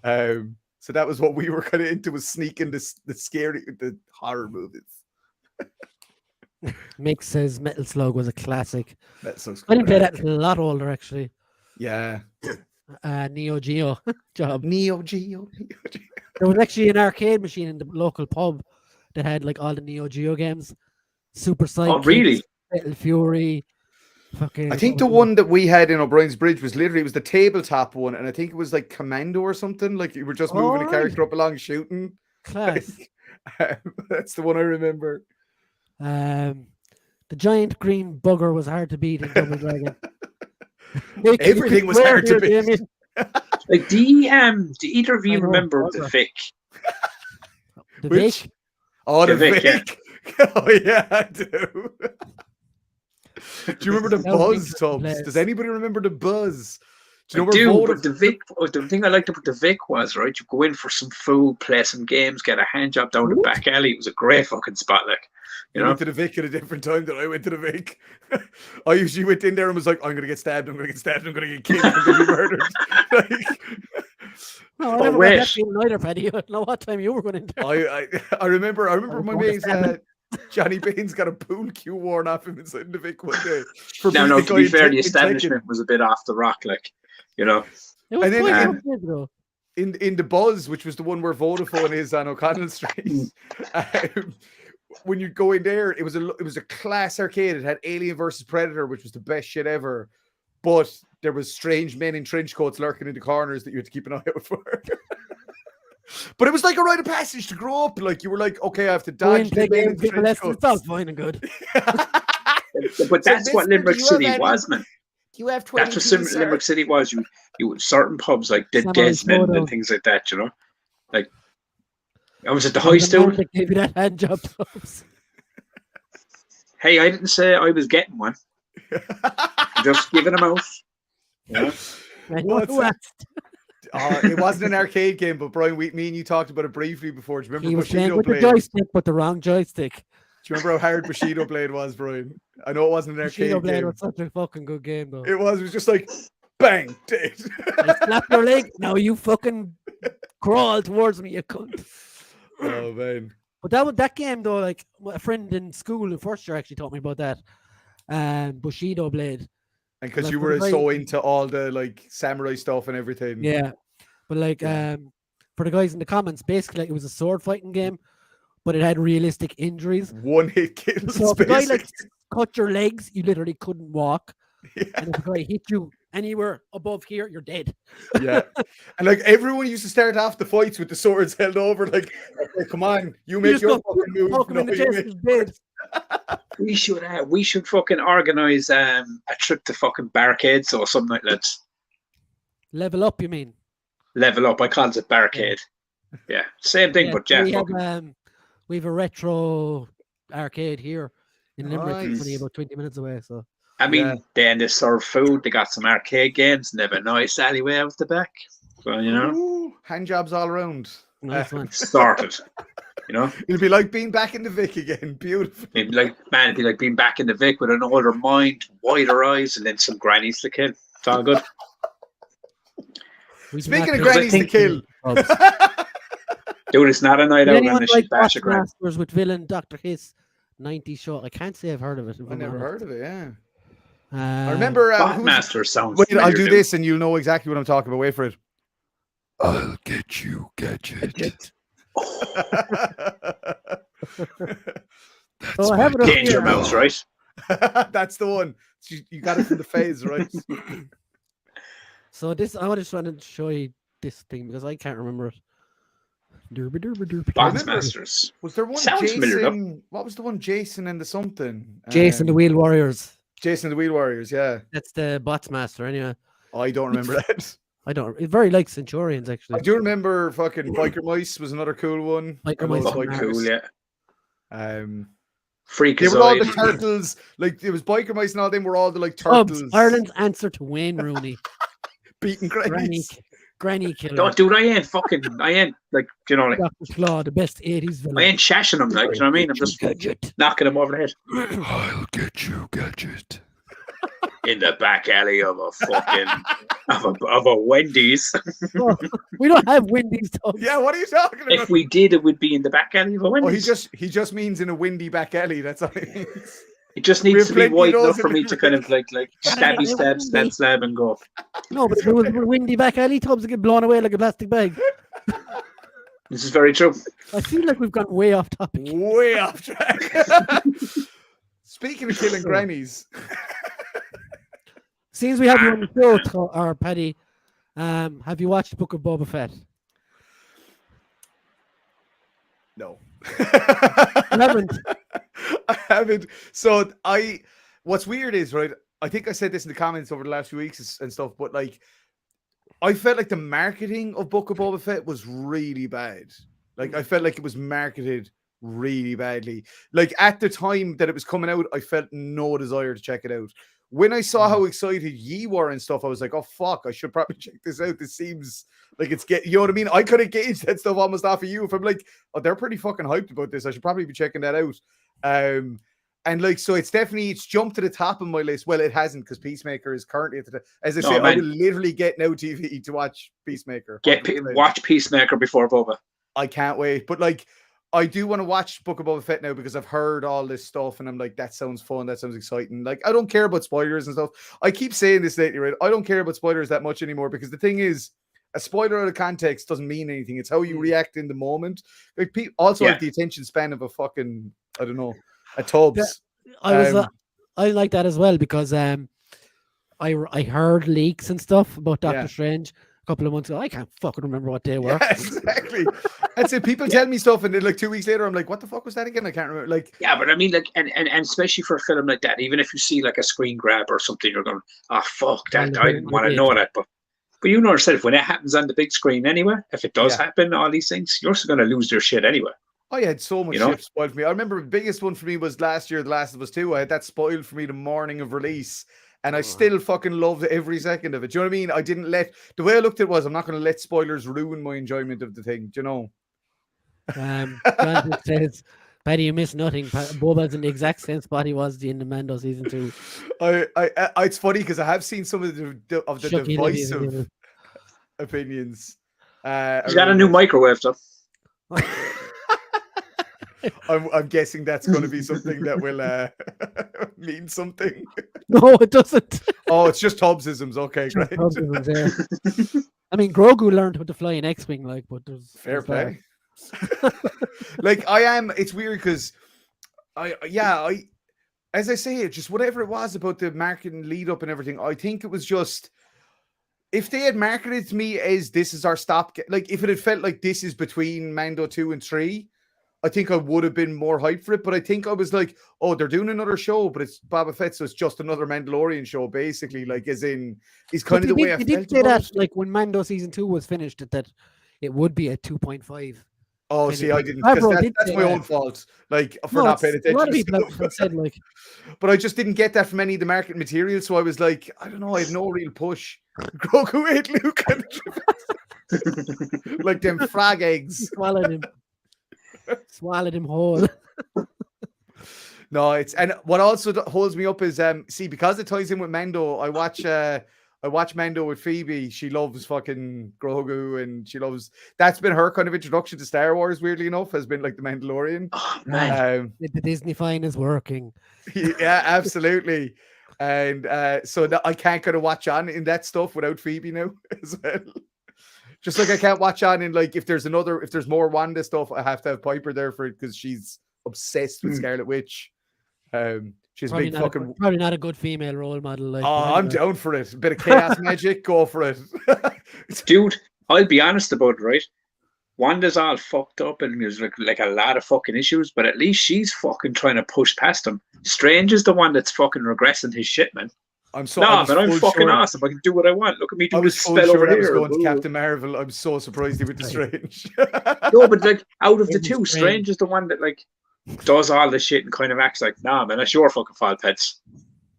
So that was what we were kind of into, was sneaking the horror movies. Mick says Metal Slug was a classic. That's so I didn't play that until a lot older actually. Yeah. Neo Geo job. Neo Geo. There was actually an arcade machine in the local pub that had like all the Neo Geo games. Super Sidekicks, Oh, really? Metal Fury. Fucking. I think the one that we had in O'Brien's Bridge was literally, it was the tabletop one, and I think it was like Commando or something. Like you were just moving a Alright. character up along shooting. class. That's the one I remember. The giant green bugger was hard to beat in Double Dragon. Everything was hard to beat. Damien. Like, do either of I you know, remember bugger. the Vic? The Which? Vic. Oh, the The Vic, Vic. Oh yeah, I do. Do you remember the That was Buzz, interesting Tubbs? place. Does anybody remember the Buzz? Do I you know do, where but the Vic, the thing I liked about the Vic was, right, you go in for some food, play some games, get a hand job down the Food? back alley. It was a great fucking spot, like, you You know. went to the Vic at a different time than I went to the Vic. I usually went in there and was like, I'm gonna get stabbed, I'm gonna get stabbed, I'm gonna get killed, I'm gonna be murdered. Like, No, I Oh, never went that wait. game either, Paddy. I don't know what time you were going in there. I remember I my was mate going to Johnny Baines got a pool cue worn off him inside the Vic one day. For Now, being no, the to guy be in fair, the in Tekken. establishment was a bit off the rock, like, you know. It was And then, quite um, a few years ago. In the Buzz, which was the one where Vodafone is on O'Connell Street, when you go in there, it was a class arcade. It had Alien versus Predator, which was the best shit ever. But there was strange men in trench coats lurking in the corners that you had to keep an eye out for. But it was like a rite of passage to grow up. Like you were like, okay, I have to Go in, dodge the play men in games, get trench lessons. It's all coats. fine and good. But that's what mister, Limerick do you have City any- was, man. You have 20 That's what Limerick City was. You certain pubs like the Samurai Desmond Shodown. and things like that, you know. Like, I was at the I high was the man stool. that gave you that hand job, Tubbs. Hey, I didn't say I was getting one. Just giving them out. Yeah. I know What's who that? asked. It wasn't an arcade game, but Brian, me and you talked about it briefly before. Do you remember He was playing Bushido with the Blade? joystick, but the wrong joystick. Do you remember how hard Bushido Blade was, Brian? I know it wasn't an Bushido arcade Blade game. was such a fucking good game, though. It was just like bang, dead. I slapped your leg. Now you fucking crawl towards me, you cunt. Oh man. But that game though, like a friend in school in first year actually taught me about that. Bushido Blade. And because Like, you for the were guy- so into all the like samurai stuff and everything. Yeah. But like for the guys in the comments, basically like, it was a sword fighting game, but it had realistic injuries. One hit kills. So if a guy like basically. cut your legs, you literally couldn't walk. Yeah. And if a guy hit you anywhere above here, you're dead. Yeah. And like everyone used to start off the fights with the swords held over, like, okay, come on, you make just your go fucking move. poke him in no, the you chest, make- he's dead. We should fucking organise a trip to fucking Barricades or something like that. Level up, you mean? Level up. I call it Barricade. Yeah, same thing, but yeah, we fucking, have a retro arcade here in Limerick. It's only Nice. about 20 minutes away. So I mean, Yeah. then they serve food. They got some arcade games. And they have a nice alleyway out the back. So you know, Ooh, hand jobs all around. nice one. started. You know, It'll be like being back in the Vic again. Beautiful. it'd be like being back in the Vic with an older mind, wider eyes, and then some grannies to kill. It's all good. We do Speaking not of play grannies to think- kill. pubs. Dude, it's not a night Did out anyone unless like you bash a grand. Masters with villain Dr. Hiss 90 show? I can't say I've heard of it. if I I'm never honest. heard of it, yeah. I I remember Botmaster sounds wait, I'll familiar, do dude. this and you'll know exactly what I'm talking about. Wait for it. I'll get you, Gadget. Oh, I have it up Danger here. Mouse, right? That's the one. You got it from the phase, right? So this, I just wanted to show you this thing because I can't remember it. Derby, derby, derby, derby. Boxmasters. Was there one Sounds familiar, though. Jason? What was the one? Jason and the something. Jason the Wheel Warriors. Jason and the Wheel Warriors. Yeah, That's the bots master. Anyway, I don't remember that. I don't. It's very like Centurions actually. I do remember fucking Biker Mice was another cool one. Biker I Mice love was Fucking Biker cool, Mice. yeah. They were all the Freakazoid. turtles. Like it was Biker Mice and all them were all the like Cubs, turtles. Ireland's answer to Wayne Rooney. beating Granny, grannies. Granny Killer. No, dude, I ain't like, you know, like, Dr. Claw, the best 80s villain. I ain't shashing them, like, you know what I mean? I'm just Gadget. knocking them over the head. I'll get you, Gadget. In the back alley of a fucking, of a Wendy's. Oh, we don't have Wendy's dogs. Yeah, what are you talking about? If we did, it would be in the back alley of a Oh, Wendy's. he just means in a windy back alley. That's all it means. It just we needs have to be plenty of wide those enough in for me the to kind of like stabby stab, stab, stab, and go. No, but if it was a windy back alley, Tubbs would get blown away like a plastic bag. This is very true. I feel like we've gone way off topic. Way off track. Speaking of killing grannies, Since we have you on the show, or Paddy, have you watched the Book of Boba Fett? no. I haven't. I haven't. So what's weird is, right, I think I said this in the comments over the last few weeks and stuff, but like I felt like the marketing of Book of Boba Fett was really bad. Like I felt like it was marketed really badly. Like at the time that it was coming out, I felt no desire to check it out. When I saw how excited ye were and stuff, I was like, oh fuck, I should probably check this out. This seems like it's you know what I mean? I could have gauged that stuff almost off of you. If I'm like, oh, they're pretty fucking hyped about this, I should probably be checking that out. And like, so it's jumped to the top of my list. Well, it hasn't, because Peacemaker is currently at the top. As I say, I will literally get Now TV to watch Peacemaker. Watch Peacemaker before Boba. I can't wait. But like, I do want to watch Book of Boba Fett now, because I've heard all this stuff and I'm like, that sounds fun. That sounds exciting. Like, I don't care about spoilers and stuff. I keep saying this lately, right? I don't care about spoilers that much anymore, because the thing is, a spoiler out of context doesn't mean anything. It's how you react in the moment. Like, like the attention span of a fucking, I don't know, a Tubbs. I like that as well, because I heard leaks and stuff about Doctor Strange a couple of months ago. I can't fucking remember what they were. Yeah, exactly. And so people tell me stuff, and then like 2 weeks later, I'm like, what the fuck was that again? I can't remember. Like, yeah, but I mean, like, and especially for a film like that, even if you see like a screen grab or something, you're going, oh fuck that, I didn't want to know that. But you know yourself, when it happens on the big screen anyway, if it does happen, all these things, you're still going to lose your shit anyway. I had so much shit spoiled for me. I remember the biggest one for me was last year, The Last of Us 2. I had that spoiled for me the morning of release, and I still fucking loved every second of it. Do you know what I mean? I didn't the way I looked at it was, I'm not going to let spoilers ruin my enjoyment of the thing. Do you know? Brandon says, Paddy, you missed nothing. Boba's in the exact same spot he was in the Mando season 2. It's funny, because I have seen some of the divisive opinions. He's got a new microwave, though. I'm guessing that's going to be something that will mean something. No, it doesn't. Oh, it's just Tubbsisms. Okay, great. I mean, Grogu learned how to fly an X-wing, like, but there's fair play. Like, it's weird, because as I say, it just whatever it was about the marketing lead up and everything, I think it was just, if they had marketed it to me as this is our stop, like if it had felt like this is between Mando 2 and 3, I think I would have been more hyped for it. But I think I was like, oh, they're doing another show, but it's Boba Fett, so it's just another Mandalorian show, basically. Like, as in, it's kind of the way I felt. They did say that, like, when Mando season 2 was finished, that it would be a 2.5. Oh, see, I didn't. That's my own fault. Like, for not paying attention. A lot of people have said, like, but I just didn't get that from any of the market material. So I was like, I don't know, I had no real push. Grogu ate Luke, like them frog eggs. Swallowed him whole. No, and what also holds me up is because it ties in with Mando. I watch Mando with Phoebe. She loves fucking Grogu, and that's been her kind of introduction to Star Wars, weirdly enough, has been like the Mandalorian. Oh man, the Disney fine is working. Yeah, absolutely. And so I can't kind of watch on in that stuff without Phoebe now as well. Just like I can't watch on in, like, if there's more Wanda stuff, I have to have Piper there for it, because she's obsessed with Scarlet Witch. She's probably big fucking probably not a good female role model. Like, I'm down for it. A bit of chaos magic, go for it. Dude, I'll be honest about it, right? Wanda's all fucked up and there's like a lot of fucking issues, but at least she's fucking trying to push past them. Strange is the one that's fucking regressing his shit, man. I'm fucking awesome. I can do what I want. Look at me do this spell over here. Going to Captain Marvel. I'm so surprised he went to Strange. No, but like, out of the two, Strange is the one that like does all this shit and kind of acts like, nah, man, that's your fucking fault, pets.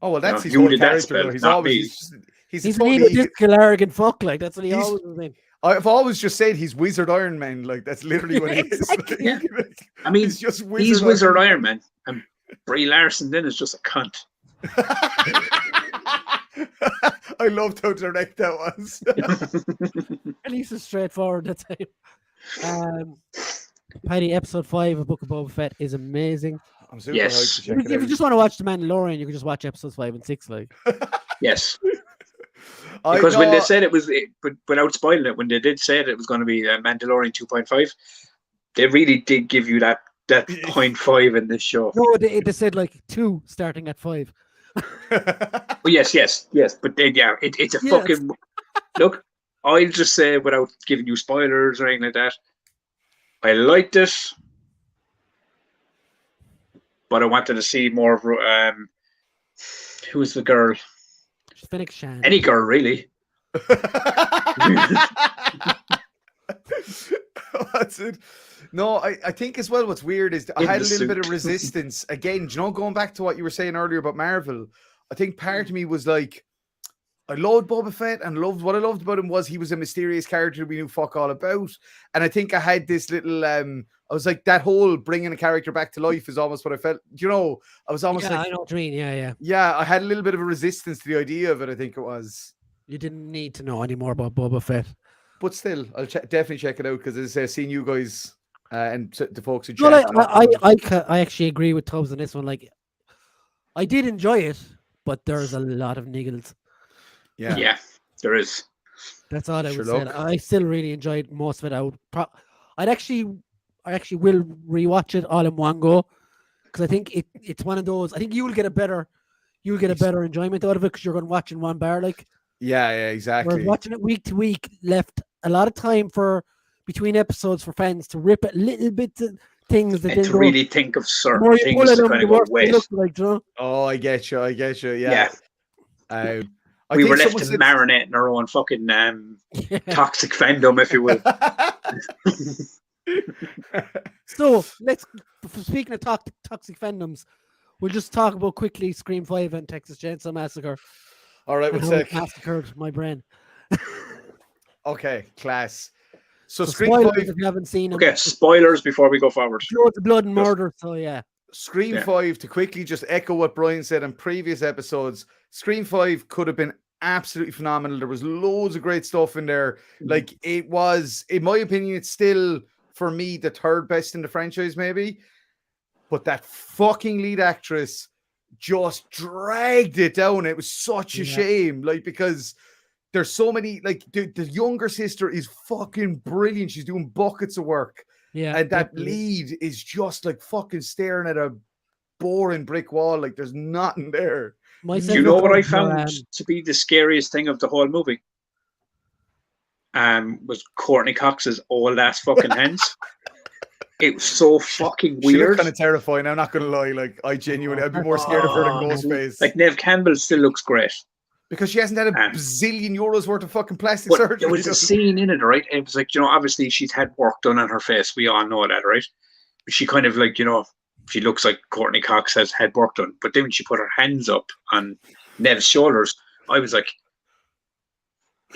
Oh well, that's his whole character. He's always he's an egotistical, arrogant fuck. Like, that's what he always was. I've always just said he's Wizard Iron Man. Like, that's literally what he is. Like, yeah. I mean, he's Wizard Iron Man, and Brie Larson then is just a cunt. I loved how direct that was. At least it's straightforward. That's how. Paddy, episode 5 of Book of Boba Fett is amazing. I'm super hyped to check it out. If you just want to watch The Mandalorian, you can just watch episodes 5 and 6. Like, yes. Because when they said it was, but without spoiling it, when they did say it was going to be Mandalorian 2.5, they really did give you that 0.5 in this show. No, they said like 2 starting at 5. Well, yes. But then, it's a fucking look. I'll just say, without giving you spoilers or anything like that, I liked it, but I wanted to see more of who was the girl? Fennec Shan. Any girl, really. That's it. No, I think as well what's weird is I In had a the little bit of suit. resistance. Again, do you know, going back to what you were saying earlier about Marvel, I think part of me was like, I loved Boba Fett and what I loved about him was he was a mysterious character we knew fuck all about. And I think I had this little, I was like, that whole bringing a character back to life is almost what I felt. You know, I was almost Yeah, like, I know what you mean. Yeah. yeah, I had a little bit of a resistance to the idea of it, I think it was. You didn't need to know any more about Boba Fett. But still, I'll definitely check it out because as I say, I've seen you guys and the folks who No, chat. I actually agree with Tubbs on this one. Like, I did enjoy it, but there's a lot of niggles. Yeah, there is. That's all I would Sherlock. say. I still really enjoyed most of it. I actually will rewatch it all in one go because I think it's one of those. I think you'll get a better enjoyment out of it because you're going to watch in one bar. Like, Yeah, exactly. whereas watching it week to week left a lot of time for between episodes for fans to rip at little bits of things that And then to really think of certain more things to kind of go wait. like, you know? Oh, I get you. Yeah. We were left to marinate in our own fucking toxic fandom, if you will. So speaking of toxic fandoms, we'll just talk about quickly Scream 5 and Texas Chainsaw Massacre. All right, and one how it sec. massacred my brain. Okay, class. So Scream Scream 5, 5, if you haven't seen them, Okay, spoilers before we go forward. loads of blood and murder. So yeah, Scream Yeah. 5, to quickly just echo what Brian said in previous episodes, Scream 5 could have been absolutely phenomenal. There was loads of great stuff in there. Like, it was, in my opinion, it's still, for me, the third best in the franchise, maybe. But that fucking lead actress just dragged it down. It was such a shame, like, because there's so many, like, the younger sister is fucking brilliant. She's doing buckets of work. yeah, And that definitely. lead is just like fucking staring at a boring brick wall. Like, there's nothing there. My Do you know what I favourite found to be the scariest thing of the whole movie? Was Courtney Cox's old ass fucking hands. It was so fucking She looked weird. kind of terrifying. I'm not gonna lie. Like, I'd be more scared of her than Ghostface. Like, Neve Campbell still looks great. Because she hasn't had a bazillion euros worth of fucking plastic But surgery. there was a scene in it, right? It was like, you know, obviously she's had work done on her face. We all know that, right? She kind of like, you know, she looks like Courtney Cox has had work done. But then when she put her hands up on Nev's shoulders, I was like,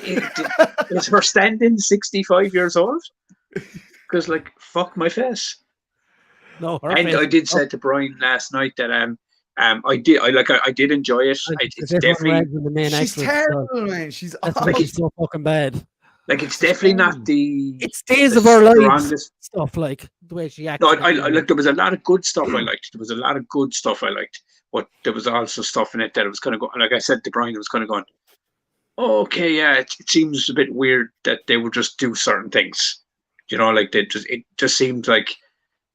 is her standing 65 years old? Because, like, fuck my face. No, her And face I is did say to Brian last night that I did enjoy it. It's definitely the main She's actress, terrible, man. She's That's awful. like, it's so fucking bad. like it's definitely not the It's Days of Our Lives strongest. stuff, like the way she acts. No, I like, there was a lot of good stuff I liked. But there was also stuff in it that it was kind of going, like I said to Brian, it was kind of going, oh, okay, yeah, it seems a bit weird that they would just do certain things. You know, like it just seemed like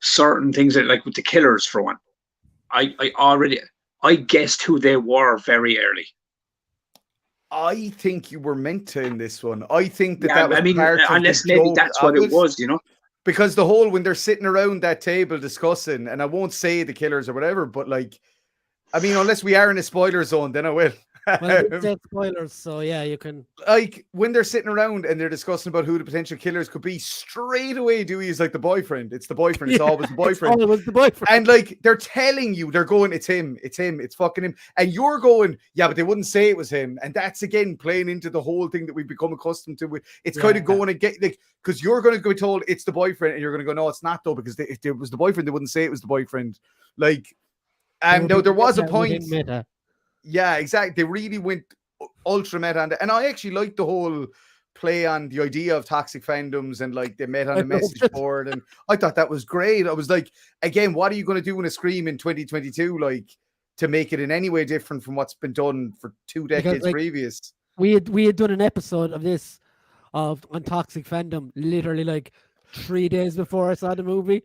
certain things that, like with the killers for one. I guessed who they were very early. I think you were meant to in this one. I think that Yeah, that was I mean, part of unless the maybe joke that's of what it was, you know. Because the whole, when they're sitting around that table discussing, and I won't say the killers or whatever, but like, I mean, unless we are in a spoiler zone, then I will. Well, we said spoilers, so yeah, you can. Like, when they're sitting around and they're discussing about who the potential killers could be, straight away Dewey is like the boyfriend. It's the boyfriend. It's always the boyfriend. It was the boyfriend. And like, they're telling you, they're going, it's him, it's fucking him. And you're going, yeah, but they wouldn't say it was him. And that's again playing into the whole thing that we've become accustomed to. It's kind of going to get, like, because you're going to be told it's the boyfriend, and you're going to go, no, it's not though, because if it was the boyfriend, they wouldn't say it was the boyfriend. Like, and no, there was a point. Yeah, exactly. They really went ultra meta on that. And I actually liked the whole play on the idea of toxic fandoms, and like they met on a message board, and I thought that was great. I was like, again, what are you going to do in a Scream in 2022, like, to make it in any way different from what's been done for 2 decades previous? We had done an episode of this on toxic fandom literally like 3 days before I saw the movie,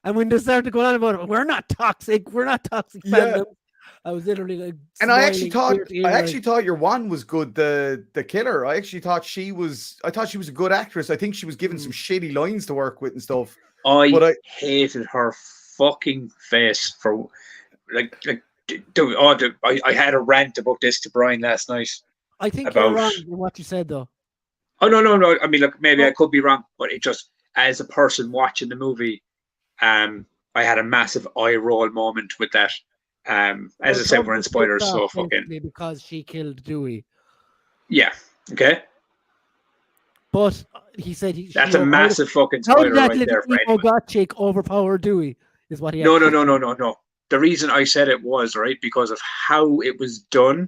and when they started going on about it, we're not toxic fandom. I was literally like, and I actually thought your one was good. The killer. I actually thought she was a good actress. I think she was given some shitty lines to work with and stuff. I hated her fucking face for I had a rant about this to Brian last night. I think you're wrong in what you said though. Oh no. I mean, look, maybe I could be wrong, but as a person watching the movie, I had a massive eye roll moment with that. As I said, we're in spoilers, so fucking because she killed Dewey. yeah. Okay, But he said that's a massive fucking how spoiler did that right little there for emo anyone. got chick overpower Dewey? Is what he No. actually No. The reason I said it was right because of how it was done,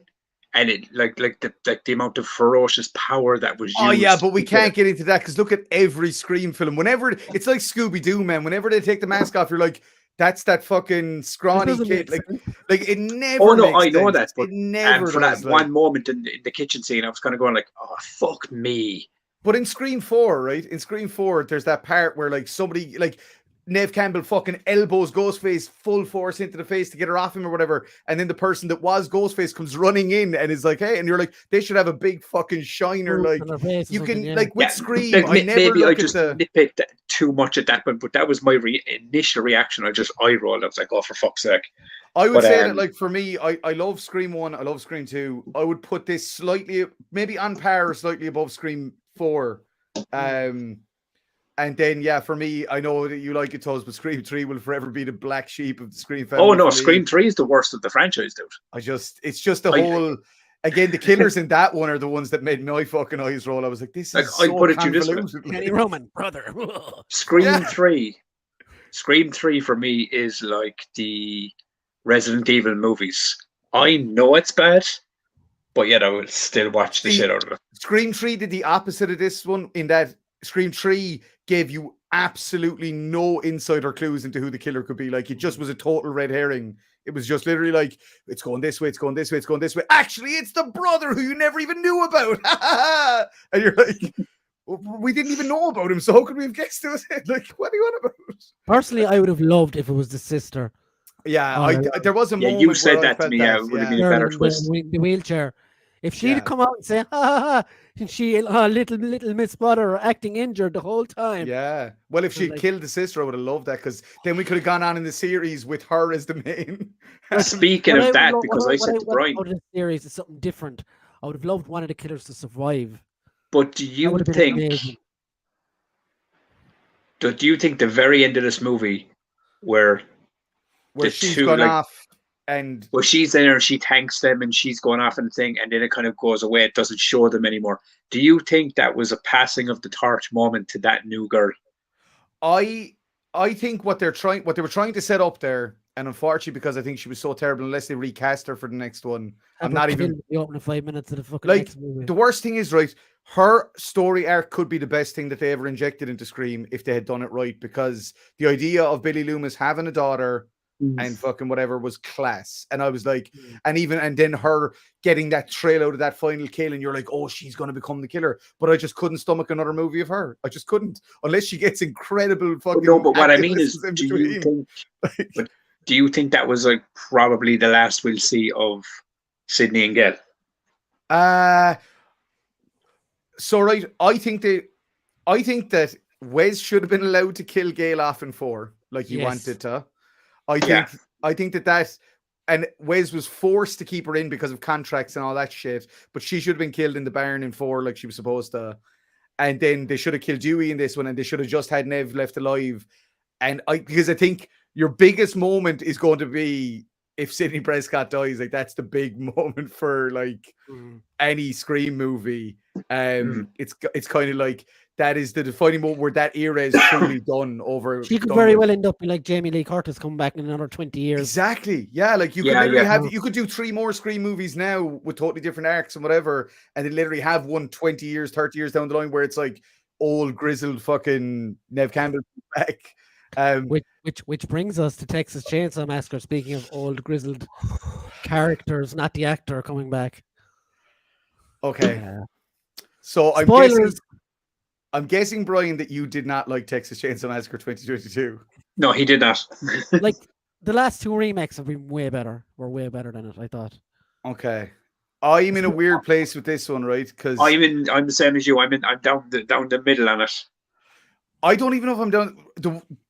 and it like the amount of ferocious power that was used. Oh yeah, but we can't get into that because look at every Scream film. Whenever it's like Scooby Doo, man. Whenever they take the mask off, you're like, that's that fucking scrawny doesn't kid. make Like it never. Oh no, makes I know sense. that, but It never for does, that one moment in the kitchen scene, I was kind of going like, "Oh fuck me!" But in Scream 4, right? In Scream 4, there's that part where like somebody like Neve Campbell fucking elbows Ghostface full force into the face to get her off him or whatever. And then the person that was Ghostface comes running in and is like, hey, and you're like, they should have a big fucking shiner. Like you can like with Scream, I never maybe look I at just the nitpicked too much at that point, but that was my initial reaction. I just eye rolled. I was like, "Oh, for fuck's sake!" I would say that, like, for me, I love Scream 1, I love Scream 2. I would put this slightly, maybe on par or slightly above Scream 4. And then, yeah, for me, I know that you like it, Toes, but Scream 3 will forever be the black sheep of the Scream family. Oh, no, for me. Scream 3 is the worst of the franchise, dude. It's just the whole, again, the killers in that one are the ones that made my fucking eyes roll. I was like, this is so put it to you this way. convoluted. Kenny Roman, brother. Scream 3 for me is like the Resident Evil movies. I know it's bad, but yet I will still watch the shit out of it. Scream 3 did the opposite of this one in that Scream 3 gave you absolutely no insider clues into who the killer could be. Like, it just was a total red herring. It was just literally like, it's going this way, it's going this way, it's going this way. Actually, it's the brother who you never even knew about. And you're like, we didn't even know about him, so how could we have guessed it? Like, what are you on about? Personally, I would have loved if it was the sister. Yeah, there was a moment. You said that to me. That, it would have been a better twist. The wheelchair. If she'd come out and say, ha ha ha, and she, little Miss Butter acting injured the whole time. Yeah. Well, if she killed the sister, I would have loved that because then we could have gone on in the series with her as the main. Speaking of that, because I said to Brian, out of the series is something different. I would have loved one of the killers to survive. But do you think the very end of this movie where she's gone off and well, she's there and she thanks them and she's going off and thing, and then it kind of goes away, it doesn't show them anymore. Do you think that was a passing of the torch moment to that new girl? I think what they were trying to set up there, and unfortunately, because I think she was so terrible, unless they recast her for the next one, I'm not even the opening 5 minutes of the fucking like next movie. The worst thing is, right, her story arc could be the best thing that they ever injected into Scream if they had done it right, because the idea of Billy Loomis having a daughter and fucking whatever was class. And I was like, and then her getting that trail out of that final kill, and you're like, oh, she's going to become the killer. But I just couldn't stomach another movie of her. I just couldn't, unless she gets incredible fucking. No, but what I mean is, do you think that was like probably the last we'll see of Sydney and Gail? So right, I think that Wes should have been allowed to kill Gail off in 4, like he wanted to. I think that and Wes was forced to keep her in because of contracts and all that shit, but she should have been killed in the barn in 4 like she was supposed to. And then they should have killed Dewey in this one, and they should have just had Nev left alive. And because I think your biggest moment is going to be if Sidney Prescott dies. Like, that's the big moment for like any Scream movie. It's kind of like that is the defining moment where that era is truly done over. She could very well end up like Jamie Lee Curtis come back in another 20 years. Exactly. Yeah, like you could literally have, you could do 3 more Scream movies now with totally different arcs and whatever, and then literally have one 20 years, 30 years down the line where it's like old grizzled fucking Neve Campbell back. Which brings us to Texas Chainsaw Massacre. Speaking of old grizzled characters, not the actor coming back. Okay. So I'm guessing, Brian, that you did not like Texas Chainsaw Massacre 2022. No, he did not. Like, the last 2 remakes have been way better. Were way better than it, I thought. Okay. I'm in a weird place with this one, right? Because I'm the same as you. I'm down the middle on it. I don't even know if I'm done.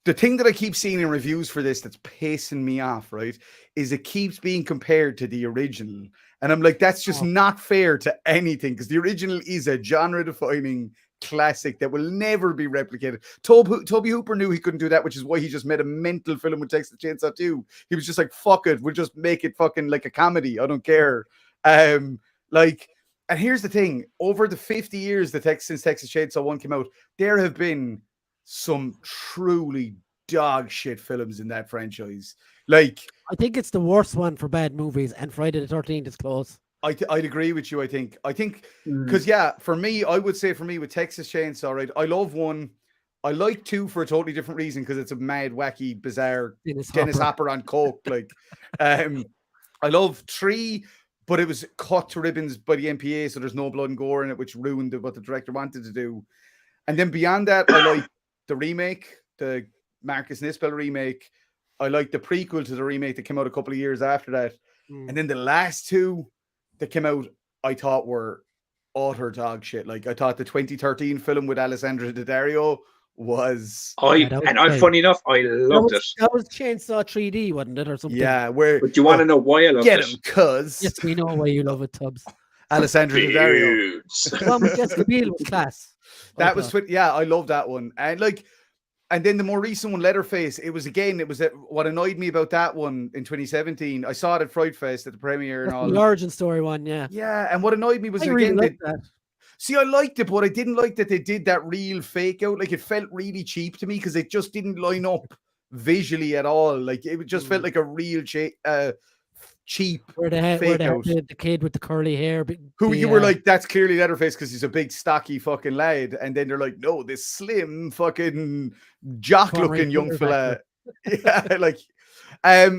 The thing that I keep seeing in reviews for this that's pissing me off, right, is it keeps being compared to the original. And I'm like, that's just not fair to anything, because the original is a genre-defining classic that will never be replicated. Toby Hooper knew he couldn't do that, which is why he just made a mental film with Texas Chainsaw 2. He was just like, fuck it, we'll just make it fucking like a comedy. I don't care. Like, and here's the thing, over the 50 years since Texas Chainsaw 1 came out, there have been some truly dog shit films in that franchise. Like, I think it's the worst one for bad movies, and Friday the 13th is close. I'd agree with you. I think because yeah, for me, I would say for me with Texas Chainsaw, right? I love 1. I like 2 for a totally different reason because it's a mad, wacky, bizarre Dennis Hopper on coke. Like, I love 3, but it was cut to ribbons by the MPA, so there's no blood and gore in it, which ruined what the director wanted to do. And then beyond that, I like the remake, the Marcus Nispel remake. I like the prequel to the remake that came out a couple of years after that. And then the last 2 that came out, I thought were utter dog shit. Like, I thought the 2013 film with Alessandra Daddario was... funny enough, I loved it. That was Chainsaw 3D, wasn't it, or something? Yeah, where... But do you want to know why I loved Get it? him, cuz... Yes, we know why you love it, Tubbs. Alessandra Daddario. The one with Jessica Biel was class. That was... Yeah, I love that one. And like... And then the more recent one, Leatherface, it was what annoyed me about that one in 2017. I saw it at Fright Fest at the premiere and all. The origin story one, yeah. Yeah, and what annoyed me was I really liked that. See, I liked it, but I didn't like that they did that real fake out. Like, it felt really cheap to me because it just didn't line up visually at all. Like, it just felt like a real cheap where they had the kid with the curly hair. You were like, that's clearly Leatherface because he's a big, stocky fucking lad. And then they're like, no, this slim fucking jock-looking young fella. Yeah, like, I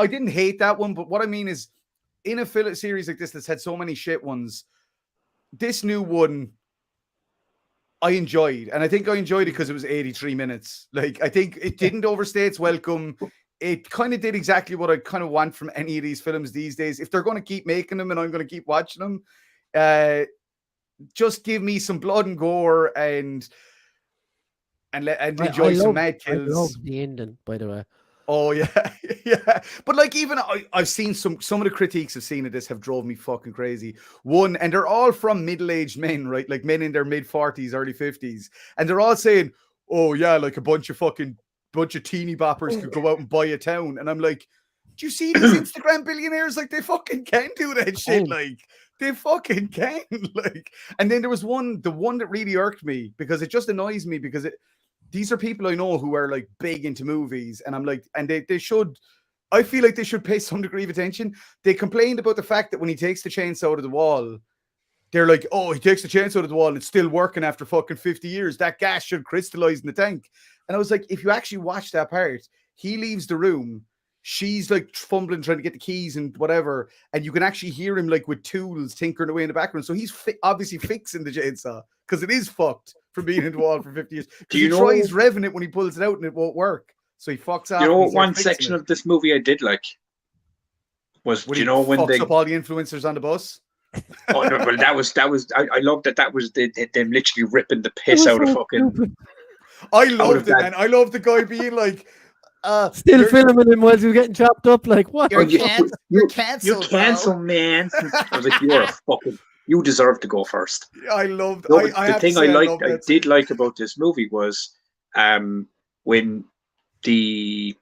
didn't hate that one, but what I mean is, in a series like this that's had so many shit ones, this new one, I enjoyed. And I think I enjoyed it because it was 83 minutes. Like, I think it didn't overstay its welcome. It kind of did exactly what I kind of want from any of these films these days. If they're going to keep making them and I'm going to keep watching them, just give me some blood and gore and enjoy some mad kills. I love the ending, by the way. Oh yeah, yeah. But like, even I've seen some of the critiques I've seen of this have drove me fucking crazy. One, and they're all from middle-aged men, right? Like men in their mid-40s, early 50s, and they're all saying, "Oh yeah, like a bunch of teeny boppers could go out and buy a town." And I'm like, do you see these Instagram billionaires? Like, they fucking can do that shit. Like, they fucking can. Like, and then there was the one that really irked me because it just annoys me because these are people I know who are like big into movies, and I'm like, and they should, I feel like they should pay some degree of attention. They complained about the fact that when he takes the chainsaw out of the wall, they're like, oh, he takes the chainsaw out of the wall and it's still working after fucking 50 years. That gas should crystallize in the tank. And I was like, if you actually watch that part, he leaves the room. She's like fumbling, trying to get the keys and whatever. And you can actually hear him like with tools tinkering away in the background. So he's obviously fixing the chainsaw because it is fucked from being in the wall for 50 years. He tries revving it when he pulls it out and it won't work. So he fucks up. You know what one section of this movie I did like? Was, when fucks they up all the influencers on the bus? Oh no, well that was I loved that was them literally ripping the piss out of fucking. I loved it, man. I loved the guy being like, still filming him while he was getting chopped up. Like, what? You're canceled. You're canceled, man. I was like, you're a fucking. You deserve to go first. I loved. No, the thing I did like about this movie was, when the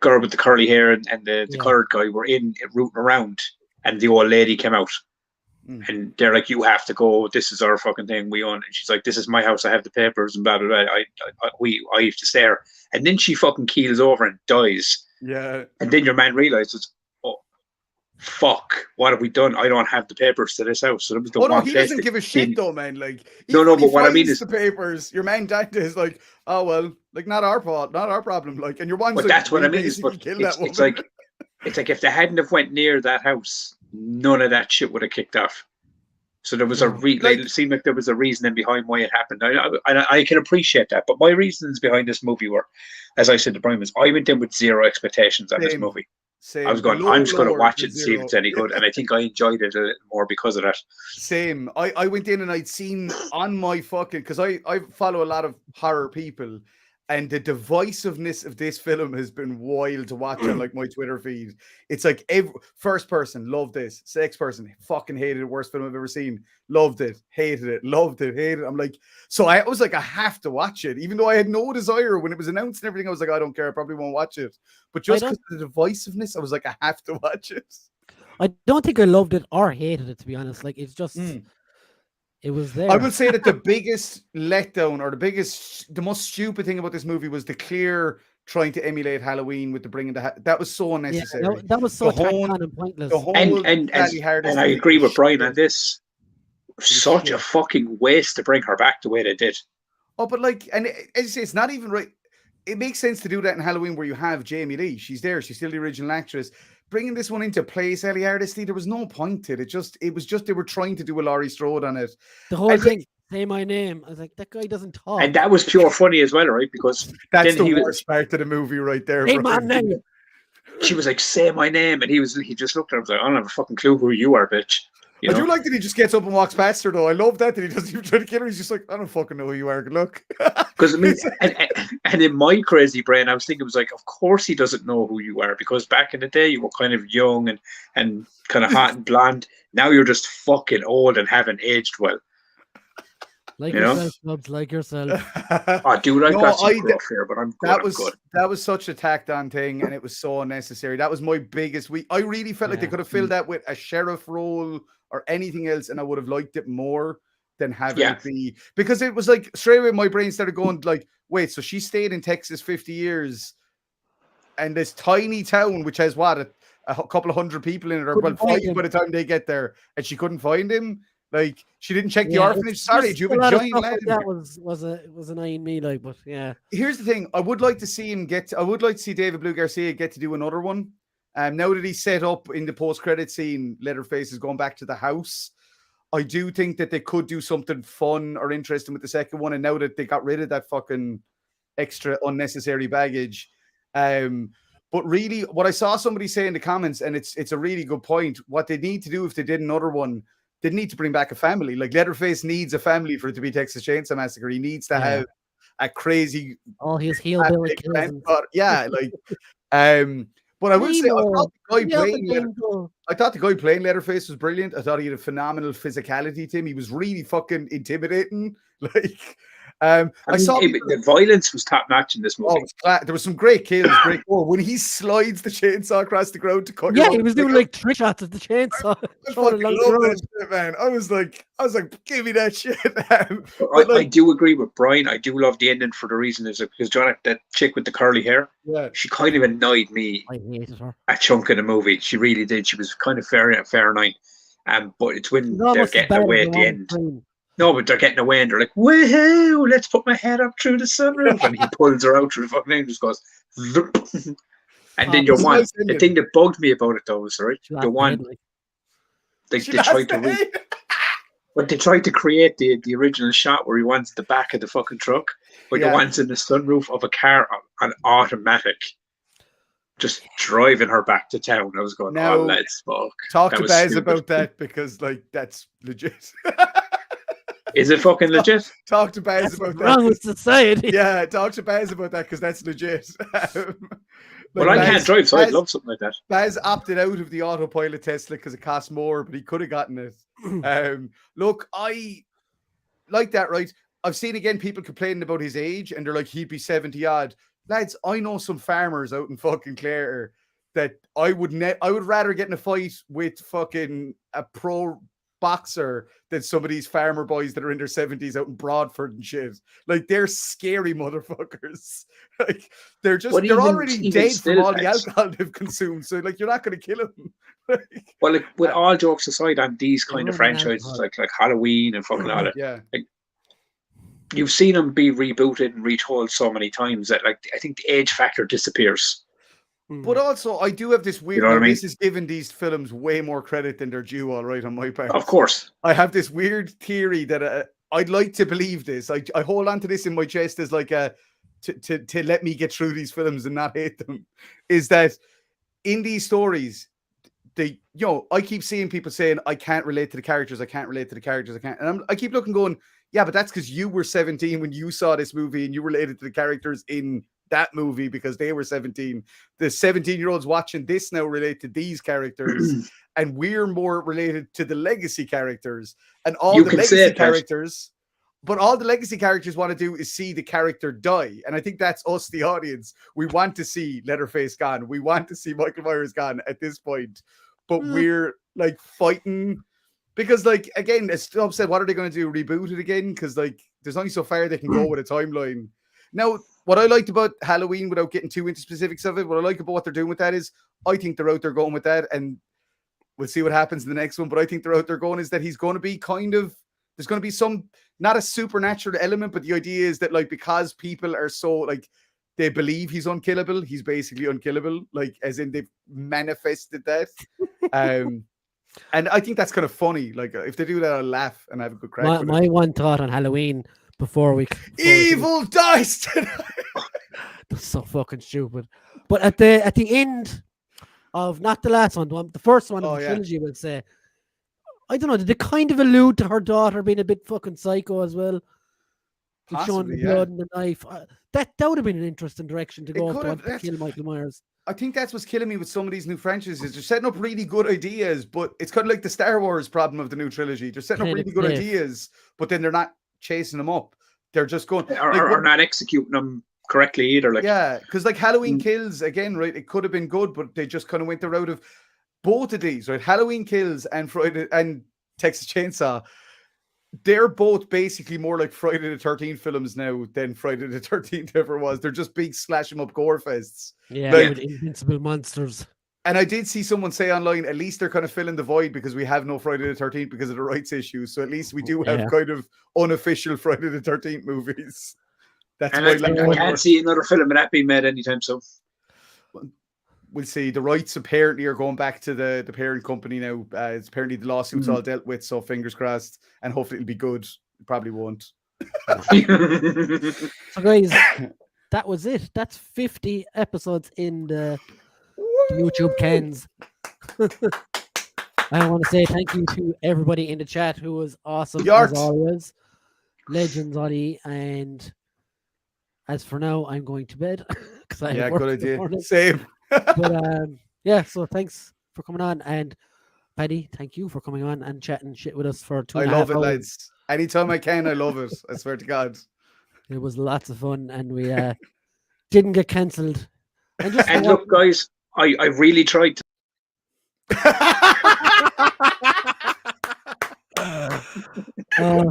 girl with the curly hair and the colored guy were rooting around, and the old lady came out. And they're like, you have to go. This is our fucking thing. We own it. And she's like, this is my house. I have the papers and blah, blah, blah. I have to stay here. And then she fucking keels over and dies. Yeah. And then your man realizes, oh, fuck, what have we done? I don't have the papers to this house. So that was the one no, he doesn't give a shit though, man. Like, no, but what I mean is the papers. Your man Dante is like, oh well, like not our fault, not our problem. Like, and your one's but like, that's what I mean. Is, but it's like if they hadn't have went near that house, none of that shit would have kicked off. So there was it seemed like there was a reasoning behind why it happened. I can appreciate that, but my reasons behind this movie were, as I said to Brian, was I went in with zero expectations on this movie. I was going, I'm just going to watch it and see if it's any good, and I think I enjoyed it a little more because of that. Same. I went in and I'd seen on my fucking, because I follow a lot of horror people, And the divisiveness of this film has been wild to watch on like my Twitter feed. It's like first person, loved this. Sixth person, fucking hated it. Worst film I've ever seen. Loved it, hated it, loved it, hated it. I'm like, so I was like, I have to watch it. Even though I had no desire when it was announced and everything, I was like, I don't care, I probably won't watch it. But just because of the divisiveness, I was like, I have to watch it. I don't think I loved it or hated it, to be honest. Like, it's just... It was there. I would say that the biggest letdown or the most stupid thing about this movie was the clear trying to emulate Halloween with the bringing that was so unnecessary. Yeah, that was so tacked on and pointless. And I agree with Brian on this. Such a fucking waste to bring her back the way they did. Oh, but like, and as you say, it's not even right. It makes sense to do that in Halloween where you have Jamie Lee. She's there. She's still the original actress. Bringing this one into place, Ellie Hardesty, there was no point to it. It was just they were trying to do a Laurie Strode on it. The whole thing, say my name. I was like, that guy doesn't talk. And that was pure funny as well, right? Because that's the worst part of the movie right there. Say my name. She was like, say my name. And he just looked at her and was like, I don't have a fucking clue who you are, bitch. I do like that he just gets up and walks past her, though. I love that he doesn't even try to kill her. He's just like, I don't fucking know who you are. Good luck. Because I mean, and in my crazy brain, I was thinking, it was like, of course he doesn't know who you are, because back in the day, you were kind of young and kind of hot and blonde. Now you're just fucking old and haven't aged well. Like yourself, Bubs, like yourself. Oh, dude, I got some gruff here, but I'm good. That was such a tacked on thing, and it was so unnecessary. That was my biggest week. I really felt like they could have filled that with a sheriff role or anything else, and I would have liked it more than having it be, because it was like straight away my brain started going like, wait, so she stayed in Texas 50 years, and this tiny town which has what a couple of hundred people in it, or well, 5 by the time they get there, and she couldn't find him. Like, she didn't check the orphanage. Sorry, do you have a giant lad? That was annoying me, like, but yeah. Here's the thing: I would like to see him I would like to see David Blue Garcia get to do another one. Now that he's set up in the post-credit scene, Leatherface is going back to the house. I do think that they could do something fun or interesting with the second one. And now that they got rid of that fucking extra unnecessary baggage, but really, what I saw somebody say in the comments, and it's a really good point. What they need to do if they did another one, they need to bring back a family. Like, Leatherface needs a family for it to be Texas Chainsaw Massacre. He needs to have a crazy, all his hillbilly cousins. Yeah, like, but I will say, I thought the guy playing Leatherface was brilliant. I thought he had a phenomenal physicality to him. He was really fucking intimidating. Like, I saw the violence was top notch in this movie. There was some great kills. Great goal when he slides the chainsaw across the ground to cut. Yeah, he was doing like trick shots at the chainsaw. I fucking love that shit, man. I was like, give me that shit. I do agree with Brian. I do love the ending for the reason is because John, that chick with the curly hair, she kind of annoyed me. I hated her. A chunk of the movie, she really did. She was kind of fair night. But it's when they're getting away at the end. No, but they're getting away and they're like, woohoo, let's put my head up through the sunroof. And he pulls her out through the fucking thing, just goes, and then the thing that bugged me about it though was, the one, they tried to but they tried to create the original shot where he wants the back of the fucking truck, but he wants in the sunroof of a car on automatic, just driving her back to town. I was going, let's fuck. Talk to Baz about that, because like that's legit. Is it fucking legit? Talk to Baz about that. Wrong with society. Yeah, talk to Baz about that, because that's legit. Well, I can't drive, so I'd love something like that. Baz opted out of the autopilot Tesla because it costs more, but he could have gotten it. Look, I like that, right? I've seen again people complaining about his age, and they're like, he'd be 70 odd. Lads, I know some farmers out in fucking Clare that I would rather get in a fight with fucking a pro boxer than some of these farmer boys that are in their 70s out in Broadford and shit. Like, they're scary motherfuckers. Like, they're already dead from all the alcohol they've consumed. So like, you're not going to kill them. Well, like, with all jokes aside on these kind of franchises like Halloween and fucking all that, like, you've seen them be rebooted and retold so many times that, like, I think the age factor disappears. But also, I do have this weird. This is giving these films way more credit than they're due. All right, on my part. Of course, I have this weird theory that I'd like to believe this. I hold on to this in my chest as like to let me get through these films and not hate them. Is that in these stories, I keep seeing people saying I can't relate to the characters. I can't relate to the characters. I can't, and I keep looking, going, Yeah, but that's because you were 17 when you saw this movie and you related to the characters in that movie because they were 17. The 17-year-olds watching this now relate to these characters, and we're more related to the legacy characters. And all You the can say legacy it, Pat. characters, but all the legacy characters want to do is see the character die. And I think that's us, the audience. We want to see Leatherface gone. We want to see Michael Myers gone at this point. But we're like fighting because, like, again, as Stubb said, what are they going to do? Reboot it again? Because, like, there's only so far they can go with a timeline. Now, what I liked about Halloween, without getting too into specifics of it, what I like about what they're doing with that is I think they're out there going with that, and we'll see what happens in the next one. But I think they're out there going is that he's going to be kind of, there's going to be some, not a supernatural element, but the idea is that, like, because people are so, like, they believe he's unkillable, he's basically unkillable, like, as in they've manifested that. And I think that's kind of funny. Like, if they do that, I'll laugh and have a good crack. My one thought on Halloween before we evil dies tonight. That's so fucking stupid. But at the end of, not the last one, the first one of the trilogy, we'll say, I don't know, did they kind of allude to her daughter being a bit fucking psycho as well? Showing the blood and the knife. That would have been an interesting direction to go to kill Michael Myers. I think that's what's killing me with some of these new franchises. They're setting up really good ideas, but it's kind of like the Star Wars problem of the new trilogy. They're setting up really good ideas, but then they're not chasing them up. They're just going or not executing them correctly either. Like, yeah, because like Halloween Kills again, right? It could have been good, but they just kind of went the route of both of these, right? Halloween Kills and Friday and Texas Chainsaw. They're both basically more like Friday the 13th films now than Friday the 13th ever was. They're just big slash 'em up gore fests. Yeah, with invincible monsters. And I did see someone say online, at least they're kind of filling the void because we have no Friday the 13th because of the rights issues. So at least we do have kind of unofficial Friday the 13th movies. That's and I can't see another film of that being made anytime soon. We'll see. The rights apparently are going back to the parent company now. It's apparently the lawsuit's all dealt with, so fingers crossed. And hopefully it'll be good. It probably won't. So guys, that was it. That's 50 episodes in the YouTube cans. I want to say thank you to everybody in the chat who was awesome as always. Legends, Ollie, and as for now, I'm going to bed because I have work good idea. Morning. Same. But yeah, so thanks for coming on, and Paddy, thank you for coming on and chatting shit with us for 2.5 hours. I love it, lads. Anytime I can, I love it. I swear to God. It was lots of fun, and we didn't get cancelled. And look, guys, I really tried to.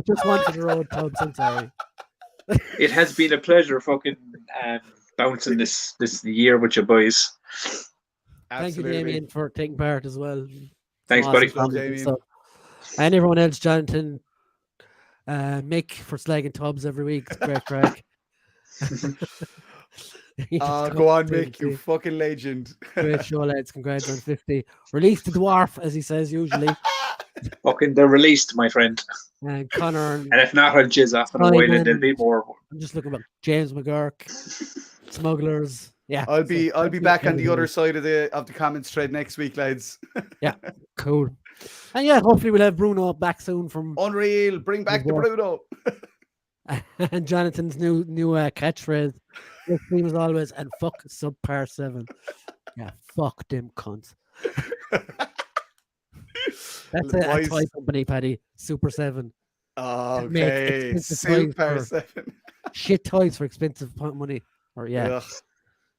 Just wanted the road, Tubbs. I'm sorry. It has been a pleasure fucking bouncing this year with you boys. Thank you, Damien, for taking part as well. Thanks, buddy. And everyone else, Jonathan, Mick for slagging Tubbs every week. It's great crack. Go on, Mick, you fucking legend. Great show, lads. Congrats on 50. Release the dwarf, as he says usually. Fucking, they're released, my friend. And Connor. And if not, I'll jizz after a while and there'll be more. I'm just looking at James McGurk, Smugglers. Yeah. I'll be back on the other side of the comments thread next week, lads. Yeah, cool. And yeah, hopefully we'll have Bruno back soon from Unreal. Bring back the Bruno. And Jonathan's new catchphrase. Same as always, and fuck subpar 7. Yeah, fuck them cunts. That's a toy company, Paddy. Super 7. Okay, Super 7. Shit toys for expensive money. Or Ugh,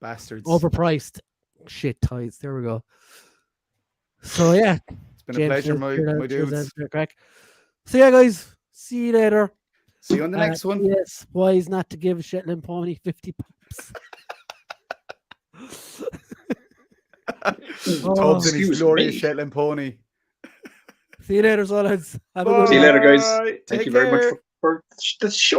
bastards. Overpriced shit toys. There we go. So yeah, it's been a pleasure, my dudes. So yeah, guys, see you later. See you on the next one. Yes, wise not to give a Shetland pony 50 pops. Tubbs and his glorious Shetland pony. See you later, Solids. See you later, guys. Thank you very much for the show.